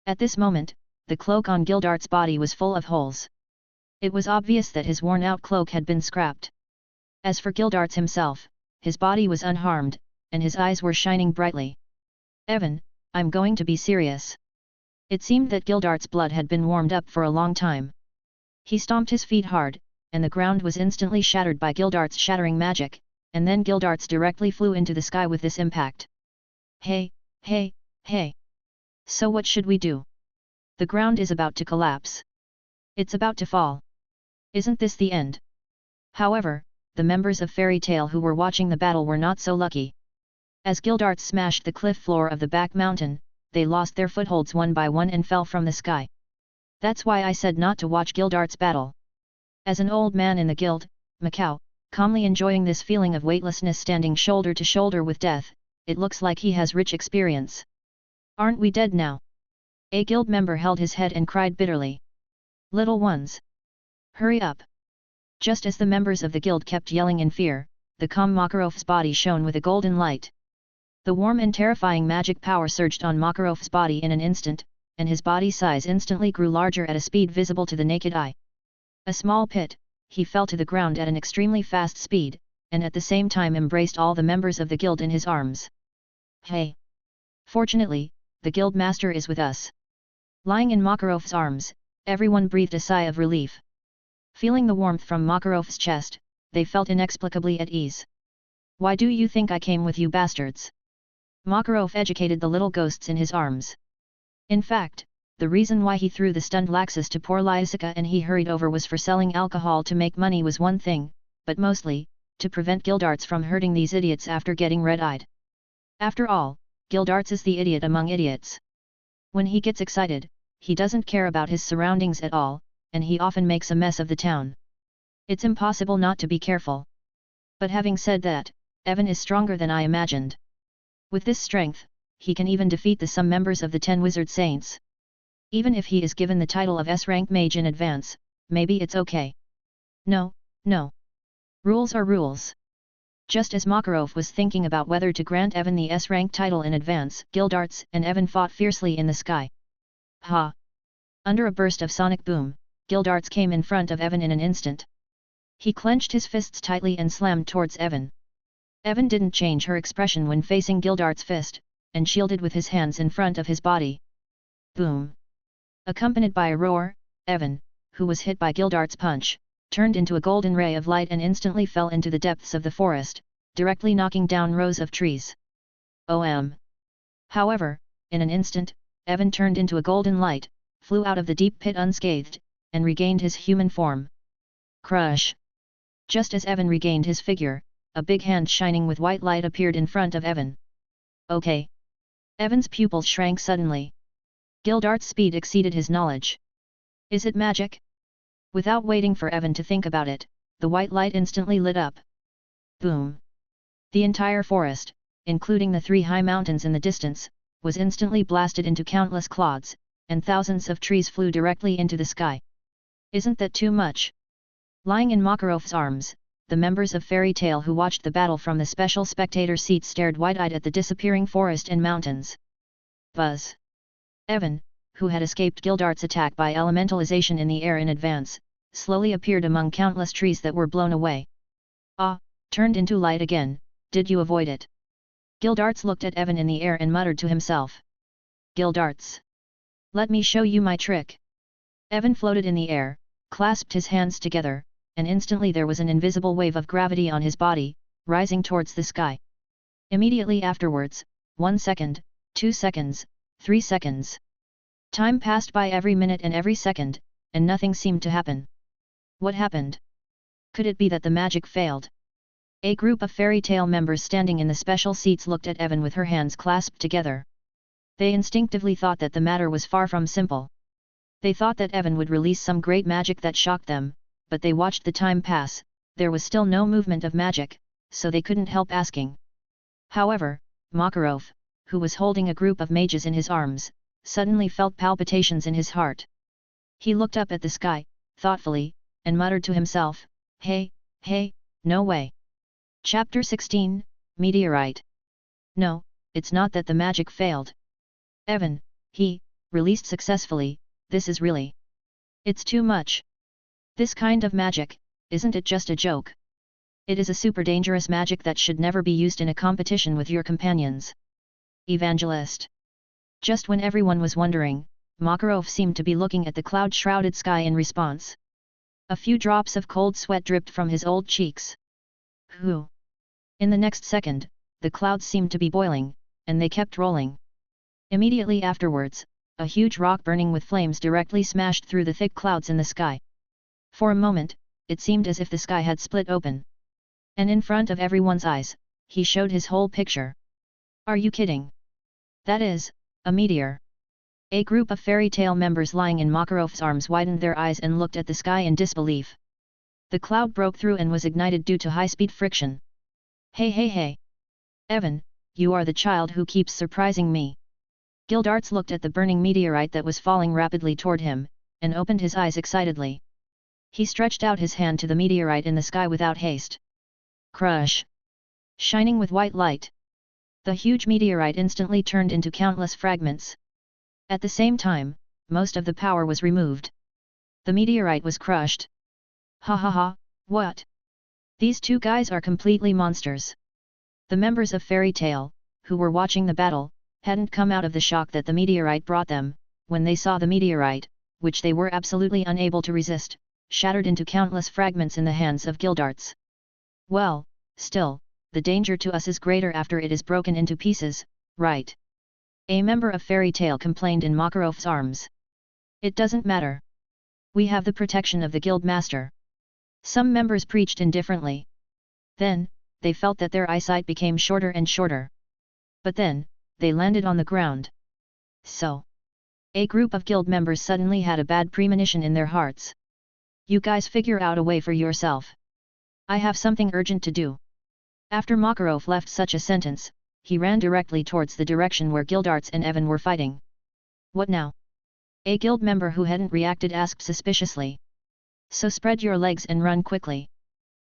At this moment, the cloak on Gildarts' body was full of holes. It was obvious that his worn-out cloak had been scrapped. As for Gildarts himself, his body was unharmed, and his eyes were shining brightly. Evan, I'm going to be serious. It seemed that Gildarts' blood had been warmed up for a long time. He stomped his feet hard, and the ground was instantly shattered by Gildarts' shattering magic, and then Gildarts directly flew into the sky with this impact. Hey, hey, hey! So what should we do? The ground is about to collapse. It's about to fall. Isn't this the end? However, the members of Fairy Tale who were watching the battle were not so lucky. As Gildarts smashed the cliff floor of the back mountain, they lost their footholds one by one and fell from the sky. That's why I said not to watch Gildarts' battle. As an old man in the guild, Macau, calmly enjoying this feeling of weightlessness standing shoulder to shoulder with death, it looks like he has rich experience. Aren't we dead now? A guild member held his head and cried bitterly. Little ones! Hurry up! Just as the members of the guild kept yelling in fear, the calm Makarov's body shone with a golden light. The warm and terrifying magic power surged on Makarov's body in an instant, and his body size instantly grew larger at a speed visible to the naked eye. A small pit, he fell to the ground at an extremely fast speed, and at the same time embraced all the members of the guild in his arms. Hey! Fortunately, the guild master is with us. Lying in Makarov's arms, everyone breathed a sigh of relief. Feeling the warmth from Makarov's chest, they felt inexplicably at ease. Why do you think I came with you bastards? Makarov educated the little ghosts in his arms. In fact, the reason why he threw the stunned Laxus to poor Lysica and he hurried over was for selling alcohol to make money was one thing, but mostly, to prevent Gildarts from hurting these idiots after getting red-eyed. After all, Gildarts is the idiot among idiots. When he gets excited, he doesn't care about his surroundings at all, and he often makes a mess of the town. It's impossible not to be careful. But having said that, Evan is stronger than I imagined. With this strength, he can even defeat some members of the 10 Wizard Saints. Even if he is given the title of S-rank mage in advance, maybe it's okay. No, no. Rules are rules. Just as Makarov was thinking about whether to grant Evan the S-rank title in advance, Gildarts and Evan fought fiercely in the sky. Ha! Under a burst of sonic boom, Gildarts came in front of Evan in an instant. He clenched his fists tightly and slammed towards Evan. Evan didn't change her expression when facing Gildarts' fist, and shielded with his hands in front of his body. Boom! Accompanied by a roar, Evan, who was hit by Gildarts' punch, turned into a golden ray of light and instantly fell into the depths of the forest, directly knocking down rows of trees. OM! However, in an instant, Evan turned into a golden light, flew out of the deep pit unscathed, and regained his human form. Crush! Just as Evan regained his figure, a big hand shining with white light appeared in front of Evan. Okay. Evan's pupils shrank suddenly. Gildart's speed exceeded his knowledge. Is it magic? Without waiting for Evan to think about it, the white light instantly lit up. Boom! The entire forest, including the 3 high mountains in the distance, was instantly blasted into countless clouds, and thousands of trees flew directly into the sky. Isn't that too much? Lying in Makarov's arms, the members of Fairy Tale who watched the battle from the special spectator seats stared wide-eyed at the disappearing forest and mountains. Buzz! Evan, who had escaped Gildart's attack by elementalization in the air in advance, slowly appeared among countless trees that were blown away. Ah, turned into light again, did you avoid it? Gildarts looked at Evan in the air and muttered to himself. Gildarts! Let me show you my trick. Evan floated in the air, clasped his hands together, and instantly there was an invisible wave of gravity on his body, rising towards the sky. Immediately afterwards, 1 second, 2 seconds, 3 seconds. Time passed by every minute and every second, and nothing seemed to happen. What happened? Could it be that the magic failed? A group of Fairy Tale members standing in the special seats looked at Evan with her hands clasped together. They instinctively thought that the matter was far from simple. They thought that Evan would release some great magic that shocked them, but they watched the time pass, there was still no movement of magic, so they couldn't help asking. However, Makarov, who was holding a group of mages in his arms, suddenly felt palpitations in his heart. He looked up at the sky, thoughtfully, and muttered to himself, Hey, no way. Chapter 16, Meteorite. No, it's not that the magic failed. Evan, he, released successfully, this is really. It's too much. This kind of magic, isn't it just a joke? It is a super dangerous magic that should never be used in a competition with your companions. Evangelist. Just when everyone was wondering, Makarov seemed to be looking at the cloud-shrouded sky in response. A few drops of cold sweat dripped from his old cheeks. Whew! In the next second, the clouds seemed to be boiling, and they kept rolling. Immediately afterwards, a huge rock burning with flames directly smashed through the thick clouds in the sky. For a moment, it seemed as if the sky had split open. And in front of everyone's eyes, he showed his whole picture. Are you kidding? That is, a meteor. A group of Fairy Tale members lying in Makarov's arms widened their eyes and looked at the sky in disbelief. The cloud broke through and was ignited due to high-speed friction. Hey! Evan, you are the child who keeps surprising me. Gildarts looked at the burning meteorite that was falling rapidly toward him, and opened his eyes excitedly. He stretched out his hand to the meteorite in the sky without haste. Crush! Shining with white light. The huge meteorite instantly turned into countless fragments. At the same time, most of the power was removed. The meteorite was crushed. Ha, what? These two guys are completely monsters. The members of Fairy Tale, who were watching the battle, hadn't come out of the shock that the meteorite brought them, when they saw the meteorite, which they were absolutely unable to resist, shattered into countless fragments in the hands of Gildarts. Well, still, the danger to us is greater after it is broken into pieces, right? A member of Fairy Tale complained in Makarov's arms. It doesn't matter. We have the protection of the Guild Master. Some members preached indifferently. Then, they felt that their eyesight became shorter and shorter. But then, they landed on the ground. So, a group of guild members suddenly had a bad premonition in their hearts. You guys figure out a way for yourself. I have something urgent to do. After Makarov left such a sentence, he ran directly towards the direction where Gildarts and Evan were fighting. What now? A guild member who hadn't reacted asked suspiciously. So spread your legs and run quickly.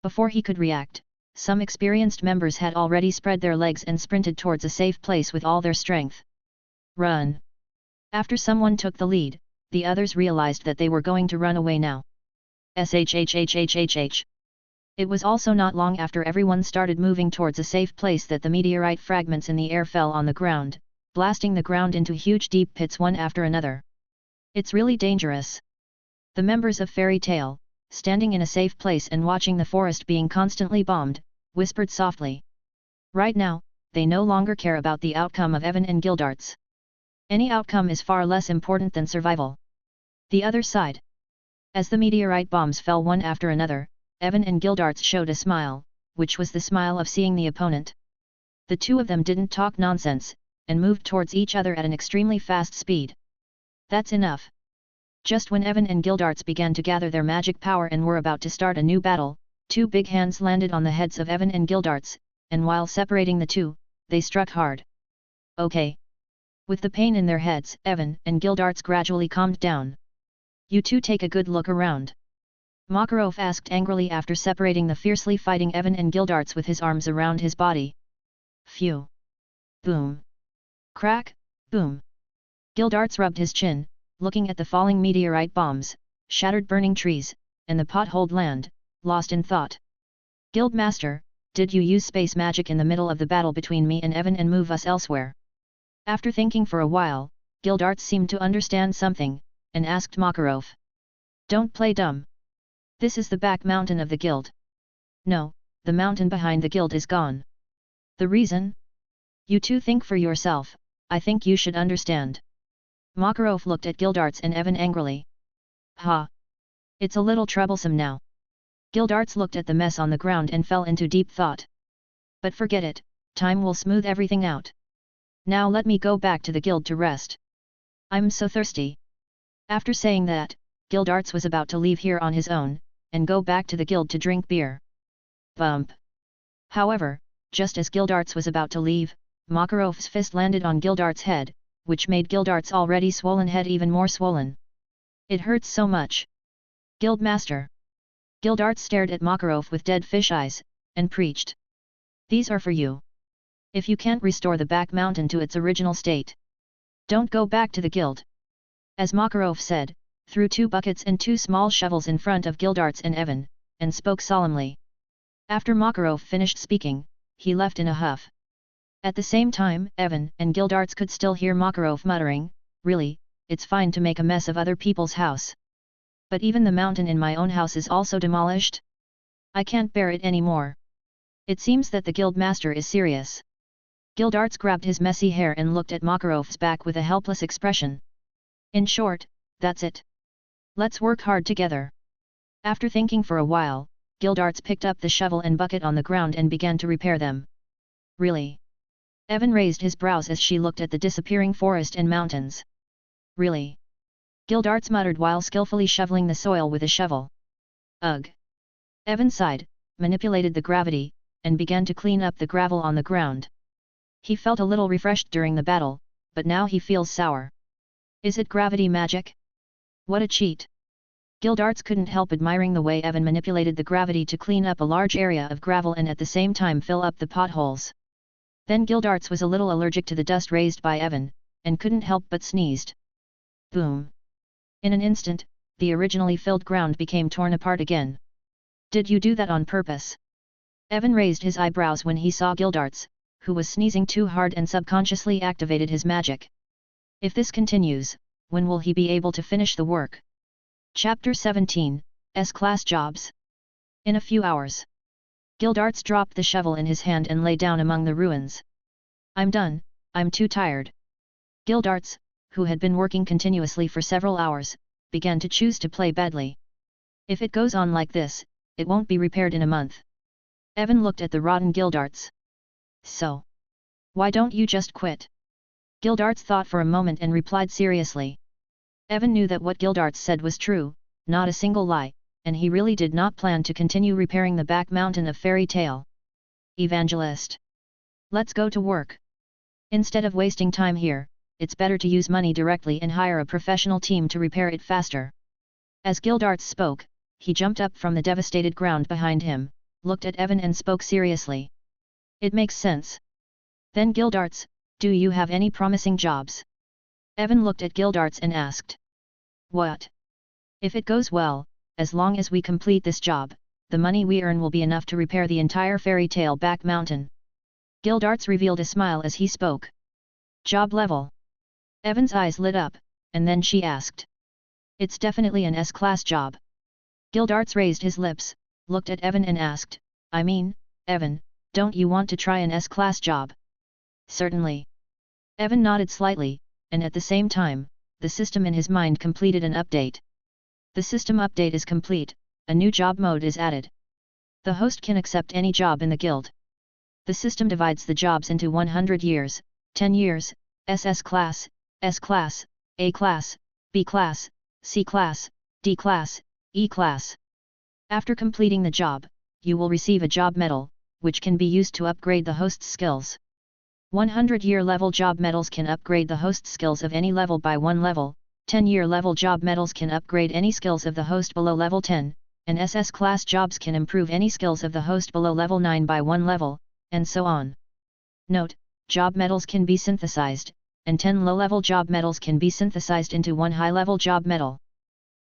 Before he could react, some experienced members had already spread their legs and sprinted towards a safe place with all their strength. Run! After someone took the lead, the others realized that they were going to run away now. Shhhhhhh. It was also not long after everyone started moving towards a safe place that the meteorite fragments in the air fell on the ground, blasting the ground into huge deep pits one after another. It's really dangerous. The members of Fairy Tale, standing in a safe place and watching the forest being constantly bombed, whispered softly. Right now, they no longer care about the outcome of Evan and Gildarts. Any outcome is far less important than survival. The other side. As the meteorite bombs fell one after another, Evan and Gildarts showed a smile, which was the smile of seeing the opponent. The two of them didn't talk nonsense, and moved towards each other at an extremely fast speed. That's enough. Just when Evan and Gildarts began to gather their magic power and were about to start a new battle, two big hands landed on the heads of Evan and Gildarts, and while separating the two, they struck hard. Okay. With the pain in their heads, Evan and Gildarts gradually calmed down. You two take a good look around. Makarov asked angrily after separating the fiercely fighting Evan and Gildarts with his arms around his body. Phew! Boom! Crack! Boom! Gildarts rubbed his chin, looking at the falling meteorite bombs, shattered burning trees, and the potholed land, lost in thought. Guildmaster, did you use space magic in the middle of the battle between me and Evan and move us elsewhere? After thinking for a while, Gildarts seemed to understand something, and asked Makarov. Don't play dumb. This is the back mountain of the guild. No, the mountain behind the guild is gone. The reason? You two think for yourself, I think you should understand. Makarov looked at Gildarts and Evan angrily. Ha! It's a little troublesome now. Gildarts looked at the mess on the ground and fell into deep thought. But forget it, time will smooth everything out. Now let me go back to the guild to rest. I'm so thirsty. After saying that, Gildarts was about to leave here on his own, and go back to the guild to drink beer. Bump! However, just as Gildarts was about to leave, Makarov's fist landed on Gildarts' head, which made Gildarts' already swollen head even more swollen. It hurts so much. Guildmaster! Gildarts stared at Makarov with dead fish eyes, and preached. These are for you. If you can't restore the back mountain to its original state, don't go back to the guild. As Makarov said, threw 2 buckets and 2 small shovels in front of Gildarts and Evan, and spoke solemnly. After Makarov finished speaking, he left in a huff. At the same time, Evan and Gildarts could still hear Makarov muttering, really, it's fine to make a mess of other people's house. But even the mountain in my own house is also demolished? I can't bear it anymore. It seems that the guildmaster is serious. Gildarts grabbed his messy hair and looked at Makarov's back with a helpless expression. In short, that's it. Let's work hard together. After thinking for a while, Gildarts picked up the shovel and bucket on the ground and began to repair them. Really? Evan raised his brows as she looked at the disappearing forest and mountains. Really? Gildarts muttered while skillfully shoveling the soil with a shovel. Ugh! Evan sighed, manipulated the gravity, and began to clean up the gravel on the ground. He felt a little refreshed during the battle, but now he feels sour. Is it gravity magic? What a cheat! Gildarts couldn't help admiring the way Evan manipulated the gravity to clean up a large area of gravel and at the same time fill up the potholes. Then Gildarts was a little allergic to the dust raised by Evan, and couldn't help but sneezed. Boom! In an instant, the originally filled ground became torn apart again. Did you do that on purpose? Evan raised his eyebrows when he saw Gildarts, who was sneezing too hard and subconsciously activated his magic. If this continues, when will he be able to finish the work? Chapter 17, S-Class Jobs. In a few hours. Gildarts dropped the shovel in his hand and lay down among the ruins. I'm done, I'm too tired. Gildarts, who had been working continuously for several hours, began to choose to play badly. If it goes on like this, it won't be repaired in a month. Evan looked at the rotten Gildarts. So? Why don't you just quit? Gildarts thought for a moment and replied seriously. Evan knew that what Gildarts said was true, not a single lie, and he really did not plan to continue repairing the back mountain of Fairy Tale. Evangelist. Let's go to work. Instead of wasting time here, it's better to use money directly and hire a professional team to repair it faster. As Gildarts spoke, he jumped up from the devastated ground behind him, looked at Evan and spoke seriously. It makes sense. Then Gildarts, do you have any promising jobs? Evan looked at Gildarts and asked. What? If it goes well, as long as we complete this job, the money we earn will be enough to repair the entire fairy tale back mountain. Gildarts revealed a smile as he spoke. Job level. Evan's eyes lit up, and then she asked. It's definitely an S-class job. Gildarts raised his lips, looked at Evan and asked, I mean, Evan, don't you want to try an S-class job? Certainly. Evan nodded slightly, and at the same time, the system in his mind completed an update. The system update is complete, a new job mode is added. The host can accept any job in the guild. The system divides the jobs into 100 years, 10 years, SS class, S class, A class, B class, C class, D class, E class. After completing the job, you will receive a job medal, which can be used to upgrade the host's skills. 100-year level job medals can upgrade the host's skills of any level by 1 level, 10-year level job medals can upgrade any skills of the host below level 10, and SS class jobs can improve any skills of the host below level 9 by 1 level, and so on. Note, job medals can be synthesized, and 10 low-level job medals can be synthesized into 1 high-level job medal.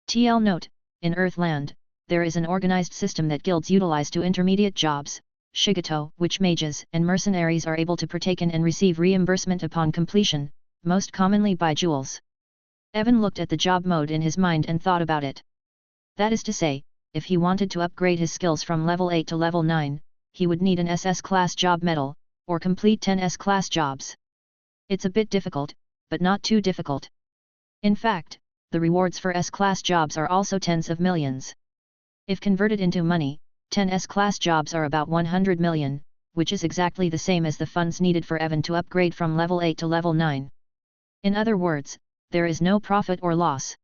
TL note, in Earthland, there is an organized system that guilds utilize to intermediate jobs, Shigeto, which mages and mercenaries are able to partake in and receive reimbursement upon completion, most commonly by jewels. Evan looked at the job mode in his mind and thought about it. That is to say, if he wanted to upgrade his skills from level 8 to level 9, he would need an SS class job medal, or complete 10 S class jobs. It's a bit difficult, but not too difficult. In fact, the rewards for S-class jobs are also tens of millions. If converted into money, 10 S-class jobs are about 100 million, which is exactly the same as the funds needed for Evan to upgrade from level 8 to level 9. In other words, there is no profit or loss.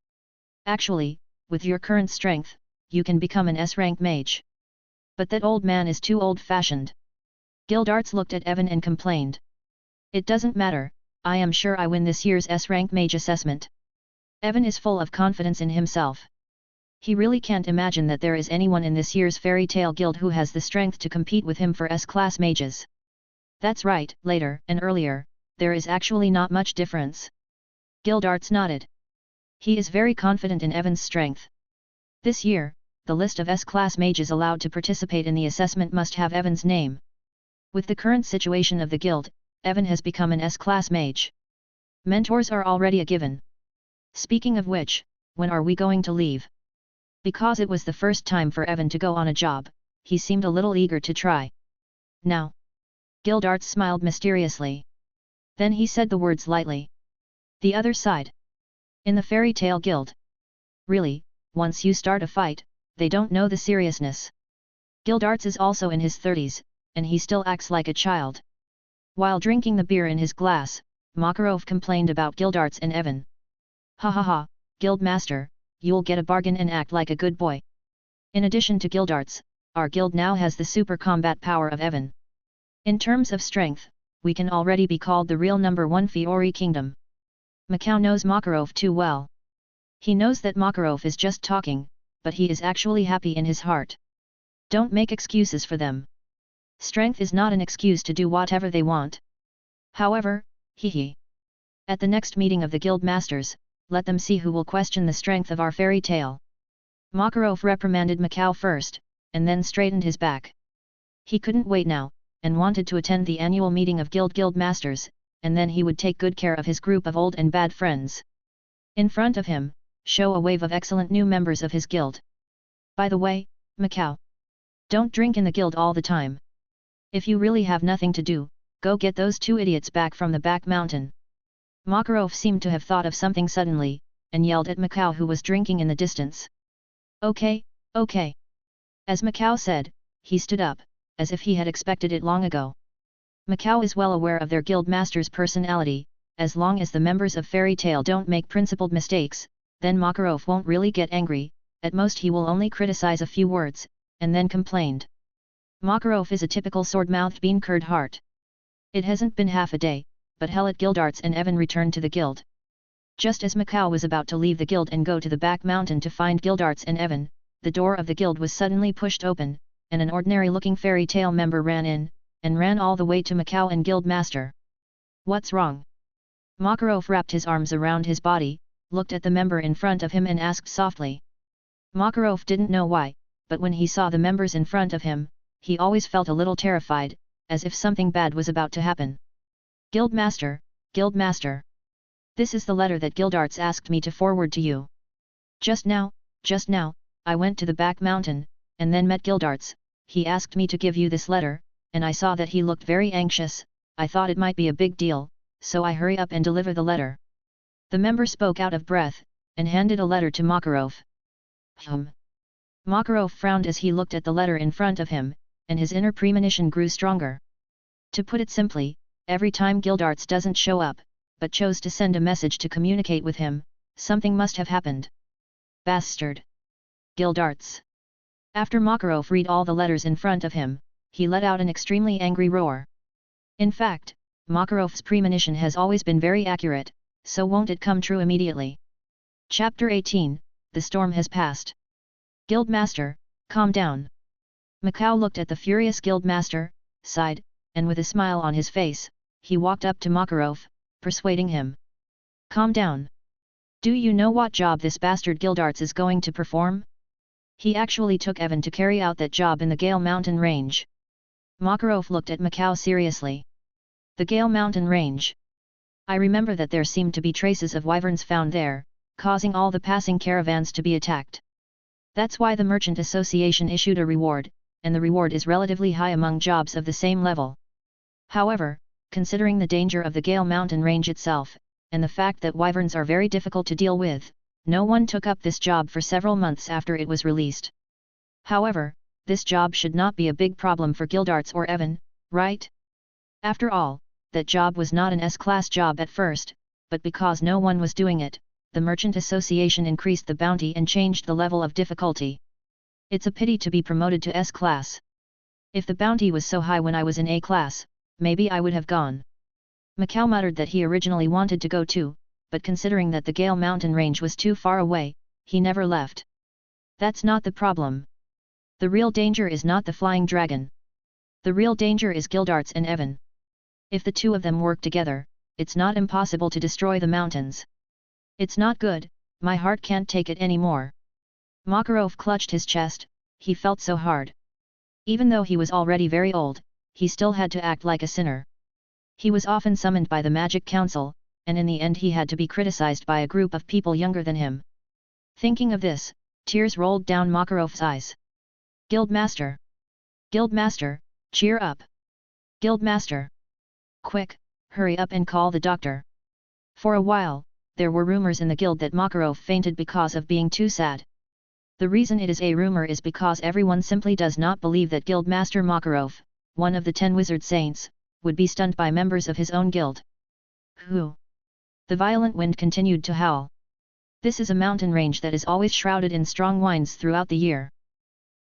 Actually, with your current strength, you can become an S-rank mage. But that old man is too old-fashioned. Gildarts looked at Evan and complained. It doesn't matter, I am sure I win this year's S-rank mage assessment. Evan is full of confidence in himself. He really can't imagine that there is anyone in this year's fairy tale guild who has the strength to compete with him for S-class mages. That's right, later and earlier, there is actually not much difference. Gildarts nodded. He is very confident in Evan's strength. This year, the list of S-class mages allowed to participate in the assessment must have Evan's name. With the current situation of the guild, Evan has become an S-class mage. Mentors are already a given. Speaking of which, when are we going to leave? Because it was the first time for Evan to go on a job, he seemed a little eager to try. Now. Gildarts smiled mysteriously. Then he said the words lightly. The other side. In the fairy tale guild. Really, once you start a fight, they don't know the seriousness. Gildarts is also in his 30s, and he still acts like a child. While drinking the beer in his glass, Makarov complained about Gildarts and Evan. Ha ha ha, Guildmaster, you'll get a bargain and act like a good boy. In addition to Gildarts, our guild now has the super combat power of Evan. In terms of strength, we can already be called the real number 1 Fiori Kingdom. Macau knows Makarov too well. He knows that Makarov is just talking, but he is actually happy in his heart. Don't make excuses for them. Strength is not an excuse to do whatever they want. However, hee. At the next meeting of the guild masters, let them see who will question the strength of our fairy tale. Makarov reprimanded Macau first, and then straightened his back. He couldn't wait now, and wanted to attend the annual meeting of guild masters, and then he would take good care of his group of old and bad friends. In front of him, show a wave of excellent new members of his guild. By the way, Macau. Don't drink in the guild all the time. If you really have nothing to do, go get those 2 idiots back from the back mountain. Makarov seemed to have thought of something suddenly, and yelled at Macau who was drinking in the distance. Okay. As Macau said, he stood up, as if he had expected it long ago. Macau is well aware of their guild master's personality. As long as the members of Fairy Tale don't make principled mistakes, then Makarov won't really get angry, at most he will only criticize a few words, and then complained. Makarov is a typical sword-mouthed bean-curd heart. It hasn't been half a day, but Hellet, Gildarts and Evan returned to the guild. Just as Macau was about to leave the guild and go to the back mountain to find Gildarts and Evan, the door of the guild was suddenly pushed open, and an ordinary-looking fairy tale member ran in, and ran all the way to Macau and Guild Master. "What's wrong?" Makarov wrapped his arms around his body, looked at the member in front of him and asked softly. Makarov didn't know why, but when he saw the members in front of him, he always felt a little terrified, as if something bad was about to happen. "Guild Master, Guild Master. This is the letter that Gildarts asked me to forward to you. Just now, I went to the back mountain, and then met Gildarts. He asked me to give you this letter, and I saw that he looked very anxious. I thought it might be a big deal, so I hurry up and deliver the letter." The member spoke out of breath, and handed a letter to Makarov. Makarov frowned as he looked at the letter in front of him, and his inner premonition grew stronger. To put it simply, every time Gildarts doesn't show up, but chose to send a message to communicate with him, something must have happened. Bastard! Gildarts! After Makarov read all the letters in front of him, he let out an extremely angry roar. In fact, Makarov's premonition has always been very accurate, so won't it come true immediately? Chapter 18, The Storm Has Passed. "Guild Master, calm down." Macau looked at the furious Guild Master, sighed, and with a smile on his face, he walked up to Makarov, persuading him. "Calm down. Do you know what job this bastard Gildarts is going to perform? He actually took Evan to carry out that job in the Gale Mountain Range." Makarov looked at Macau seriously. "The Gale Mountain Range. I remember that there seemed to be traces of wyverns found there, causing all the passing caravans to be attacked. That's why the Merchant Association issued a reward, and the reward is relatively high among jobs of the same level. However, considering the danger of the Gale Mountain Range itself, and the fact that wyverns are very difficult to deal with, no one took up this job for several months after it was released. However, this job should not be a big problem for Gildarts or Evan, right? After all, that job was not an S-class job at first, but because no one was doing it, the Merchant Association increased the bounty and changed the level of difficulty. It's a pity to be promoted to S-class. If the bounty was so high when I was in A-class, maybe I would have gone." Macau muttered that he originally wanted to go too, but considering that the Gale Mountain Range was too far away, he never left. "That's not the problem. The real danger is not the flying dragon. The real danger is Gildarts and Evan. If the two of them work together, it's not impossible to destroy the mountains. It's not good, my heart can't take it anymore." Makarov clutched his chest, he felt so hard. Even though he was already very old, he still had to act like a sinner. He was often summoned by the Magic Council, and in the end he had to be criticized by a group of people younger than him. Thinking of this, tears rolled down Makarov's eyes. "Guild Master! Guild Master, cheer up! Guild Master! Quick, hurry up and call the doctor." For a while, there were rumors in the guild that Makarov fainted because of being too sad. The reason it is a rumor is because everyone simply does not believe that Guild Master Makarov, one of the 10 wizard saints, would be stunned by members of his own guild. Who? The violent wind continued to howl. This is a mountain range that is always shrouded in strong winds throughout the year.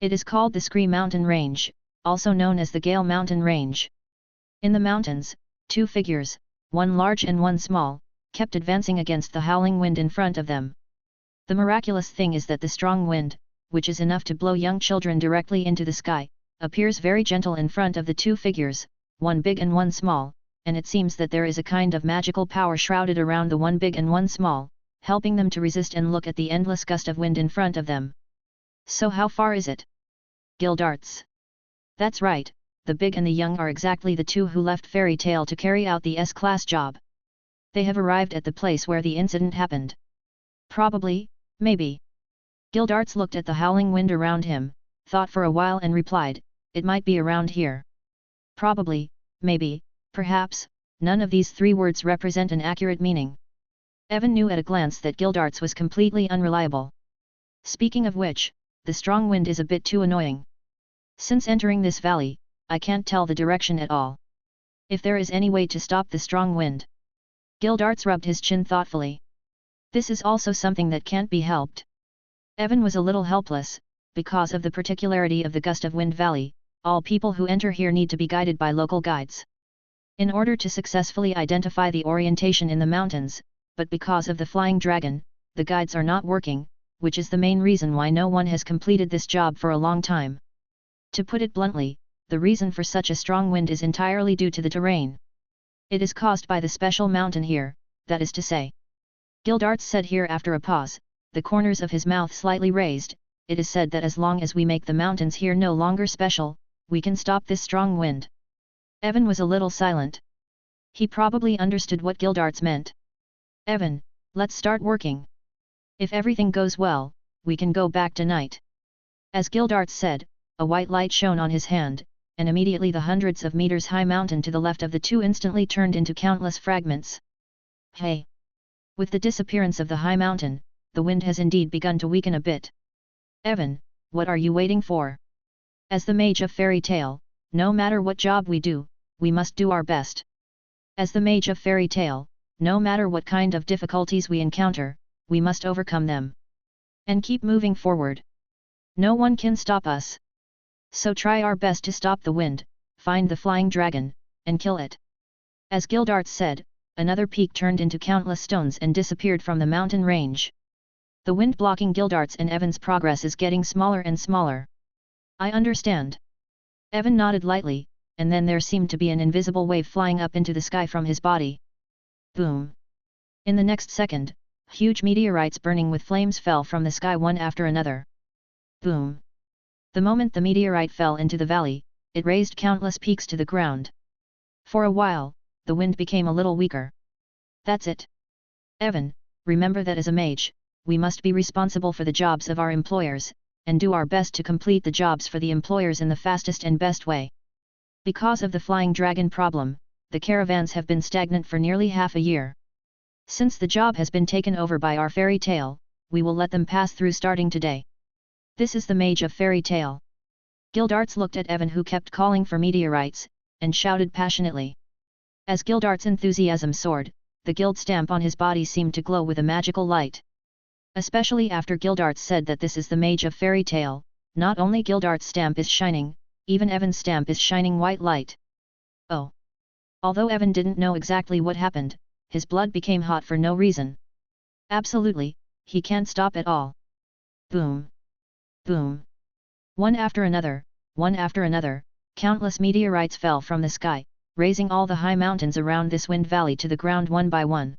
It is called the Scree Mountain Range, also known as the Gale Mountain Range. In the mountains, 2 figures, one large and one small, kept advancing against the howling wind in front of them. The miraculous thing is that the strong wind, which is enough to blow young children directly into the sky, appears very gentle in front of the 2 figures, one big and one small, and it seems that there is a kind of magical power shrouded around the one big and one small, helping them to resist and look at the endless gust of wind in front of them. So how far is it? Gildarts. That's right, the big and the young are exactly the 2 who left Fairy Tale to carry out the S-class job. They have arrived at the place where the incident happened. Probably, maybe. Gildarts looked at the howling wind around him, thought for a while and replied, "It might be around here." Probably, maybe, perhaps, none of these 3 words represent an accurate meaning. Evan knew at a glance that Gildarts was completely unreliable. Speaking of which, the strong wind is a bit too annoying. Since entering this valley, I can't tell the direction at all. If there is any way to stop the strong wind. Gildarts rubbed his chin thoughtfully. This is also something that can't be helped. Evan was a little helpless, because of the particularity of the Gust of Wind Valley. All people who enter here need to be guided by local guides. in order to successfully identify the orientation in the mountains, but because of the flying dragon, the guides are not working, which is the main reason why no one has completed this job for a long time. To put it bluntly, the reason for such a strong wind is entirely due to the terrain. It is caused by the special mountain here, that is to say. Gildarts said here after a pause, the corners of his mouth slightly raised. It is said that as long as we make the mountains here no longer special, we can stop this strong wind. Evan was a little silent. He probably understood what Gildarts meant. Evan, let's start working. If everything goes well, we can go back tonight. As Gildarts said, a white light shone on his hand, and immediately the hundreds of meters high mountain to the left of the two instantly turned into countless fragments. Hey! With the disappearance of the high mountain, the wind has indeed begun to weaken a bit. Evan, what are you waiting for? As the mage of fairy tale, no matter what job we do, we must do our best. As the mage of fairy tale, no matter what kind of difficulties we encounter, we must overcome them. And keep moving forward. No one can stop us. So try our best to stop the wind, find the flying dragon, and kill it. As Gildarts said, another peak turned into countless stones and disappeared from the mountain range. The wind blocking Gildarts and Evan's progress is getting smaller and smaller. I understand. Evan nodded lightly, and then there seemed to be an invisible wave flying up into the sky from his body. Boom! In the next second, huge meteorites burning with flames fell from the sky one after another. Boom! The moment the meteorite fell into the valley, it raised countless peaks to the ground. For a while, the wind became a little weaker. That's it. Evan, remember that as a mage, we must be responsible for the jobs of our employers, and do our best to complete the jobs for the employers in the fastest and best way. Because of the flying dragon problem, the caravans have been stagnant for nearly half a year. Since the job has been taken over by our fairy tale, we will let them pass through starting today. This is the mage of fairy tale. Gildarts looked at Evan, who kept calling for meteorites, and shouted passionately. As Gildarts' enthusiasm soared, the guild stamp on his body seemed to glow with a magical light. Especially after Gildarts said that this is the mage of fairy tale, not only Gildarts' stamp is shining, even Evan's stamp is shining white light. Oh! Although Evan didn't know exactly what happened, his blood became hot for no reason. Absolutely, he can't stop at all. Boom! Boom! One after another, countless meteorites fell from the sky, raising all the high mountains around this wind valley to the ground one by one.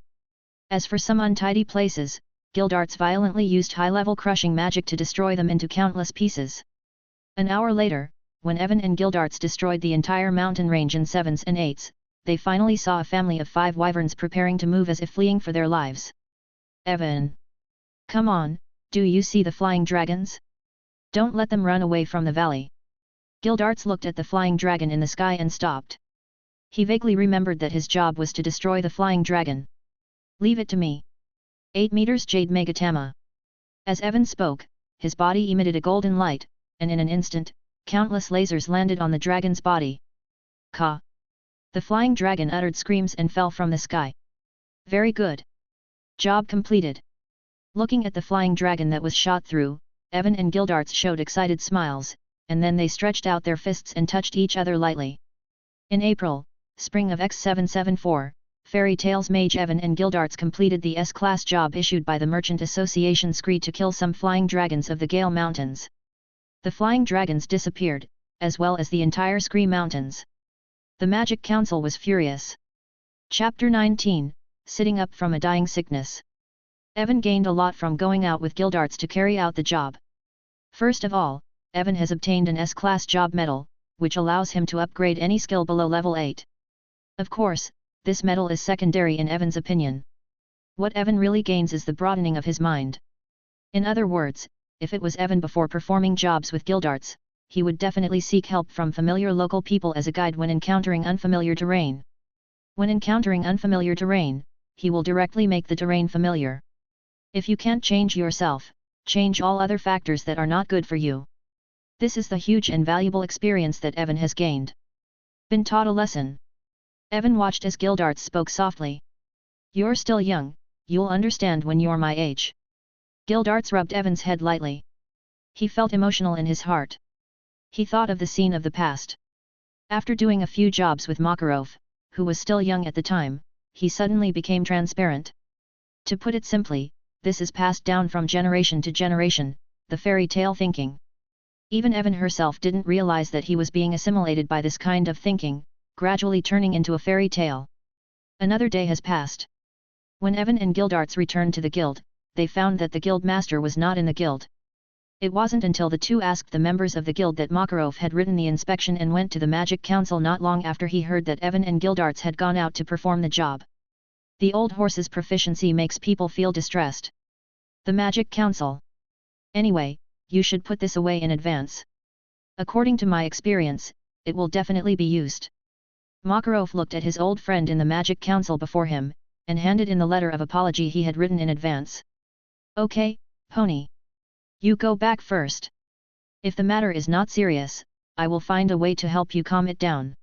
As for some untidy places, Gildarts violently used high-level crushing magic to destroy them into countless pieces. An hour later, when Evan and Gildarts destroyed the entire mountain range in 7s and 8s, they finally saw a family of 5 wyverns preparing to move as if fleeing for their lives. Evan! Come on, do you see the flying dragons? Don't let them run away from the valley. Gildarts looked at the flying dragon in the sky and stopped. He vaguely remembered that his job was to destroy the flying dragon. Leave it to me. 8 meters Jade Megatama. As Evan spoke, his body emitted a golden light, and in an instant, countless lasers landed on the dragon's body. Ka! The flying dragon uttered screams and fell from the sky. Very good. Job completed. Looking at the flying dragon that was shot through, Evan and Gildarts showed excited smiles, and then they stretched out their fists and touched each other lightly. In April, spring of X774, Fairy Tale's mage Evan and Gildarts completed the S-class job issued by the Merchant Association Scree to kill some flying dragons of the Gale Mountains. The flying dragons disappeared, as well as the entire Scree Mountains. The Magic Council was furious. Chapter 19, Sitting Up from a Dying Sickness. Evan gained a lot from going out with Gildarts to carry out the job. First of all, Evan has obtained an S-class job medal, which allows him to upgrade any skill below level 8. Of course, this medal is secondary in Evan's opinion. What Evan really gains is the broadening of his mind. In other words, if it was Evan before performing jobs with Gildarts, he would definitely seek help from familiar local people as a guide when encountering unfamiliar terrain. When encountering unfamiliar terrain, he will directly make the terrain familiar. If you can't change yourself, change all other factors that are not good for you. This is the huge and valuable experience that Evan has gained. Been taught a lesson. Evan watched as Gildarts spoke softly. You're still young, you'll understand when you're my age. Gildarts rubbed Evan's head lightly. He felt emotional in his heart. He thought of the scene of the past. After doing a few jobs with Makarov, who was still young at the time, he suddenly became transparent. To put it simply, this is passed down from generation to generation, the fairy tale thinking. Even Evan herself didn't realize that he was being assimilated by this kind of thinking, gradually turning into a fairy tale. Another day has passed. When Evan and Gildarts returned to the guild, they found that the guild master was not in the guild. It wasn't until the two asked the members of the guild that Makarov had written the inspection and went to the Magic Council not long after he heard that Evan and Gildarts had gone out to perform the job. The old horse's proficiency makes people feel distressed. The Magic Council. Anyway, you should put this away in advance. According to my experience, it will definitely be used. Makarov looked at his old friend in the Magic Council before him, and handed in the letter of apology he had written in advance. Okay, Pony. You go back first. If the matter is not serious, I will find a way to help you calm it down.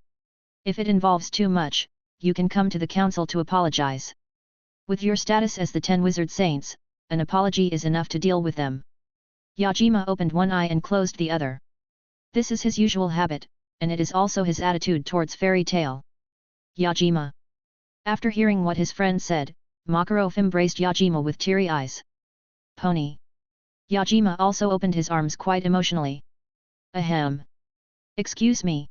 If it involves too much, you can come to the council to apologize. With your status as the 10 Wizard Saints, an apology is enough to deal with them. Yajima opened one eye and closed the other. This is his usual habit, and it is also his attitude towards fairy tale. Yajima. After hearing what his friend said, Makarov embraced Yajima with teary eyes. Pony. Yajima also opened his arms quite emotionally. Ahem. Excuse me.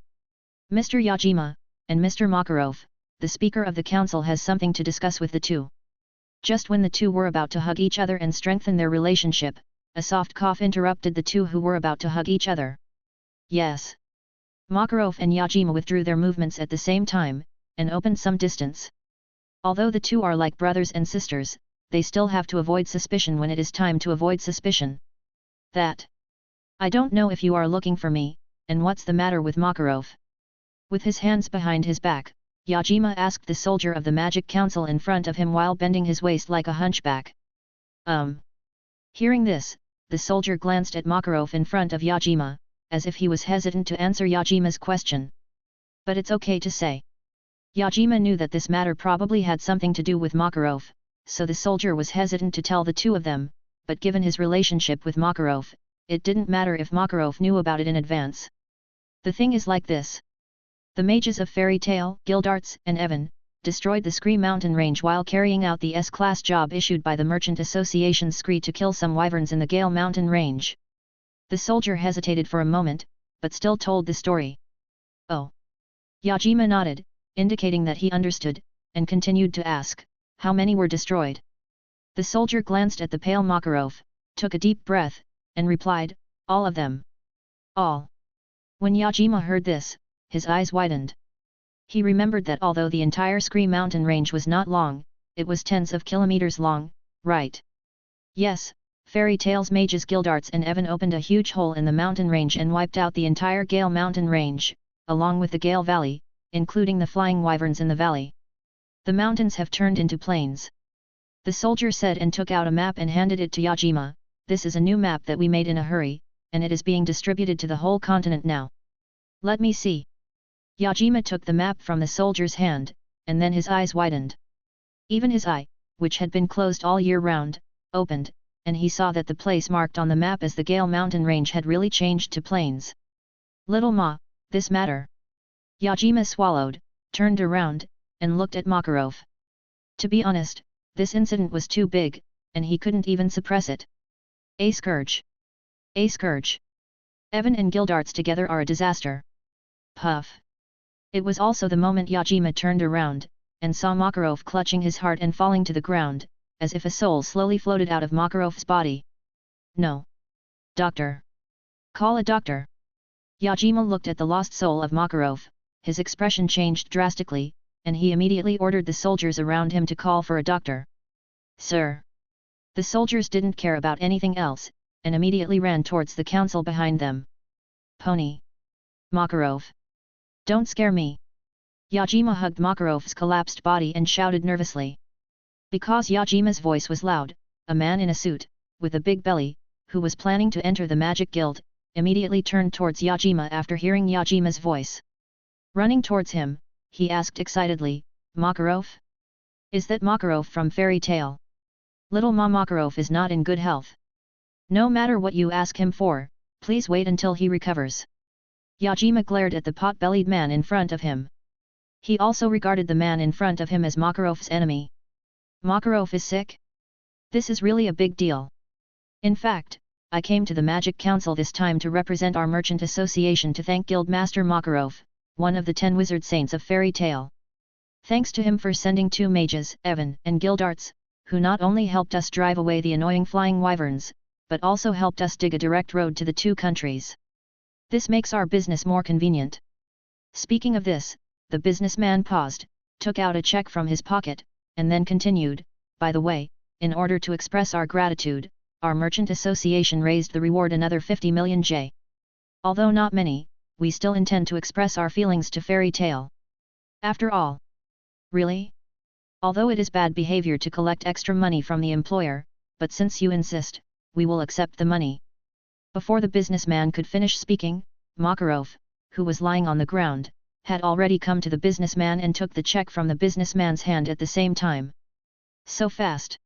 Mr. Yajima, and Mr. Makarov, the speaker of the council has something to discuss with the two. Just when the two were about to hug each other and strengthen their relationship, a soft cough interrupted the two who were about to hug each other. Yes. Makarov and Yajima withdrew their movements at the same time, and opened some distance. Although the two are like brothers and sisters, they still have to avoid suspicion when it is time to avoid suspicion. That. I don't know if you are looking for me, and what's the matter with Makarov? With his hands behind his back, Yajima asked the soldier of the Magic Council in front of him while bending his waist like a hunchback. Hearing this, the soldier glanced at Makarov in front of Yajima, as if he was hesitant to answer Yajima's question. But it's okay to say. Yajima knew that this matter probably had something to do with Makarov, so the soldier was hesitant to tell the two of them, but given his relationship with Makarov, it didn't matter if Makarov knew about it in advance. The thing is like this. The mages of Fairy Tale, Gildarts, and Evan, destroyed the Scree mountain range while carrying out the S-class job issued by the Merchant Association's Scree to kill some wyverns in the Gale mountain range. The soldier hesitated for a moment, but still told the story. Oh. Yajima nodded, indicating that he understood, and continued to ask, how many were destroyed? The soldier glanced at the pale Makarov, took a deep breath, and replied, all of them. All. When Yajima heard this, his eyes widened. He remembered that although the entire Scree mountain range was not long, it was tens of kilometers long, right? Yes, Fairy Tale's mages Gildarts and Evan opened a huge hole in the mountain range and wiped out the entire Gale mountain range, along with the Gale Valley, including the flying wyverns in the valley. The mountains have turned into plains. The soldier said and took out a map and handed it to Yajima. This is a new map that we made in a hurry, and it is being distributed to the whole continent now. Let me see. Yajima took the map from the soldier's hand, and then his eyes widened. Even his eye, which had been closed all year round, opened, and he saw that the place marked on the map as the Gale mountain range had really changed to plains. Little Ma, this matter. Yajima swallowed, turned around, and looked at Makarov. To be honest, this incident was too big, and he couldn't even suppress it. A scourge. A scourge. Evan and Gildarts together are a disaster. Puff. It was also the moment Yajima turned around, and saw Makarov clutching his heart and falling to the ground, as if a soul slowly floated out of Makarov's body. No. Doctor. Call a doctor. Yajima looked at the lost soul of Makarov, his expression changed drastically, and he immediately ordered the soldiers around him to call for a doctor. Sir. The soldiers didn't care about anything else, and immediately ran towards the council behind them. Pony. Makarov. Don't scare me. Yajima hugged Makarov's collapsed body and shouted nervously. Because Yajima's voice was loud, a man in a suit, with a big belly, who was planning to enter the Magic Guild, immediately turned towards Yajima after hearing Yajima's voice. Running towards him, he asked excitedly, Makarov? Is that Makarov from Fairy Tale? Little Ma Makarov is not in good health. No matter what you ask him for, please wait until he recovers. Yajima glared at the pot-bellied man in front of him. He also regarded the man in front of him as Makarov's enemy. Makarov is sick? This is really a big deal. In fact, I came to the Magic Council this time to represent our merchant association to thank Guildmaster Makarov, one of the 10 wizard saints of fairy tale. Thanks to him for sending 2 mages, Evan and Gildarts, who not only helped us drive away the annoying flying wyverns, but also helped us dig a direct road to the 2 countries. This makes our business more convenient. Speaking of this, the businessman paused, took out a check from his pocket, and then continued, by the way, in order to express our gratitude, our merchant association raised the reward another 50 million J. Although not many, we still intend to express our feelings to fairy tale. After all. Really? Although it is bad behavior to collect extra money from the employer, but since you insist, we will accept the money. Before the businessman could finish speaking, Makarov, who was lying on the ground, had already come to the businessman and took the check from the businessman's hand at the same time. So fast.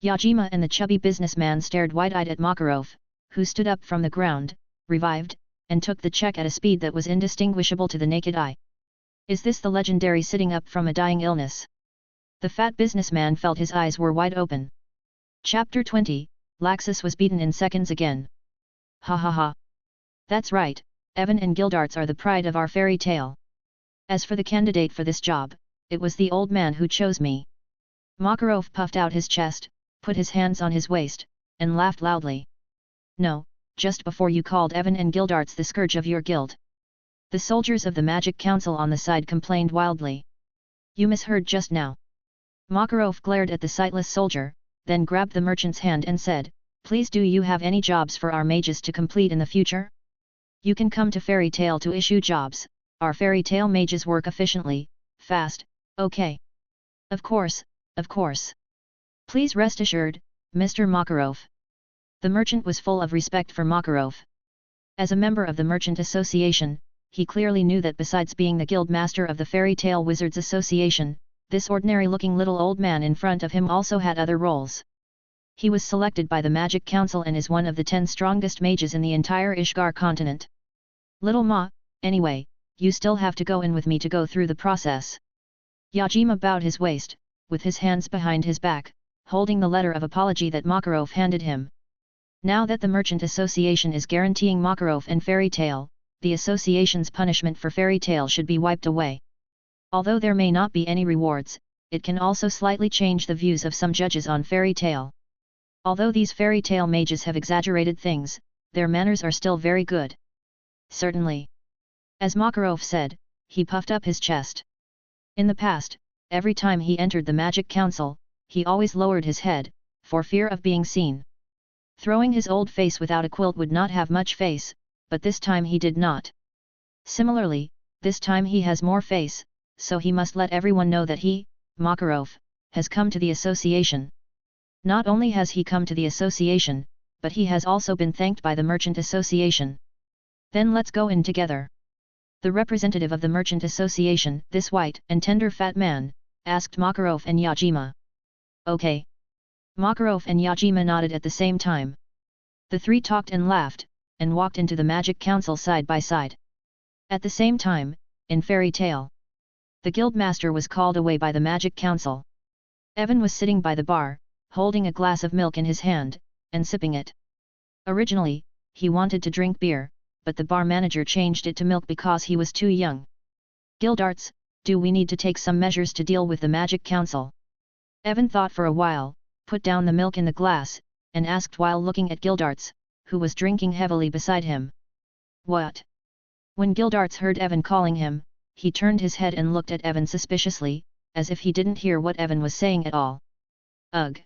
Yajima and the chubby businessman stared wide-eyed at Makarov, who stood up from the ground, revived, and took the check at a speed that was indistinguishable to the naked eye. Is this the legendary sitting up from a dying illness? The fat businessman felt his eyes were wide open. Chapter 20, Laxus was beaten in seconds again. Ha ha ha. That's right, Evan and Gildarts are the pride of our fairy tale. As for the candidate for this job, it was the old man who chose me. Makarov puffed out his chest, put his hands on his waist, and laughed loudly. No, just before you called Evan and Gildarts the scourge of your guild. The soldiers of the Magic Council on the side complained wildly. You misheard just now. Makarov glared at the sightless soldier, then grabbed the merchant's hand and said, Please, do you have any jobs for our mages to complete in the future? You can come to Fairy Tale to issue jobs. Our Fairy Tale mages work efficiently, fast, okay. Of course, of course. Please rest assured, Mr. Makarov. The merchant was full of respect for Makarov. As a member of the Merchant Association, he clearly knew that besides being the guild master of the Fairy Tale Wizards Association, this ordinary-looking little old man in front of him also had other roles. He was selected by the Magic Council and is one of the 10 strongest mages in the entire Ishgar continent. Little Ma, anyway, you still have to go in with me to go through the process. Yajima bowed his waist, with his hands behind his back, holding the letter of apology that Makarov handed him. Now that the Merchant Association is guaranteeing Makarov and Fairy Tale, the association's punishment for Fairy Tale should be wiped away. Although there may not be any rewards, it can also slightly change the views of some judges on Fairy Tale. Although these Fairy Tale mages have exaggerated things, their manners are still very good. Certainly. As Makarov said, he puffed up his chest. In the past, every time he entered the Magic Council, he always lowered his head, for fear of being seen. Throwing his old face without a quilt would not have much face, but this time he did not. Similarly, this time he has more face, so he must let everyone know that he, Makarov, has come to the association. Not only has he come to the association, but he has also been thanked by the Merchant Association. Then let's go in together. The representative of the Merchant Association, this white and tender fat man, asked Makarov and Yajima. Okay. Makarov and Yajima nodded at the same time. The 3 talked and laughed, and walked into the Magic Council side by side. At the same time, in Fairy Tale, the Guildmaster was called away by the Magic Council. Evan was sitting by the bar, holding a glass of milk in his hand, and sipping it. Originally, he wanted to drink beer, but the bar manager changed it to milk because he was too young. Gildarts, do we need to take some measures to deal with the Magic Council? Evan thought for a while, put down the milk in the glass, and asked while looking at Gildarts, who was drinking heavily beside him. What? When Gildarts heard Evan calling him, he turned his head and looked at Evan suspiciously, as if he didn't hear what Evan was saying at all. Ugh!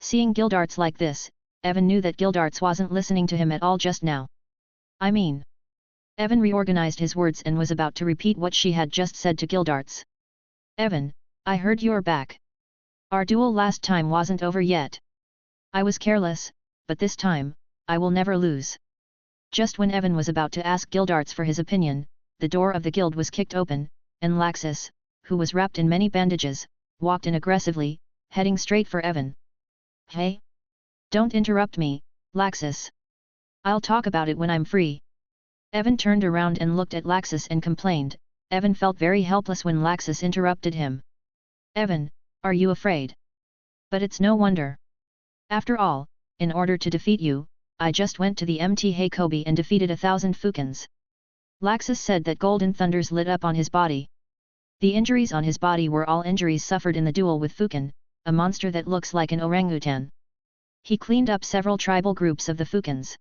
Seeing Gildarts like this, Evan knew that Gildarts wasn't listening to him at all just now. I mean... Evan reorganized his words and was about to repeat what she had just said to Gildarts. Evan, I heard you're back. Our duel last time wasn't over yet. I was careless, but this time, I will never lose. Just when Evan was about to ask Gildarts for his opinion, the door of the guild was kicked open, and Laxus, who was wrapped in many bandages, walked in aggressively, heading straight for Evan. Hey? Don't interrupt me, Laxus. I'll talk about it when I'm free. Evan turned around and looked at Laxus and complained, Evan felt very helpless when Laxus interrupted him. Evan, are you afraid? But it's no wonder. After all, in order to defeat you, I just went to the MT Hakobi and defeated 1,000 Fukins. Laxus said that golden thunders lit up on his body. The injuries on his body were all injuries suffered in the duel with Fukin, a monster that looks like an orangutan. He cleaned up several tribal groups of the Fukins.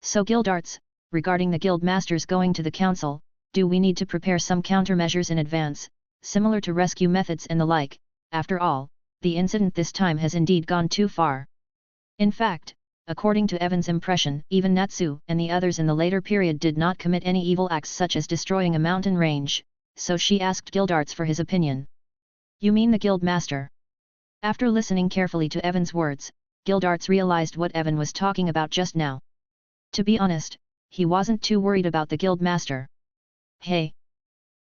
So Guildarts, regarding the guild masters going to the council, do we need to prepare some countermeasures in advance, similar to rescue methods and the like? After all, the incident this time has indeed gone too far. In fact, according to Evan's impression, even Natsu and the others in the later period did not commit any evil acts such as destroying a mountain range, so she asked Guildarts for his opinion. You mean the guild master? After listening carefully to Evan's words, Guildarts realized what Evan was talking about just now. To be honest, he wasn't too worried about the guild master. Hey!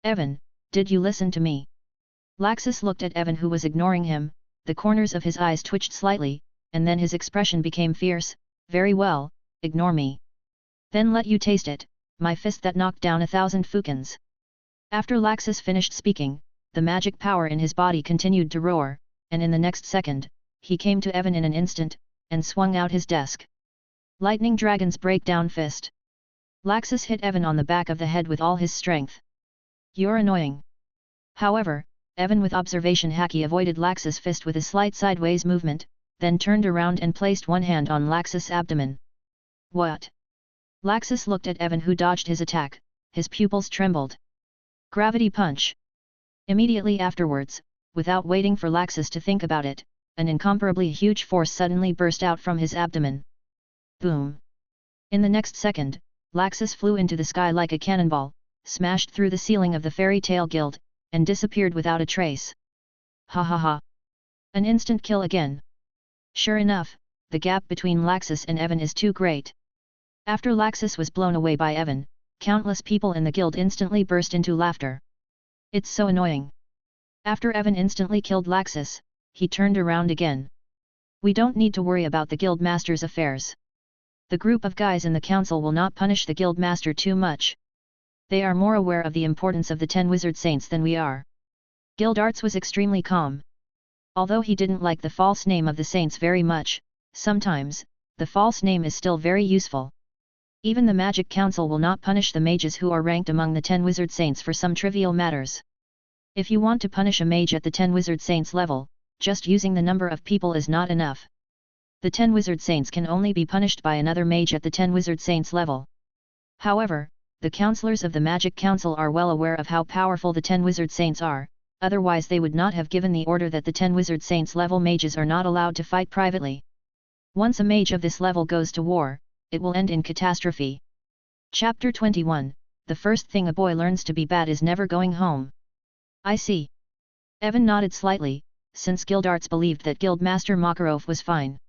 Evan, did you listen to me? Laxus looked at Evan, who was ignoring him. The corners of his eyes twitched slightly, and then his expression became fierce. Very well, ignore me. Then let you taste it, my fist that knocked down 1,000 Fukins. After Laxus finished speaking, the magic power in his body continued to roar, and in the next second, he came to Evan in an instant, and swung out his desk. Lightning Dragon's Breakdown Fist. Laxus hit Evan on the back of the head with all his strength. You're annoying. However, Evan with observation haki avoided Laxus' fist with a slight sideways movement, then turned around and placed one hand on Laxus' abdomen. What? Laxus looked at Evan, who dodged his attack. His pupils trembled. Gravity punch. Immediately afterwards, without waiting for Laxus to think about it, an incomparably huge force suddenly burst out from his abdomen. Boom! In the next second, Laxus flew into the sky like a cannonball, smashed through the ceiling of the Fairy Tale Guild, and disappeared without a trace. Ha ha ha! An instant kill again. Sure enough, the gap between Laxus and Evan is too great. After Laxus was blown away by Evan, countless people in the guild instantly burst into laughter. It's so annoying. After Evan instantly killed Laxus, he turned around again. We don't need to worry about the guild master's affairs. The group of guys in the council will not punish the guild master too much. They are more aware of the importance of the 10 wizard saints than we are. Guildarts was extremely calm. Although he didn't like the false name of the saints very much, sometimes, the false name is still very useful. Even the magic council will not punish the mages who are ranked among the 10 wizard saints for some trivial matters. If you want to punish a mage at the 10 wizard saints level, just using the number of people is not enough. The 10 wizard saints can only be punished by another mage at the 10 wizard saints level. However, the counselors of the Magic Council are well aware of how powerful the 10 wizard saints are, otherwise they would not have given the order that the 10 wizard saints level mages are not allowed to fight privately. Once a mage of this level goes to war, it will end in catastrophe. Chapter 21, The first thing a boy learns to be bad is never going home. I see. Evan nodded slightly, since Guildarts believed that Guildmaster Makarov was fine.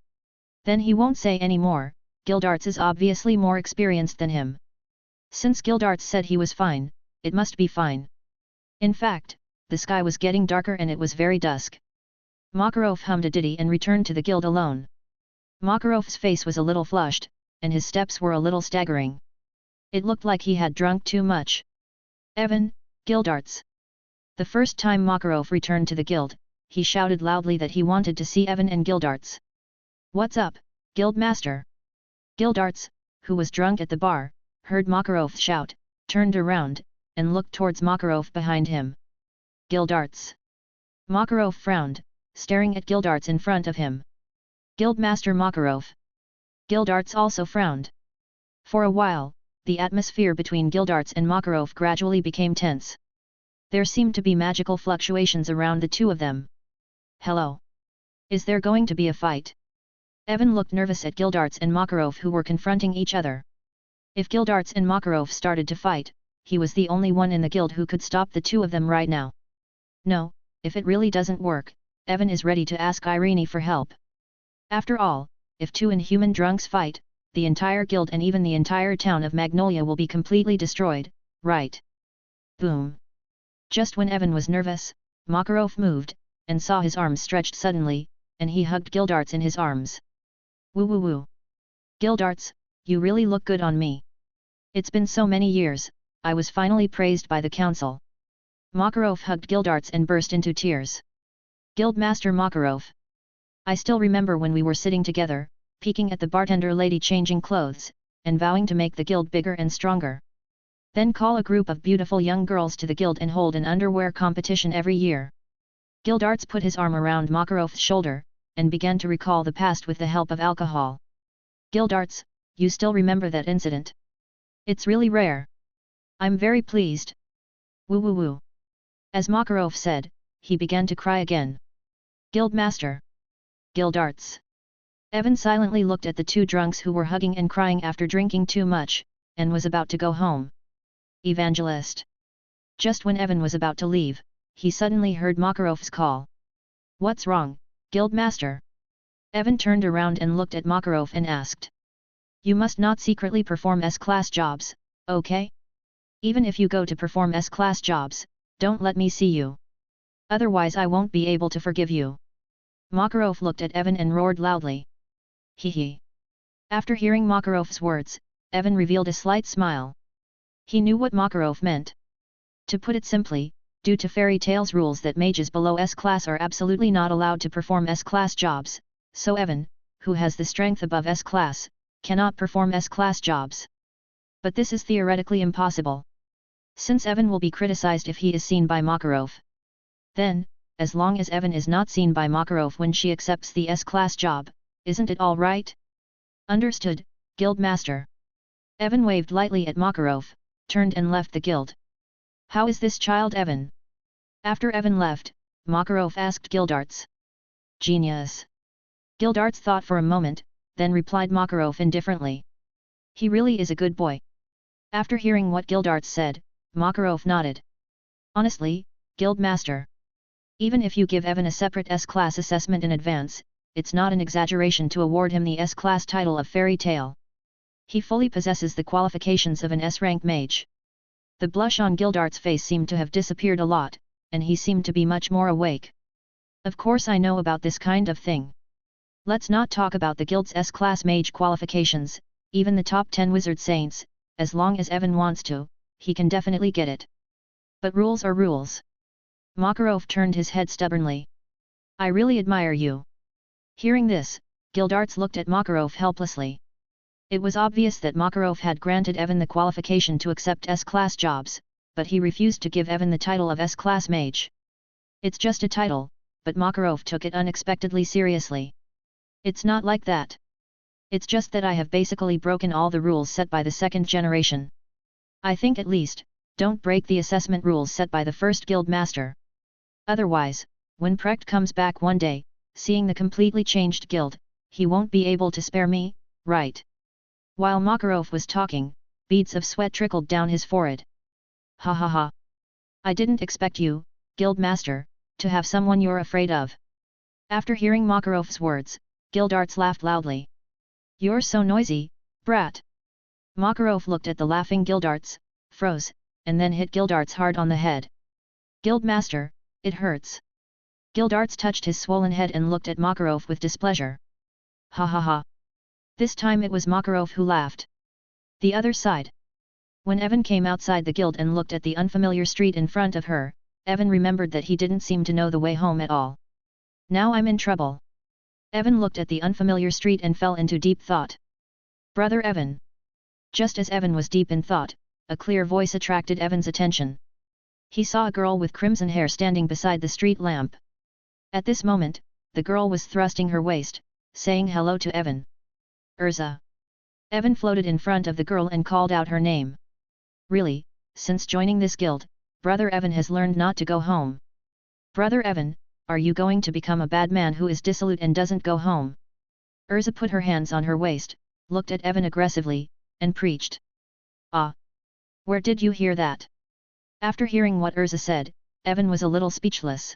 Then he won't say any more. Guildarts is obviously more experienced than him. Since Guildarts said he was fine, it must be fine. In fact, the sky was getting darker and it was very dusk. Makarov hummed a ditty and returned to the guild alone. Makarov's face was a little flushed, and his steps were a little staggering. It looked like he had drunk too much. Evan, Guildarts. The first time Makarov returned to the guild, he shouted loudly that he wanted to see Evan and Guildarts. What's up, Guildmaster? Guildarts, who was drunk at the bar, heard Makarov shout, turned around, and looked towards Makarov behind him. Guildarts. Makarov frowned, staring at Guildarts in front of him. Guildmaster Makarov. Guildarts also frowned. For a while, the atmosphere between Guildarts and Makarov gradually became tense. There seemed to be magical fluctuations around the two of them. Hello. Is there going to be a fight? Evan looked nervous at Guildarts and Makarov, who were confronting each other. If Guildarts and Makarov started to fight, he was the only one in the guild who could stop the two of them right now. No, if it really doesn't work, Evan is ready to ask Irene for help. After all, if two inhuman drunks fight, the entire guild and even the entire town of Magnolia will be completely destroyed, right? Boom! Just when Evan was nervous, Makarov moved, and saw his arms stretched suddenly, and he hugged Guildarts in his arms. Woo woo woo! Guildarts, you really look good on me. It's been so many years, I was finally praised by the council. Makarov hugged Gildarts and burst into tears. Guildmaster Makarov. I still remember when we were sitting together, peeking at the bartender lady changing clothes, and vowing to make the guild bigger and stronger. Then call a group of beautiful young girls to the guild and hold an underwear competition every year. Gildarts put his arm around Makarov's shoulder, and began to recall the past with the help of alcohol. Gildarts, you still remember that incident? It's really rare. I'm very pleased. Woo woo woo. As Makarov said, he began to cry again. Guildmaster. Gildarts. Evan silently looked at the two drunks who were hugging and crying after drinking too much, and was about to go home. Evangelist. Just when Evan was about to leave, he suddenly heard Makarov's call. What's wrong, Guildmaster? Evan turned around and looked at Makarov and asked. You must not secretly perform S-class jobs, okay? Even if you go to perform S-class jobs, don't let me see you. Otherwise I won't be able to forgive you. Makarov looked at Evan and roared loudly. Hee hee. After hearing Makarov's words, Evan revealed a slight smile. He knew what Makarov meant. To put it simply, due to fairy tales rules that mages below S-class are absolutely not allowed to perform S-class jobs, so Evan, who has the strength above S-class, cannot perform S-class jobs. But this is theoretically impossible. Since Evan will be criticized if he is seen by Makarov. Then, as long as Evan is not seen by Makarov when she accepts the S-class job, isn't it all right? Understood, Guildmaster. Evan waved lightly at Makarov, turned and left the guild. How is this child Evan? After Evan left, Makarov asked Gildarts. Genius. Gildarts thought for a moment, then replied Makarov indifferently. He really is a good boy. After hearing what Gildarts said, Makarov nodded. Honestly, Guildmaster. Even if you give Evan a separate S-class assessment in advance, it's not an exaggeration to award him the S-class title of fairy tale. He fully possesses the qualifications of an S-rank mage. The blush on Gildarts' face seemed to have disappeared a lot, and he seemed to be much more awake. Of course I know about this kind of thing. Let's not talk about the guild's S-class mage qualifications, even the top 10 wizard saints, as long as Evan wants to, he can definitely get it. But rules are rules. Makarov turned his head stubbornly. I really admire you. Hearing this, Gildarts looked at Makarov helplessly. It was obvious that Makarov had granted Evan the qualification to accept S-class jobs, but he refused to give Evan the title of S-class mage. It's just a title, but Makarov took it unexpectedly seriously. It's not like that. It's just that I have basically broken all the rules set by the second generation. I think at least, don't break the assessment rules set by the first guild master. Otherwise, when Precht comes back one day, seeing the completely changed guild, he won't be able to spare me, right? While Makarov was talking, beads of sweat trickled down his forehead. Ha ha ha. I didn't expect you, Guildmaster, to have someone you're afraid of. After hearing Makarov's words, Gildarts laughed loudly. You're so noisy, brat. Makarov looked at the laughing Gildarts, froze, and then hit Gildarts hard on the head. Guildmaster, it hurts. Gildarts touched his swollen head and looked at Makarov with displeasure. Ha ha ha. This time it was Makarov who laughed. The other side. When Evan came outside the guild and looked at the unfamiliar street in front of her, Evan remembered that he didn't seem to know the way home at all. Now I'm in trouble. Evan looked at the unfamiliar street and fell into deep thought. Brother Evan. Just as Evan was deep in thought, a clear voice attracted Evan's attention. He saw a girl with crimson hair standing beside the street lamp. At this moment, the girl was thrusting her waist, saying hello to Evan. Urza. Evan floated in front of the girl and called out her name. Really, since joining this guild, Brother Evan has learned not to go home. Brother Evan, are you going to become a bad man who is dissolute and doesn't go home? Urza put her hands on her waist, looked at Evan aggressively, and preached. Ah! Where did you hear that? After hearing what Urza said, Evan was a little speechless.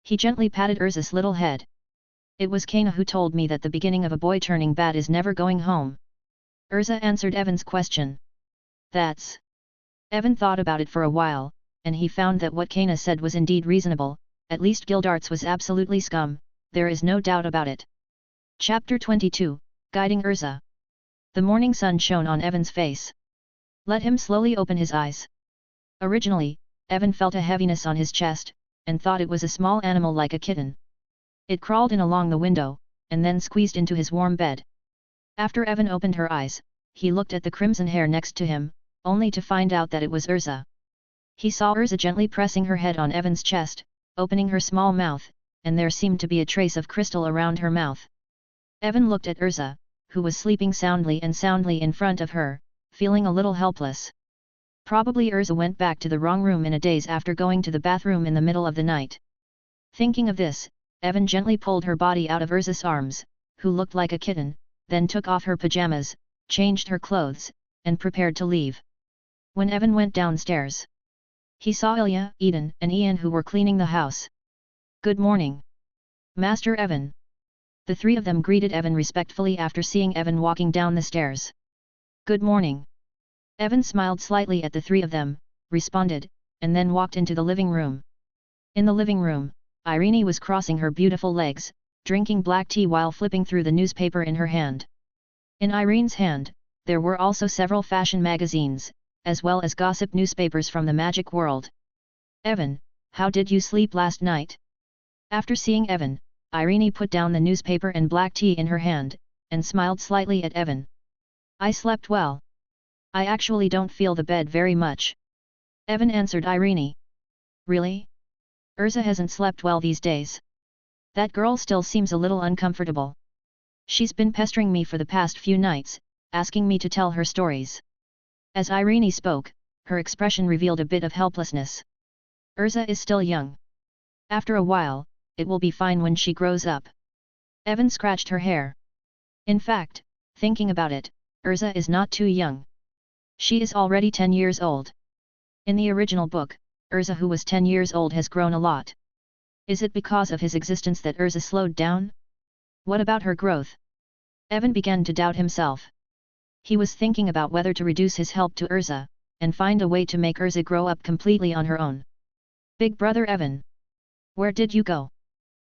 He gently patted Urza's little head. It was Kana who told me that the beginning of a boy turning bad is never going home. Urza answered Evan's question. That's... Evan thought about it for a while, and he found that what Kana said was indeed reasonable. At least Gildarts was absolutely scum, there is no doubt about it. Chapter 22, Guiding Urza. The morning sun shone on Evan's face. Let him slowly open his eyes. Originally, Evan felt a heaviness on his chest, and thought it was a small animal like a kitten. It crawled in along the window, and then squeezed into his warm bed. After Evan opened her eyes, he looked at the crimson hair next to him, only to find out that it was Urza. He saw Urza gently pressing her head on Evan's chest, opening her small mouth, and there seemed to be a trace of crystal around her mouth. Evan looked at Urza, who was sleeping soundly in front of her, feeling a little helpless. Probably Urza went back to the wrong room in a daze after going to the bathroom in the middle of the night. Thinking of this, Evan gently pulled her body out of Urza's arms, who looked like a kitten, then took off her pajamas, changed her clothes, and prepared to leave. When Evan went downstairs, he saw Ilya, Eden, and Ian who were cleaning the house. "Good morning, Master Evan." The three of them greeted Evan respectfully after seeing Evan walking down the stairs. "Good morning." Evan smiled slightly at the three of them, responded, and then walked into the living room. In the living room, Irene was crossing her beautiful legs, drinking black tea while flipping through the newspaper in her hand. In Irene's hand, there were also several fashion magazines, as well as gossip newspapers from the magic world. "Evan, how did you sleep last night?" After seeing Evan, Irene put down the newspaper and black tea in her hand, and smiled slightly at Evan. "I slept well. I actually don't feel the bed very much," Evan answered Irene. "Really? Urza hasn't slept well these days. That girl still seems a little uncomfortable. She's been pestering me for the past few nights, asking me to tell her stories." As Irene spoke, her expression revealed a bit of helplessness. "Urza is still young. After a while, it will be fine when she grows up." Evan scratched her hair. In fact, thinking about it, Urza is not too young. She is already 10 years old. In the original book, Urza who was 10 years old has grown a lot. Is it because of his existence that Urza slowed down? What about her growth? Evan began to doubt himself. He was thinking about whether to reduce his help to Urza, and find a way to make Urza grow up completely on her own. "Big brother Evan! Where did you go?"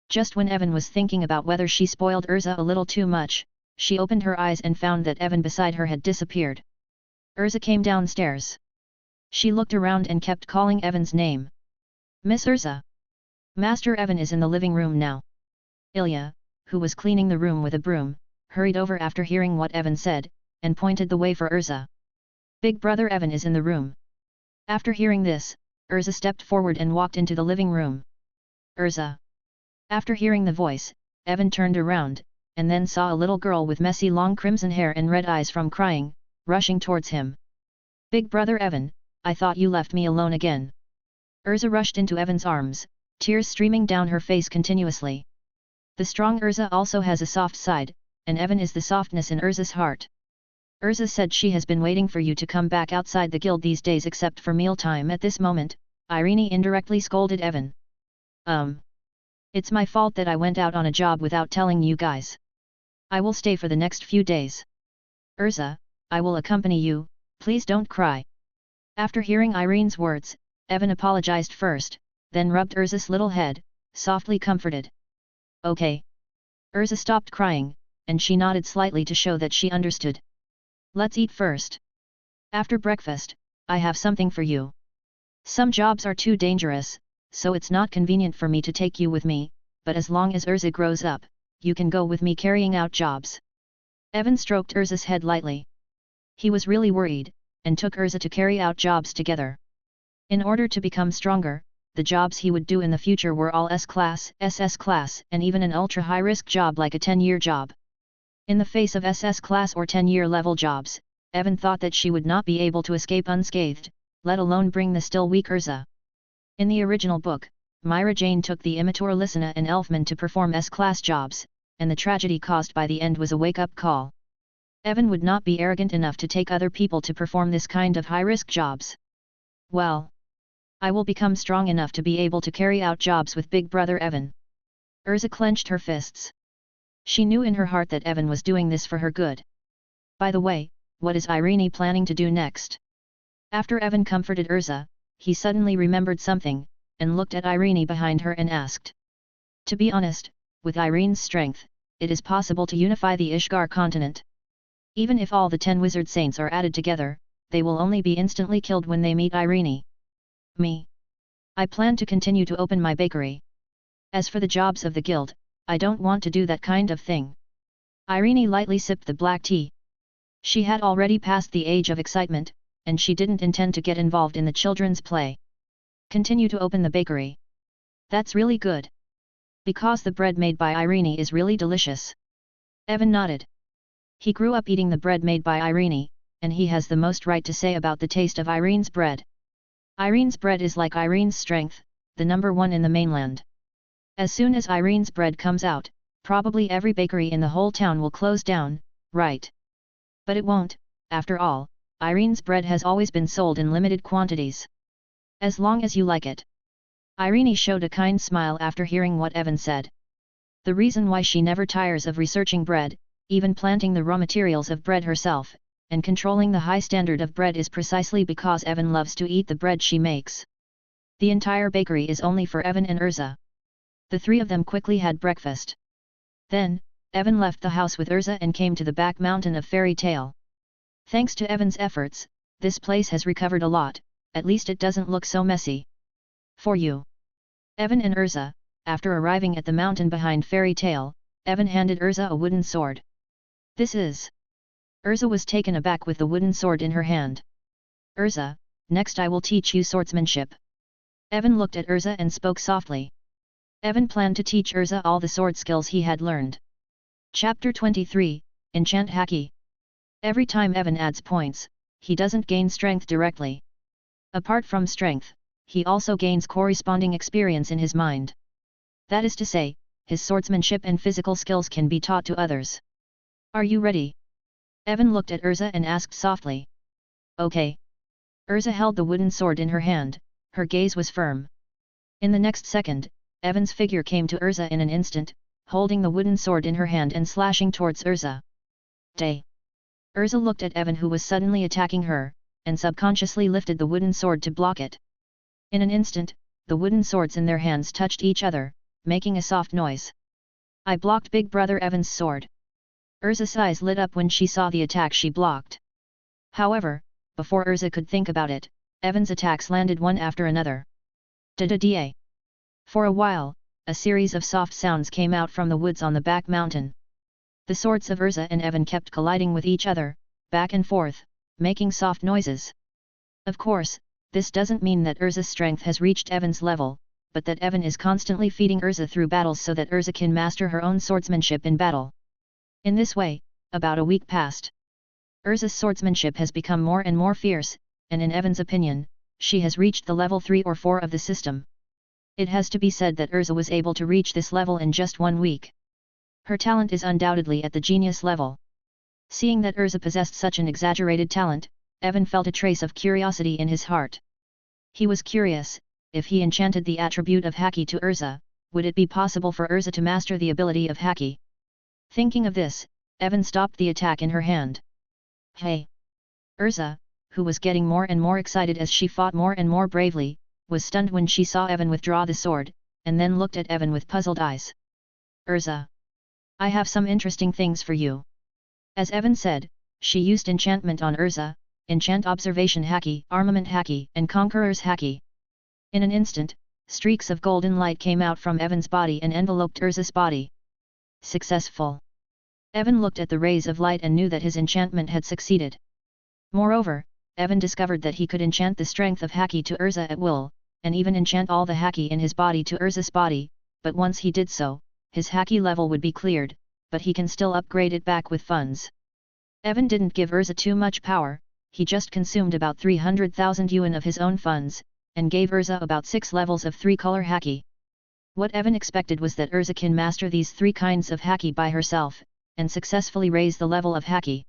Just when Evan was thinking about whether she spoiled Urza a little too much, she opened her eyes and found that Evan beside her had disappeared. Urza came downstairs. She looked around and kept calling Evan's name. "Miss Urza! Master Evan is in the living room now." Ilya, who was cleaning the room with a broom, hurried over after hearing what Evan said, and pointed the way for Urza. "Big brother Evan is in the room." After hearing this, Urza stepped forward and walked into the living room. "Urza!" After hearing the voice, Evan turned around, and then saw a little girl with messy long crimson hair and red eyes from crying, rushing towards him. "Big brother Evan, I thought you left me alone again." Urza rushed into Evan's arms, tears streaming down her face continuously. The strong Urza also has a soft side, and Evan is the softness in Urza's heart. "Urza said she has been waiting for you to come back outside the guild these days except for mealtime." At this moment, Irene indirectly scolded Evan. It's my fault that I went out on a job without telling you guys. I will stay for the next few days." "Urza, I will accompany you, please don't cry." After hearing Irene's words, Evan apologized first, then rubbed Urza's little head, softly comforted. "Okay." Urza stopped crying, and she nodded slightly to show that she understood. "Let's eat first. After breakfast, I have something for you. Some jobs are too dangerous, so it's not convenient for me to take you with me, but as long as Urza grows up, you can go with me carrying out jobs." Evan stroked Urza's head lightly. He was really worried, and took Urza to carry out jobs together. In order to become stronger, the jobs he would do in the future were all S-class, SS class, and even an ultra-high-risk job like a 10-year job. In the face of SS class or 10-year level jobs, Evan thought that she would not be able to escape unscathed, let alone bring the still weak Urza. In the original book, Myra Jane took the immature Lysina and Elfman to perform S-class jobs, and the tragedy caused by the end was a wake-up call. Evan would not be arrogant enough to take other people to perform this kind of high-risk jobs. "Well, I will become strong enough to be able to carry out jobs with Big Brother Evan." Urza clenched her fists. She knew in her heart that Evan was doing this for her good. By the way, what is Irene planning to do next? After Evan comforted Urza, he suddenly remembered something, and looked at Irene behind her and asked. To be honest, with Irene's strength, it is possible to unify the Ishgar continent. Even if all the 10 wizard saints are added together, they will only be instantly killed when they meet Irene. "Me? I plan to continue to open my bakery. As for the jobs of the guild, I don't want to do that kind of thing. Irene lightly sipped the black tea. She had already passed the age of excitement, and she didn't intend to get involved in the children's play. Continue to open the bakery. That's really good. Because the bread made by Irene is really delicious. Evan nodded. He grew up eating the bread made by Irene, and he has the most right to say about the taste of Irene's bread. Irene's bread is like Irene's strength, the #1 in the mainland. As soon as Irene's bread comes out, probably every bakery in the whole town will close down, right? But it won't, after all, Irene's bread has always been sold in limited quantities. As long as you like it. Irene showed a kind smile after hearing what Evan said. The reason why she never tires of researching bread, even planting the raw materials of bread herself, and controlling the high standard of bread is precisely because Evan loves to eat the bread she makes. The entire bakery is only for Evan and Urza. The three of them quickly had breakfast. Then, Evan left the house with Urza and came to the back mountain of Fairy Tale. Thanks to Evan's efforts, this place has recovered a lot, at least it doesn't look so messy. For you. Evan and Urza, after arriving at the mountain behind Fairy Tale, Evan handed Urza a wooden sword. This is. Urza was taken aback with the wooden sword in her hand. Urza, next I will teach you swordsmanship. Evan looked at Urza and spoke softly. Evan planned to teach Urza all the sword skills he had learned. Chapter 23, Enchant Haki. Every time Evan adds points, he doesn't gain strength directly. Apart from strength, he also gains corresponding experience in his mind. That is to say, his swordsmanship and physical skills can be taught to others. Are you ready? Evan looked at Urza and asked softly. Okay. Urza held the wooden sword in her hand, her gaze was firm. In the next second, Evan's figure came to Urza in an instant, holding the wooden sword in her hand and slashing towards Urza. Day. Urza looked at Evan who was suddenly attacking her, and subconsciously lifted the wooden sword to block it. In an instant, the wooden swords in their hands touched each other, making a soft noise. I blocked Big Brother Evan's sword. Urza's eyes lit up when she saw the attack she blocked. However, before Urza could think about it, Evan's attacks landed one after another. Da-da-da. For a while, a series of soft sounds came out from the woods on the back mountain. The swords of Urza and Evan kept colliding with each other, back and forth, making soft noises. Of course, this doesn't mean that Urza's strength has reached Evan's level, but that Evan is constantly feeding Urza through battles so that Urza can master her own swordsmanship in battle. In this way, about a week passed. Urza's swordsmanship has become more and more fierce, and in Evan's opinion, she has reached the level 3 or 4 of the system. It has to be said that Urza was able to reach this level in just 1 week. Her talent is undoubtedly at the genius level. Seeing that Urza possessed such an exaggerated talent, Evan felt a trace of curiosity in his heart. He was curious, if he enchanted the attribute of Haki to Urza, would it be possible for Urza to master the ability of Haki? Thinking of this, Evan stopped the attack in her hand. Hey! Urza, who was getting more and more excited as she fought more and more bravely, was stunned when she saw Evan withdraw the sword, and then looked at Evan with puzzled eyes. Urza! I have some interesting things for you. As Evan said, she used enchantment on Urza, enchant observation Haki, armament Haki, and conqueror's Haki. In an instant, streaks of golden light came out from Evan's body and enveloped Urza's body. Successful. Evan looked at the rays of light and knew that his enchantment had succeeded. Moreover, Evan discovered that he could enchant the strength of Haki to Urza at will, and even enchant all the Haki in his body to Urza's body, but once he did so, his Haki level would be cleared, but he can still upgrade it back with funds. Evan didn't give Urza too much power, he just consumed about 300,000 yuan of his own funds, and gave Urza about 6 levels of 3-color Haki. What Evan expected was that Urza can master these 3 kinds of Haki by herself, and successfully raise the level of Haki.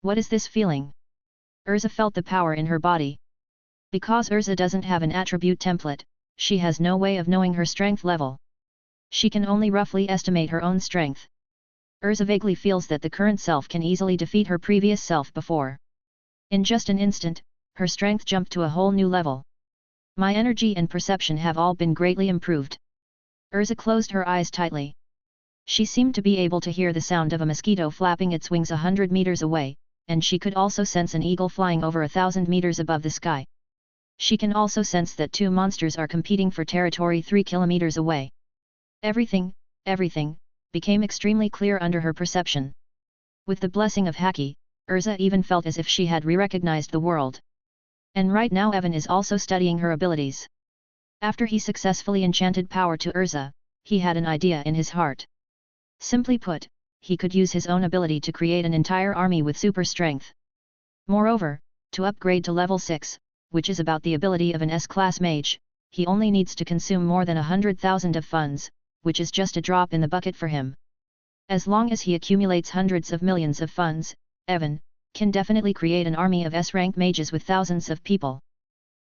What is this feeling? Urza felt the power in her body. Because Urza doesn't have an attribute template, she has no way of knowing her strength level. She can only roughly estimate her own strength. Urza vaguely feels that the current self can easily defeat her previous self before. In just an instant, her strength jumped to a whole new level. My energy and perception have all been greatly improved. Urza closed her eyes tightly. She seemed to be able to hear the sound of a mosquito flapping its wings 100 meters away, and she could also sense an eagle flying over 1,000 meters above the sky. She can also sense that two monsters are competing for territory 3 kilometers away. Everything, became extremely clear under her perception. With the blessing of Haki, Urza even felt as if she had re-recognized the world. And right now Evan is also studying her abilities. After he successfully enchanted power to Urza, he had an idea in his heart. Simply put, he could use his own ability to create an entire army with super strength. Moreover, to upgrade to level 6, which is about the ability of an S-class mage, he only needs to consume more than 100,000 of funds, which is just a drop in the bucket for him. As long as he accumulates hundreds of millions of funds, Evan can definitely create an army of S-rank mages with thousands of people.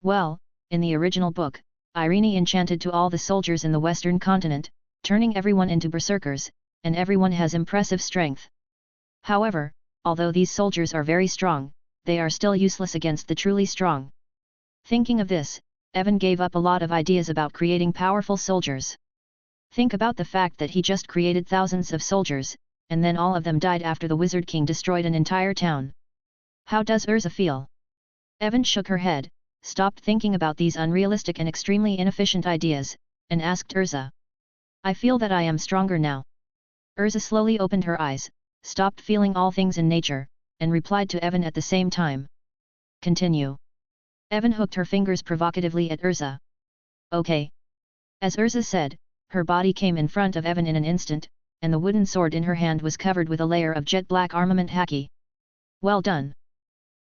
Well, in the original book, Irene enchanted to all the soldiers in the western continent, turning everyone into berserkers, and everyone has impressive strength. However, although these soldiers are very strong, they are still useless against the truly strong. Thinking of this, Evan gave up a lot of ideas about creating powerful soldiers. Think about the fact that he just created thousands of soldiers, and then all of them died after the Wizard King destroyed an entire town. How does Urza feel? Evan shook her head, stopped thinking about these unrealistic and extremely inefficient ideas, and asked Urza. I feel that I am stronger now. Urza slowly opened her eyes, stopped feeling all things in nature, and replied to Evan at the same time. Continue. Evan hooked her fingers provocatively at Urza. Okay. As Urza said, her body came in front of Evan in an instant, and the wooden sword in her hand was covered with a layer of jet black armament Haki. Well done.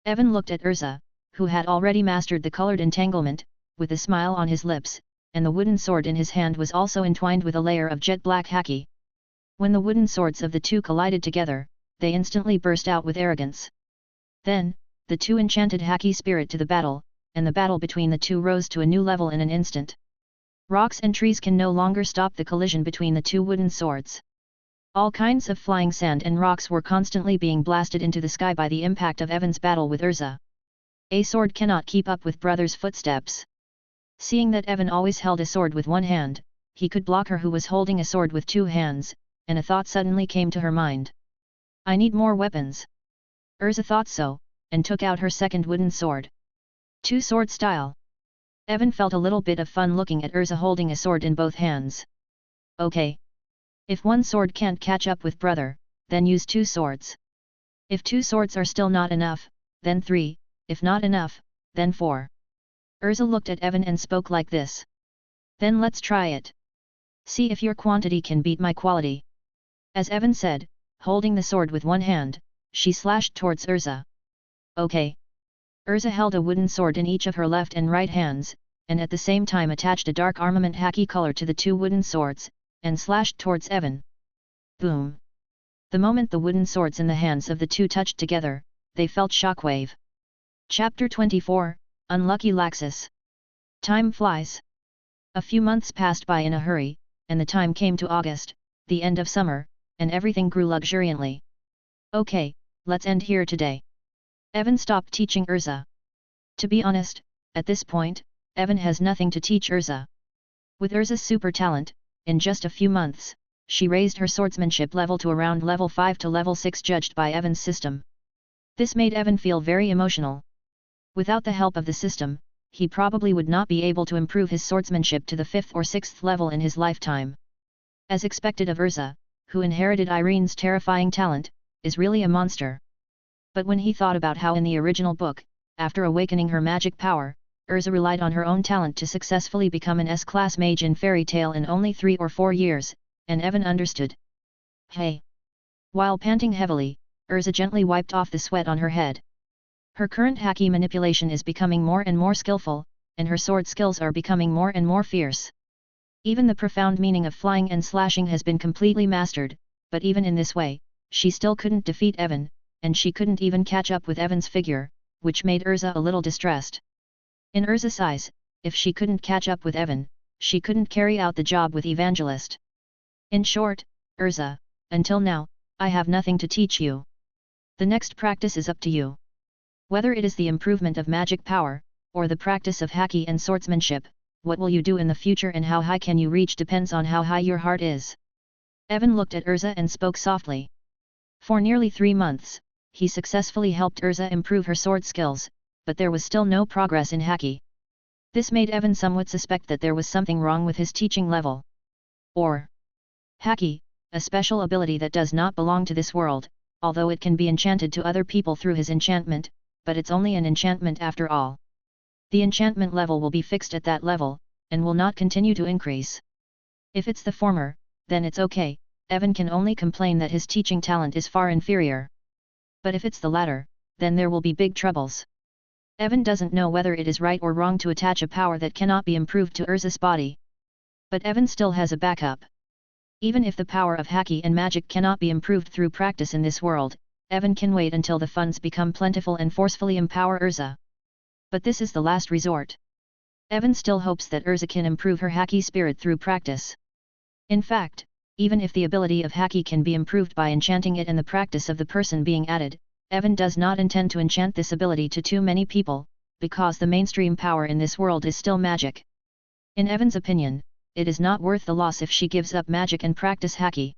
Evan looked at Urza, who had already mastered the colored entanglement, with a smile on his lips, and the wooden sword in his hand was also entwined with a layer of jet black Haki. When the wooden swords of the two collided together, they instantly burst out with arrogance. Then, the two enchanted Haki spirit to the battle, and the battle between the two rose to a new level in an instant. Rocks and trees can no longer stop the collision between the two wooden swords. All kinds of flying sand and rocks were constantly being blasted into the sky by the impact of Evan's battle with Urza. A sword cannot keep up with brother's footsteps. Seeing that Evan always held a sword with one hand, he could block her who was holding a sword with two hands, and a thought suddenly came to her mind. I need more weapons. Urza thought so, and took out her second wooden sword. Two-sword style. Evan felt a little bit of fun looking at Urza holding a sword in both hands. Okay. If one sword can't catch up with brother, then use two swords. If two swords are still not enough, then 3, if not enough, then 4. Urza looked at Evan and spoke like this. Then let's try it. See if your quantity can beat my quality. As Evan said, holding the sword with one hand, she slashed towards Urza. Okay. Urza held a wooden sword in each of her left and right hands, and at the same time attached a dark armament Haki color to the two wooden swords, and slashed towards Evan. Boom! The moment the wooden swords in the hands of the two touched together, they felt shockwave. Chapter 24, Unlucky Laxus. Time flies. A few months passed by in a hurry, and the time came to August, the end of summer, and everything grew luxuriantly. Okay, let's end here today. Evan stopped teaching Urza. To be honest, at this point, Evan has nothing to teach Urza. With Urza's super talent, in just a few months, she raised her swordsmanship level to around level 5 to level 6 judged by Evan's system. This made Evan feel very emotional. Without the help of the system, he probably would not be able to improve his swordsmanship to the 5th or 6th level in his lifetime. As expected of Urza, who inherited Irene's terrifying talent, is really a monster. But when he thought about how in the original book, after awakening her magic power, Urza relied on her own talent to successfully become an S-class mage in Fairy Tail in only 3 or 4 years, and Evan understood. Hey! While panting heavily, Urza gently wiped off the sweat on her head. Her current Haki manipulation is becoming more and more skillful, and her sword skills are becoming more and more fierce. Even the profound meaning of flying and slashing has been completely mastered, but even in this way, she still couldn't defeat Evan, and she couldn't even catch up with Evan's figure, which made Urza a little distressed. In Urza's eyes, if she couldn't catch up with Evan, she couldn't carry out the job with Evangelist. In short, Urza, until now, I have nothing to teach you. The next practice is up to you. Whether it is the improvement of magic power, or the practice of Haki and swordsmanship, what will you do in the future and how high can you reach depends on how high your heart is. Evan looked at Urza and spoke softly. For nearly 3 months, he successfully helped Urza improve her sword skills, but there was still no progress in Haki. This made Evan somewhat suspect that there was something wrong with his teaching level. Or Haki, a special ability that does not belong to this world, although it can be enchanted to other people through his enchantment, but it's only an enchantment after all. The enchantment level will be fixed at that level, and will not continue to increase. If it's the former, then it's okay, Evan can only complain that his teaching talent is far inferior. But if it's the latter, then there will be big troubles. Evan doesn't know whether it is right or wrong to attach a power that cannot be improved to Urza's body. But Evan still has a backup. Even if the power of Haki and magic cannot be improved through practice in this world, Evan can wait until the funds become plentiful and forcefully empower Urza. But this is the last resort. Evan still hopes that Urza can improve her Haki spirit through practice. In fact, even if the ability of Haki can be improved by enchanting it and the practice of the person being added, Evan does not intend to enchant this ability to too many people, because the mainstream power in this world is still magic. In Evan's opinion, it is not worth the loss if she gives up magic and practice Haki.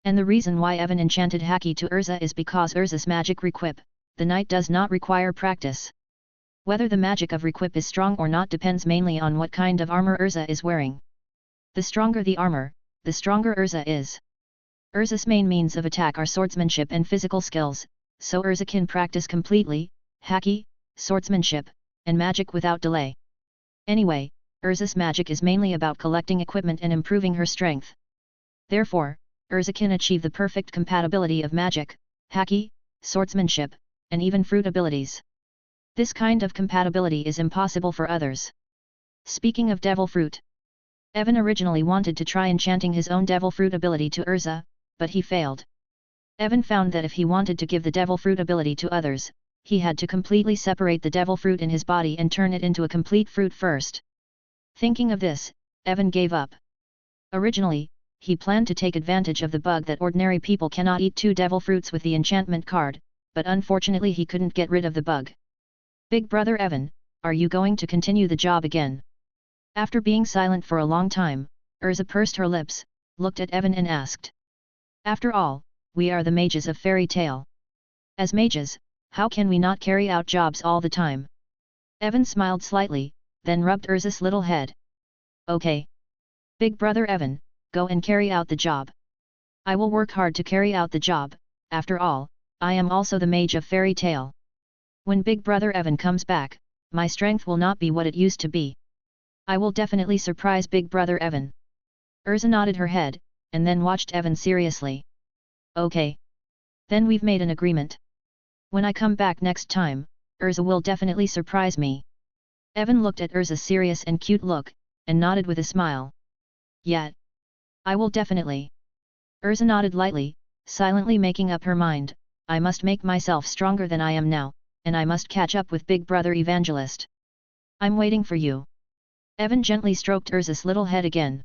And the reason why Evan enchanted Haki to Urza is because Urza's magic requip, the knight, does not require practice. Whether the magic of requip is strong or not depends mainly on what kind of armor Urza is wearing. The stronger the armor, the stronger Urza is. Urza's main means of attack are swordsmanship and physical skills, so Urza can practice completely, Haki, swordsmanship, and magic without delay. Anyway, Urza's magic is mainly about collecting equipment and improving her strength. Therefore, Urza can achieve the perfect compatibility of magic, Haki, swordsmanship, and even fruit abilities. This kind of compatibility is impossible for others. Speaking of devil fruit, Evan originally wanted to try enchanting his own devil fruit ability to Urza, but he failed. Evan found that if he wanted to give the devil fruit ability to others, he had to completely separate the devil fruit in his body and turn it into a complete fruit first. Thinking of this, Evan gave up. Originally, he planned to take advantage of the bug that ordinary people cannot eat 2 devil fruits with the enchantment card, but unfortunately he couldn't get rid of the bug. Big brother Evan, are you going to continue the job again? After being silent for a long time, Urza pursed her lips, looked at Evan and asked. After all, we are the mages of fairy tale. As mages, how can we not carry out jobs all the time? Evan smiled slightly, then rubbed Urza's little head. Okay. Big brother Evan, go and carry out the job. I will work hard to carry out the job, after all, I am also the mage of fairy tale. When Big brother Evan comes back, my strength will not be what it used to be. I will definitely surprise Big brother Evan. Urza nodded her head, and then watched Evan seriously. Okay. Then we've made an agreement. When I come back next time, Urza will definitely surprise me. Evan looked at Urza's serious and cute look, and nodded with a smile. Yeah. I will definitely. Urza nodded lightly, silently making up her mind, I must make myself stronger than I am now, and I must catch up with Big brother Evangelist. I'm waiting for you. Evan gently stroked Urza's little head again.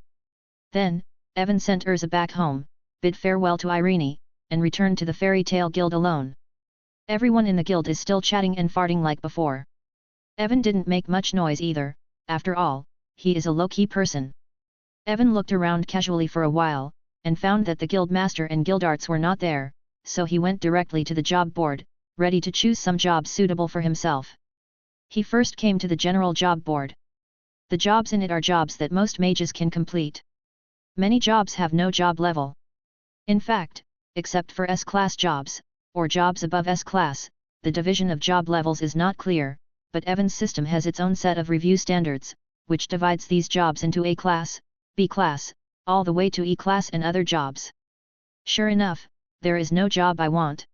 Then, Evan sent Urza back home, bid farewell to Irene, and returned to the fairy tale guild alone. Everyone in the guild is still chatting and farting like before. Evan didn't make much noise either, after all, he is a low-key person. Evan looked around casually for a while, and found that the guild master and guildarts were not there, so he went directly to the job board, ready to choose some job suitable for himself. He first came to the general job board. The jobs in it are jobs that most mages can complete. Many jobs have no job level. In fact, except for S-class jobs, or jobs above S-class, the division of job levels is not clear, but Evan's system has its own set of review standards, which divides these jobs into A-class, B-class, all the way to E-class and other jobs. Sure enough, there is no job I want.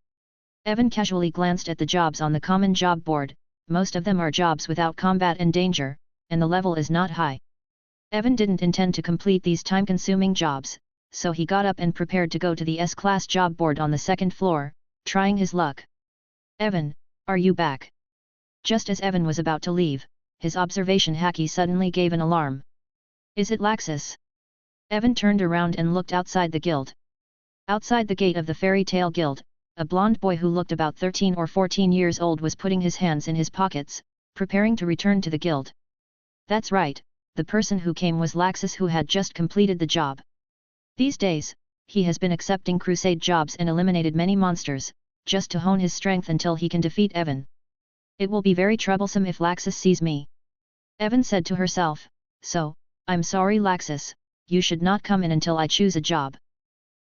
Evan casually glanced at the jobs on the common job board, most of them are jobs without combat and danger, and the level is not high. Evan didn't intend to complete these time-consuming jobs, so he got up and prepared to go to the S-class job board on the second floor, trying his luck. Evan, are you back? Just as Evan was about to leave, his observation Haki suddenly gave an alarm. Is it Laxus? Evan turned around and looked outside the guild. Outside the gate of the fairy tale guild, a blonde boy who looked about 13 or 14 years old was putting his hands in his pockets, preparing to return to the guild. That's right, the person who came was Laxus, who had just completed the job. These days, he has been accepting crusade jobs and eliminated many monsters, just to hone his strength until he can defeat Evan. It will be very troublesome if Laxus sees me. Evan said to herself, so, I'm sorry Laxus, you should not come in until I choose a job.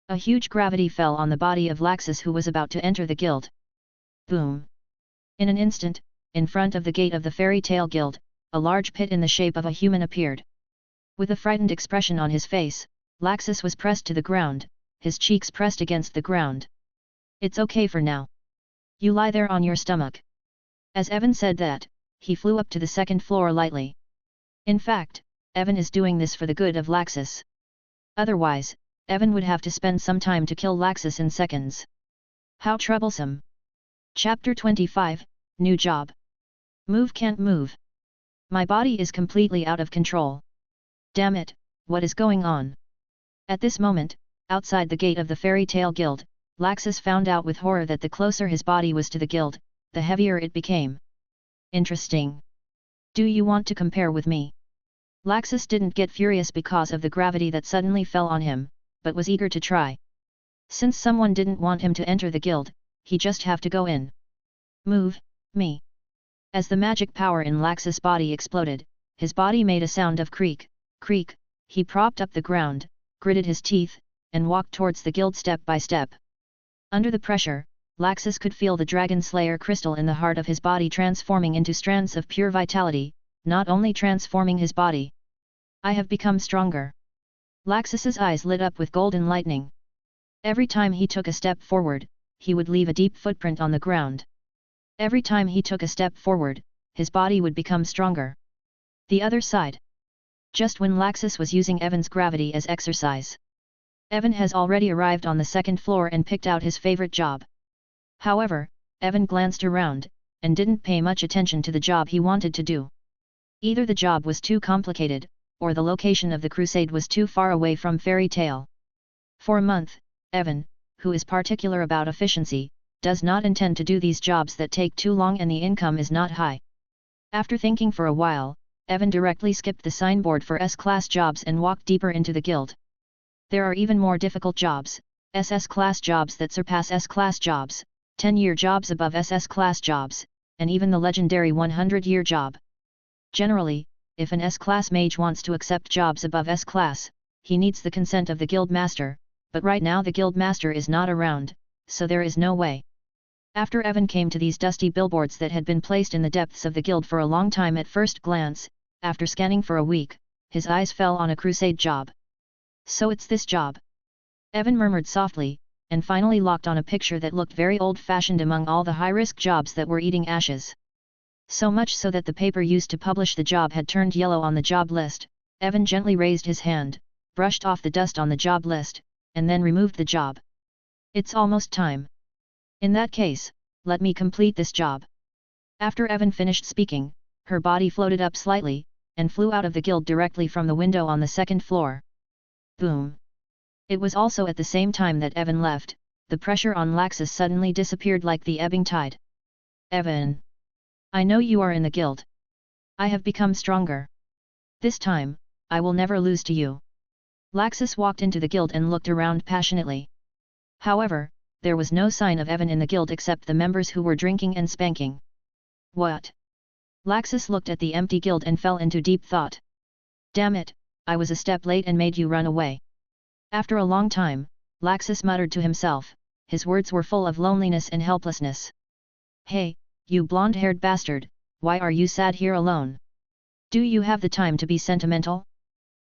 A huge gravity fell on the body of Laxus who was about to enter the guild. Boom! In an instant, in front of the gate of the Fairy Tale Guild, a large pit in the shape of a human appeared. With a frightened expression on his face, Laxus was pressed to the ground, his cheeks pressed against the ground. It's okay for now. You lie there on your stomach. As Evan said that, he flew up to the second floor lightly. In fact, Evan is doing this for the good of Laxus. Otherwise, Evan would have to spend some time to kill Laxus in seconds. How troublesome. Chapter 25, New Job. Move can't move. My body is completely out of control. Damn it, what is going on? At this moment, outside the gate of the Fairy Tale Guild, Laxus found out with horror that the closer his body was to the guild, the heavier it became. Interesting. Do you want to compare with me? Laxus didn't get furious because of the gravity that suddenly fell on him, but was eager to try. Since someone didn't want him to enter the guild, he just have to go in. Move, me. As the magic power in Laxus' body exploded, his body made a sound of creak, creak, he propped up the ground, gritted his teeth, and walked towards the guild step by step. Under the pressure, Laxus could feel the Dragon Slayer crystal in the heart of his body transforming into strands of pure vitality, not only transforming his body. I have become stronger. Laxus's eyes lit up with golden lightning. Every time he took a step forward, he would leave a deep footprint on the ground. Every time he took a step forward, his body would become stronger. The other side. Just when Laxus was using Evan's gravity as exercise. Evan has already arrived on the second floor and picked out his favorite job. However, Evan glanced around, and didn't pay much attention to the job he wanted to do. Either the job was too complicated, or the location of the crusade was too far away from Fairy Tale. For a month, Evan, who is particular about efficiency, does not intend to do these jobs that take too long and the income is not high. After thinking for a while, Evan directly skipped the signboard for S-class jobs and walked deeper into the guild. There are even more difficult jobs, SS-class jobs that surpass S-class jobs, 10-year jobs above SS-class jobs, and even the legendary 100-year job. Generally, if an S-class mage wants to accept jobs above S-class, he needs the consent of the guild master, but right now the guild master is not around, so there is no way. After Evan came to these dusty billboards that had been placed in the depths of the guild for a long time at first glance, after scanning for a week, his eyes fell on a crusade job. So it's this job. Evan murmured softly, and finally locked on a picture that looked very old-fashioned among all the high-risk jobs that were eating ashes. So much so that the paper used to publish the job had turned yellow on the job list. Evan gently raised his hand, brushed off the dust on the job list, and then removed the job. It's almost time. In that case, let me complete this job. After Evan finished speaking, her body floated up slightly, and flew out of the guild directly from the window on the second floor. Boom! It was also at the same time that Evan left, the pressure on Laxus suddenly disappeared like the ebbing tide. Evan! I know you are in the guild. I have become stronger. This time, I will never lose to you. Laxus walked into the guild and looked around passionately. However, there was no sign of Evan in the guild except the members who were drinking and spanking. What? Laxus looked at the empty guild and fell into deep thought. Damn it, I was a step late and made you run away. After a long time, Laxus muttered to himself, his words were full of loneliness and helplessness. Hey, you blonde-haired bastard, why are you sad here alone? Do you have the time to be sentimental?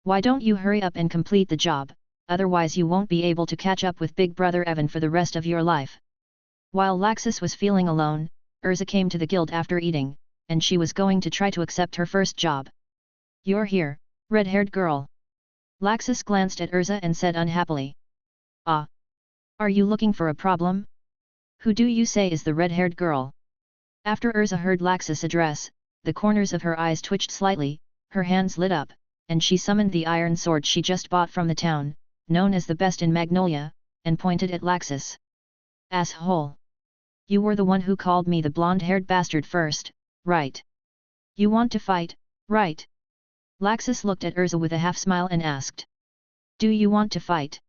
Why don't you hurry up and complete the job, otherwise you won't be able to catch up with Big Brother Evan for the rest of your life. While Laxus was feeling alone, Urza came to the guild after eating, and she was going to try to accept her first job. You're here, red-haired girl. Laxus glanced at Urza and said unhappily. Ah. Are you looking for a problem? Who do you say is the red-haired girl? After Urza heard Laxus' address, the corners of her eyes twitched slightly, her hands lit up, and she summoned the iron sword she just bought from the town, known as the best in Magnolia, and pointed at Laxus. Asshole! You were the one who called me the blonde-haired bastard first, right? You want to fight, right? Laxus looked at Urza with a half-smile and asked. Do you want to fight?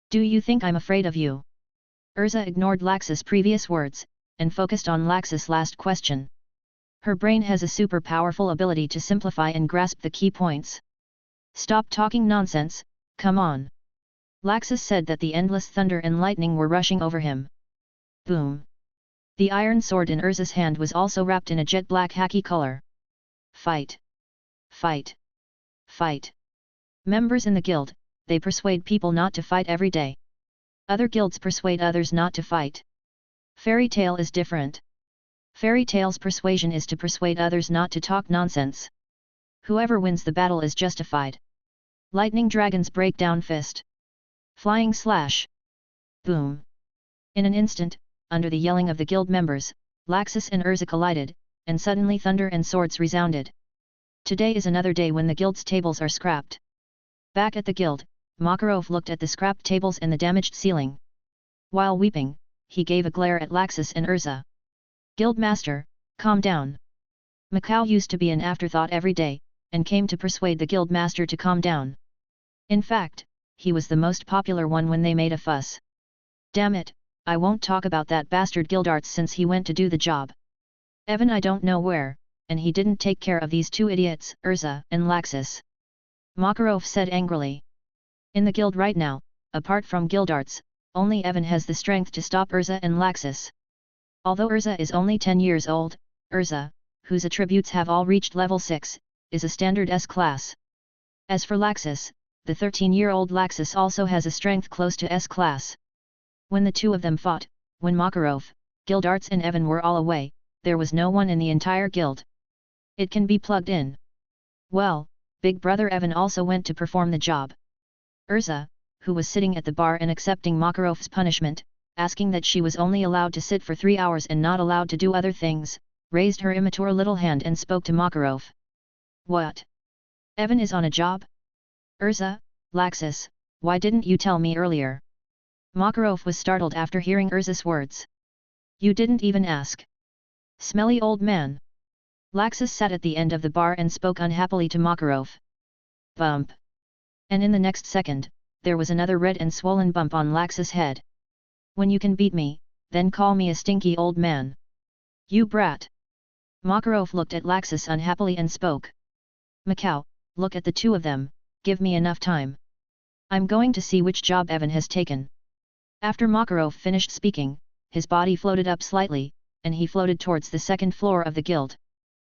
Do you think I'm afraid of you? Urza ignored Laxus' previous words, and focused on Laxus' last question. Her brain has a super powerful ability to simplify and grasp the key points. Stop talking nonsense, come on. Laxus said that the endless thunder and lightning were rushing over him. Boom. The iron sword in Urza's hand was also wrapped in a jet black khaki color. Fight. Fight. Fight. Members in the guild, they persuade people not to fight every day. Other guilds persuade others not to fight. Fairy tale is different. Fairy tale's persuasion is to persuade others not to talk nonsense. Whoever wins the battle is justified. Lightning Dragon's breakdown fist. Flying slash. Boom. In an instant, under the yelling of the guild members, Laxus and Urza collided, and suddenly thunder and swords resounded. Today is another day when the guild's tables are scrapped. Back at the guild, Makarov looked at the scrapped tables and the damaged ceiling. While weeping, he gave a glare at Laxus and Urza. Guildmaster, calm down. Macau used to be an afterthought every day, and came to persuade the guildmaster to calm down. In fact, he was the most popular one when they made a fuss. Damn it, I won't talk about that bastard Guildarts since he went to do the job. Evan I don't know where, and he didn't take care of these two idiots, Urza and Laxus. Makarov said angrily. In the guild right now, apart from Guildarts, only Evan has the strength to stop Urza and Laxus. Although Urza is only 10 years old, Urza, whose attributes have all reached level 6, is a standard S class. As for Laxus, the 13-year-old Laxus also has a strength close to S class. When the two of them fought, when Makarov, Guildarts and Evan were all away, there was no one in the entire guild. It can be plugged in. Well, big brother Evan also went to perform the job. Urza, who was sitting at the bar and accepting Makarov's punishment, asking that she was only allowed to sit for 3 hours and not allowed to do other things, raised her immature little hand and spoke to Makarov. What? Evan is on a job? Urza, Laxus, why didn't you tell me earlier? Makarov was startled after hearing Urza's words. You didn't even ask. Smelly old man. Laxus sat at the end of the bar and spoke unhappily to Makarov. Bump. And in the next second, there was another red and swollen bump on Laxus' head. When you can beat me, then call me a stinky old man. You brat. Makarov looked at Laxus unhappily and spoke. Macau, look at the two of them, give me enough time. I'm going to see which job Evan has taken. After Makarov finished speaking, his body floated up slightly, and he floated towards the second floor of the guild.